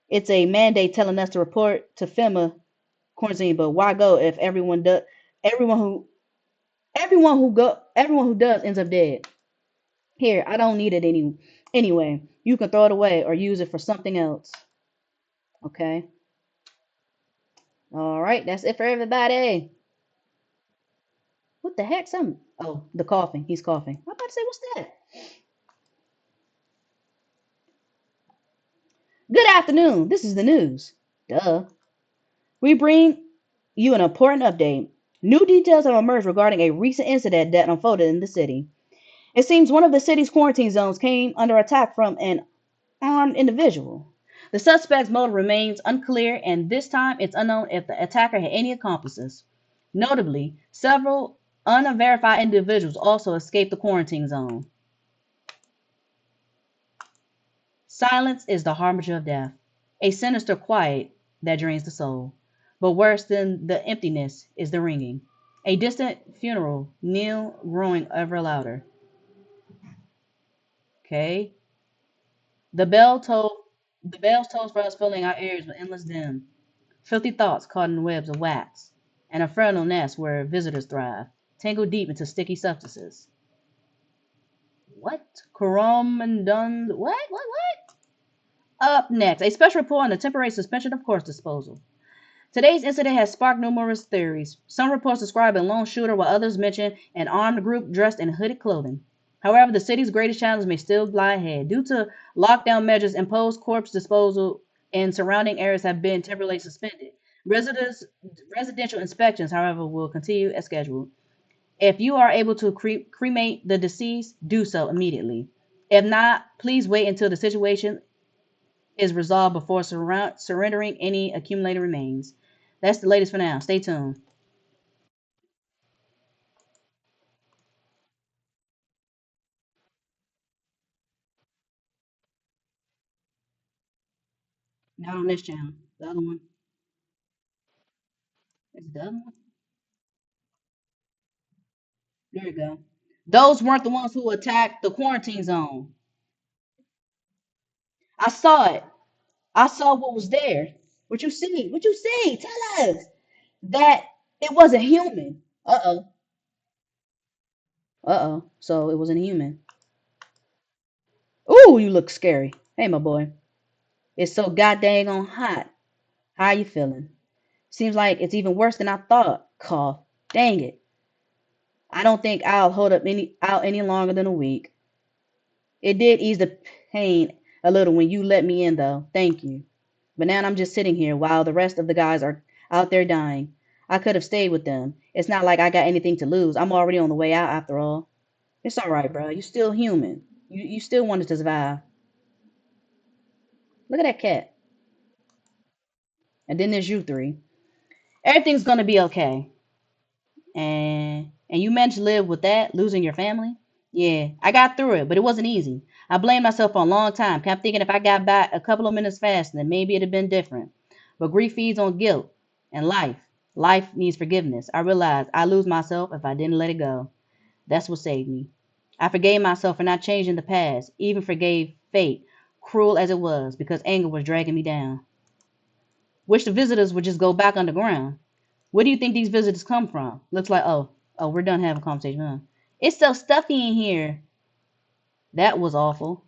It's a mandate telling us to report to FEMA quarantine, but why go if everyone who everyone who does ends up dead. Here, I don't need it anyway. You can throw it away or use it for something else. Okay. All right, that's it for everybody. What the heck? The coughing. He's coughing. I'm about to say, what's that? Good afternoon. This is the news. Duh. We bring you an important update. New details have emerged regarding a recent incident that unfolded in the city. It seems one of the city's quarantine zones came under attack from an armed individual. The suspect's motive remains unclear, and this time it's unknown if the attacker had any accomplices. Notably, several unverified individuals also escaped the quarantine zone. Silence is the harbinger of death, a sinister quiet that drains the soul. But worse than the emptiness is the ringing. A distant funeral knell growing ever louder. Okay? The bell toll the bells tolls for us filling our ears with endless dim. Filthy thoughts caught in webs of wax. An infernal nest where visitors thrive, tangled deep into sticky substances. What? Coromandun what? Up next, a special report on the temporary suspension of corpse disposal. Today's incident has sparked numerous theories. Some reports describe a lone shooter, while others mention an armed group dressed in hooded clothing. However, the city's greatest challenges may still lie ahead. Due to lockdown measures imposed, corpse disposal in surrounding areas have been temporarily suspended. Residents, residential inspections, however, will continue as scheduled. If you are able to cremate the deceased, do so immediately. If not, please wait until the situation is resolved before surrendering any accumulated remains. That's the latest for now. Stay tuned. Not on this channel. The other one. It's the other one. There you go. Those weren't the ones who attacked the quarantine zone. I saw it. I saw what was there. What you see? What you see? Tell us that it wasn't human. Uh oh. Uh oh. So it wasn't human. Ooh, you look scary. Hey, my boy. It's so goddamn on hot. How you feeling? Seems like it's even worse than I thought. Cough. Dang it. I don't think I'll hold up out any longer than a week. It did ease the pain a little when you let me in, though. Thank you. But now I'm just sitting here while the rest of the guys are out there dying. I could have stayed with them. It's not like I got anything to lose. I'm already on the way out after all. It's all right, bro. You're still human. You still wanted to survive. Look at that cat. And then there's you three. Everything's gonna be okay. And you managed to live with that, losing your family? Yeah, I got through it, but it wasn't easy. I blamed myself for a long time. Kept thinking if I got back a couple of minutes faster, then maybe it'd have been different. But grief feeds on guilt and life. Life needs forgiveness. I realized I lose myself if I didn't let it go. That's what saved me. I forgave myself for not changing the past, even forgave fate, cruel as it was, because anger was dragging me down. Wish the visitors would just go back underground. Where do you think these visitors come from? Looks like, oh, we're done having a conversation, huh? It's so stuffy in here. That was awful.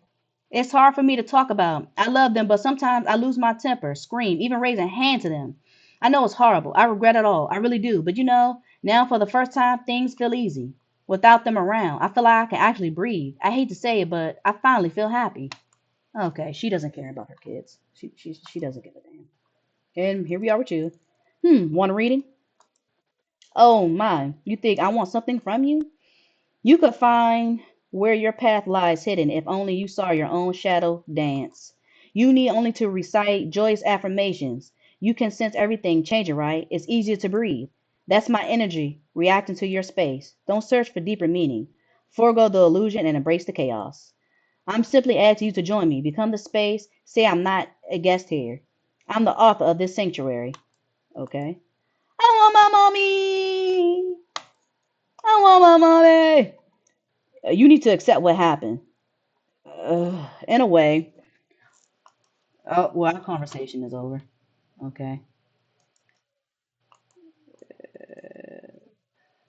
It's hard for me to talk about. I love them, but sometimes I lose my temper, scream, even raise a hand to them. I know it's horrible. I regret it all. I really do. But now for the first time, things feel easy. Without them around, I feel like I can actually breathe. I hate to say it, but I finally feel happy. Okay, she doesn't care about her kids. She doesn't give a damn. And here we are with you. Want a reading? Oh my, you think I want something from you? You could find where your path lies hidden if only you saw your own shadow dance. You need only to recite joyous affirmations. You can sense everything changing, right? It's easier to breathe. That's my energy reacting to your space. Don't search for deeper meaning. Forego the illusion and embrace the chaos. I'm simply asking you to join me. Become the space. Say I'm not a guest here. I'm the author of this sanctuary. Okay? I want my mommy. I want my mommy. You need to accept what happened. In a way. Oh, well, our conversation is over. Okay.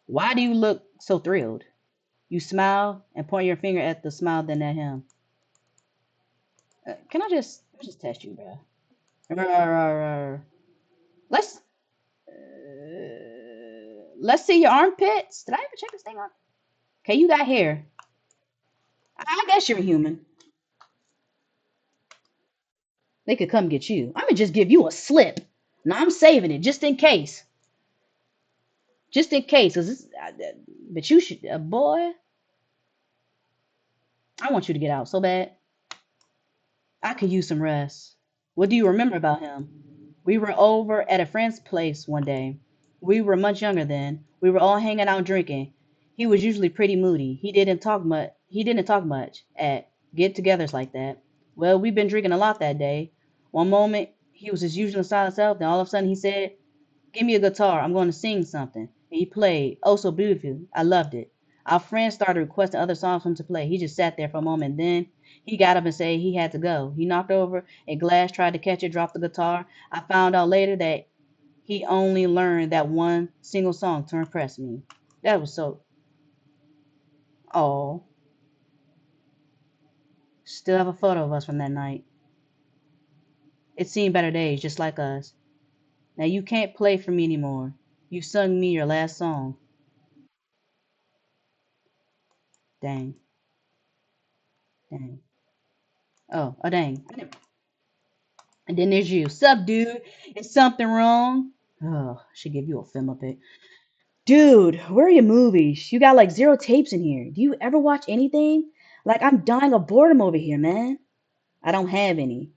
Why do you look so thrilled? You smile and point your finger at the smile, then at him. Can I just test you, bro? Let's let's see your armpits. Did I ever check this thing out? Okay, you got hair. I guess you're human. They could come get you. I'm gonna just give you a slip. Now I'm saving it just in case. Just in case, cause but you should, boy. I want you to get out so bad. I could use some rest. What do you remember about him? We were over at a friend's place one day. We were much younger then. We were all hanging out drinking. He was usually pretty moody. He didn't talk much at get-togethers like that. Well, we'd been drinking a lot that day. One moment he was his usual silent self. Then all of a sudden he said, "Give me a guitar. I'm going to sing something." And he played. Oh, so beautiful. I loved it. Our friend started requesting other songs for him to play. He just sat there for a moment. Then he got up and said he had to go. He knocked over a glass, tried to catch it, dropped the guitar. I found out later that he only learned that one single song to impress me. That was so. Oh, still have a photo of us from that night. It's seen better days, just like us. Now you can't play for me anymore. You sung me your last song. Dang, dang. Oh, dang. And then there's you. Sup, dude? Is something wrong? Oh, I should give you a film of it. Dude, where are your movies? You got like zero tapes in here. Do you ever watch anything? Like, I'm dying of boredom over here, man. I don't have any.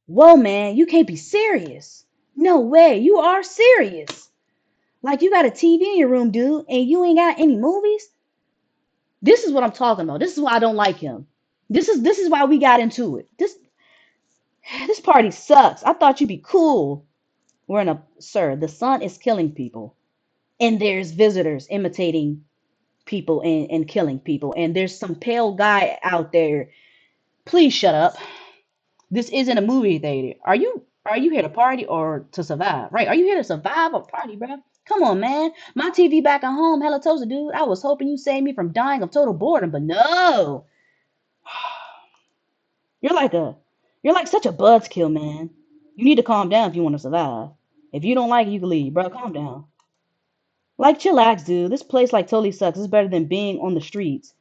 Whoa, man, you can't be serious. No way, you are serious. Like, you got a TV in your room, dude, and you ain't got any movies? This is what I'm talking about. This is why I don't like him. This is why we got into it. This party sucks. I thought you'd be cool. We're in a sir, the sun is killing people. And there's visitors imitating people and killing people. And there's some pale guy out there. Please shut up. This isn't a movie theater. Are you here to party or to survive? Right? Are you here to survive or party, bro? Come on, man. My TV back at home, hella toasted, dude. I was hoping you saved me from dying of total boredom, but no. You're like a, you're like such a buzzkill, man. You need to calm down if you want to survive. If you don't like it, you can leave, bro. Calm down. Like, chillax, dude. This place like totally sucks. It's better than being on the streets.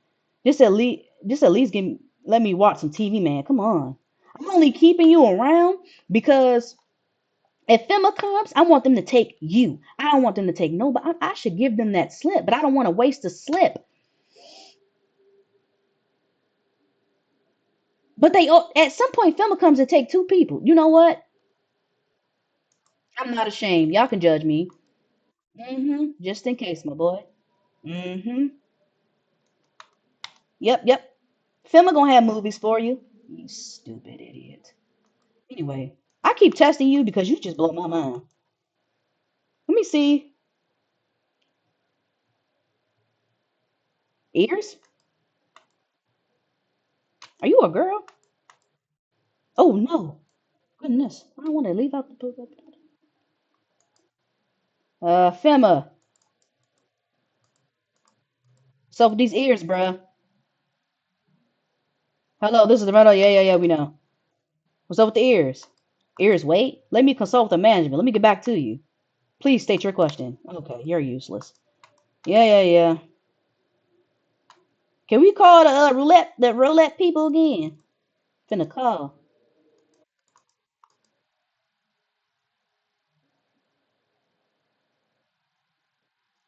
Just at least let me watch some TV, man. Come on. I'm only keeping you around because if FEMA comes, I want them to take you. I don't want them to take nobody. I should give them that slip, but I don't want to waste a slip. But they at some point FEMA comes and take two people. You know what? I'm not ashamed. Y'all can judge me. Just in case, my boy. Mm-hmm. Yep. FEMA gonna have movies for you. You stupid idiot. Anyway, I keep testing you because you just blow my mind. Let me see. Ears? Are you a girl? Oh no. Goodness. I don't want to leave out the FEMA. So with these ears, bruh. Hello, this is the rental. Yeah, we know. What's up with the ears? Ears, wait. Let me consult the management. Let me get back to you. Please state your question. Okay, you're useless. Yeah. Can we call the roulette people again? Finna call.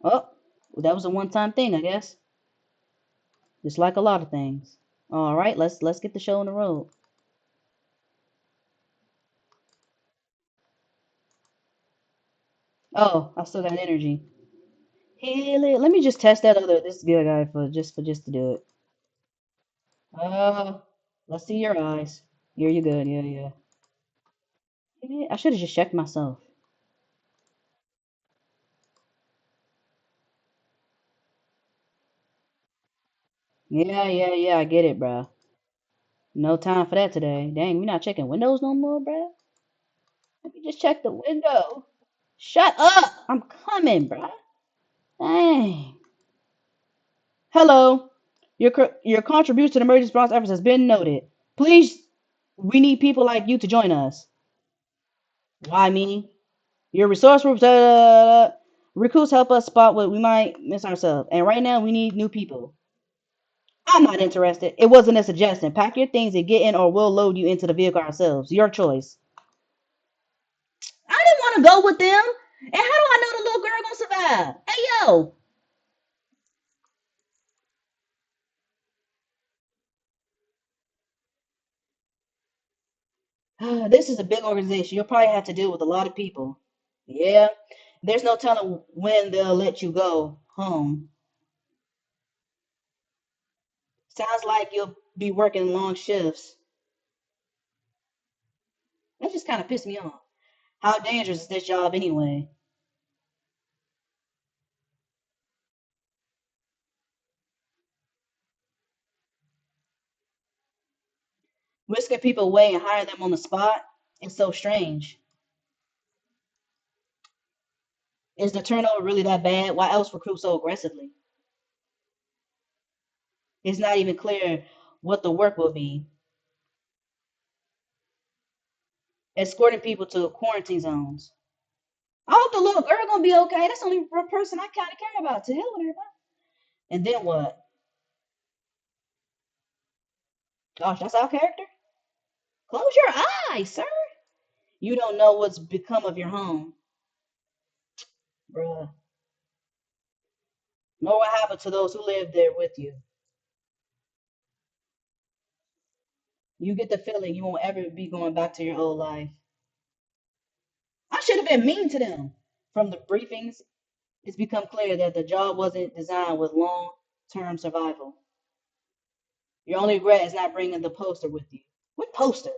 Oh, well, that was a one-time thing, I guess. Just like a lot of things. All right, let's get the show on the road. Oh, I still got energy. Hey, let me just test that other this good guy for just to do it. Uh, let's see your eyes. Yeah, you good. Yeah. Yeah, I should have just checked myself. Yeah. I get it, bro. No time for that today. Dang, we not checking windows no more, bro. Let me just check the window. Shut up! I'm coming, bro. Dang. Hello. Your contribution to the emergency response efforts has been noted. Please, we need people like you to join us. Why me? Your resource groups recruits help us spot what we might miss ourselves. And right now, we need new people. I'm not interested. It wasn't a suggestion. Pack your things and get in, or we'll load you into the vehicle ourselves. Your choice. I didn't want to go with them. And how do I know the little girl gonna survive? Hey yo, this is a big organization. You'll probably have to deal with a lot of people. Yeah, there's no telling when they'll let you go home. Sounds like you'll be working long shifts. That just kind of pissed me off. How dangerous is this job anyway? Whisking people away and hire them on the spot? It's so strange. Is the turnover really that bad? Why else recruit so aggressively? It's not even clear what the work will be. Escorting people to quarantine zones. I hope the little girl gonna be okay. That's the only person I kind of care about. To hell with everybody. And then what? Gosh, that's our character. Close your eyes, sir. You don't know what's become of your home, bruh. Nor what happened to those who lived there with you. You get the feeling you won't ever be going back to your old life. I should have been mean to them. From the briefings, it's become clear that the job wasn't designed with long-term survival. Your only regret is not bringing the poster with you. What poster?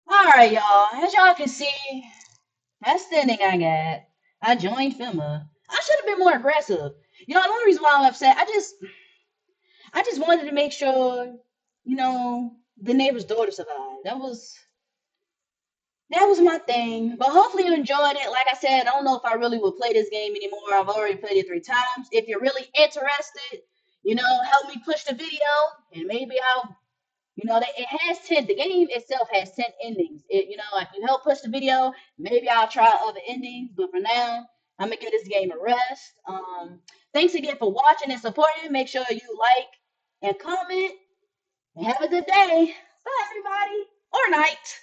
All right, y'all. As y'all can see, that's the ending I got. I joined FEMA. I should have been more aggressive. You know, the only reason why I'm upset, I just wanted to make sure, the neighbor's daughter survived. That was my thing. But hopefully you enjoyed it. Like I said, I don't know if I really will play this game anymore. I've already played it 3 times. If you're really interested, help me push the video, and maybe I'll, it has 10. The game itself has 10 endings. If you help push the video, maybe I'll try other endings. But for now, I'm gonna give this game a rest. Thanks again for watching and supporting. Make sure you like and comment. And have a good day. Bye, everybody, or night.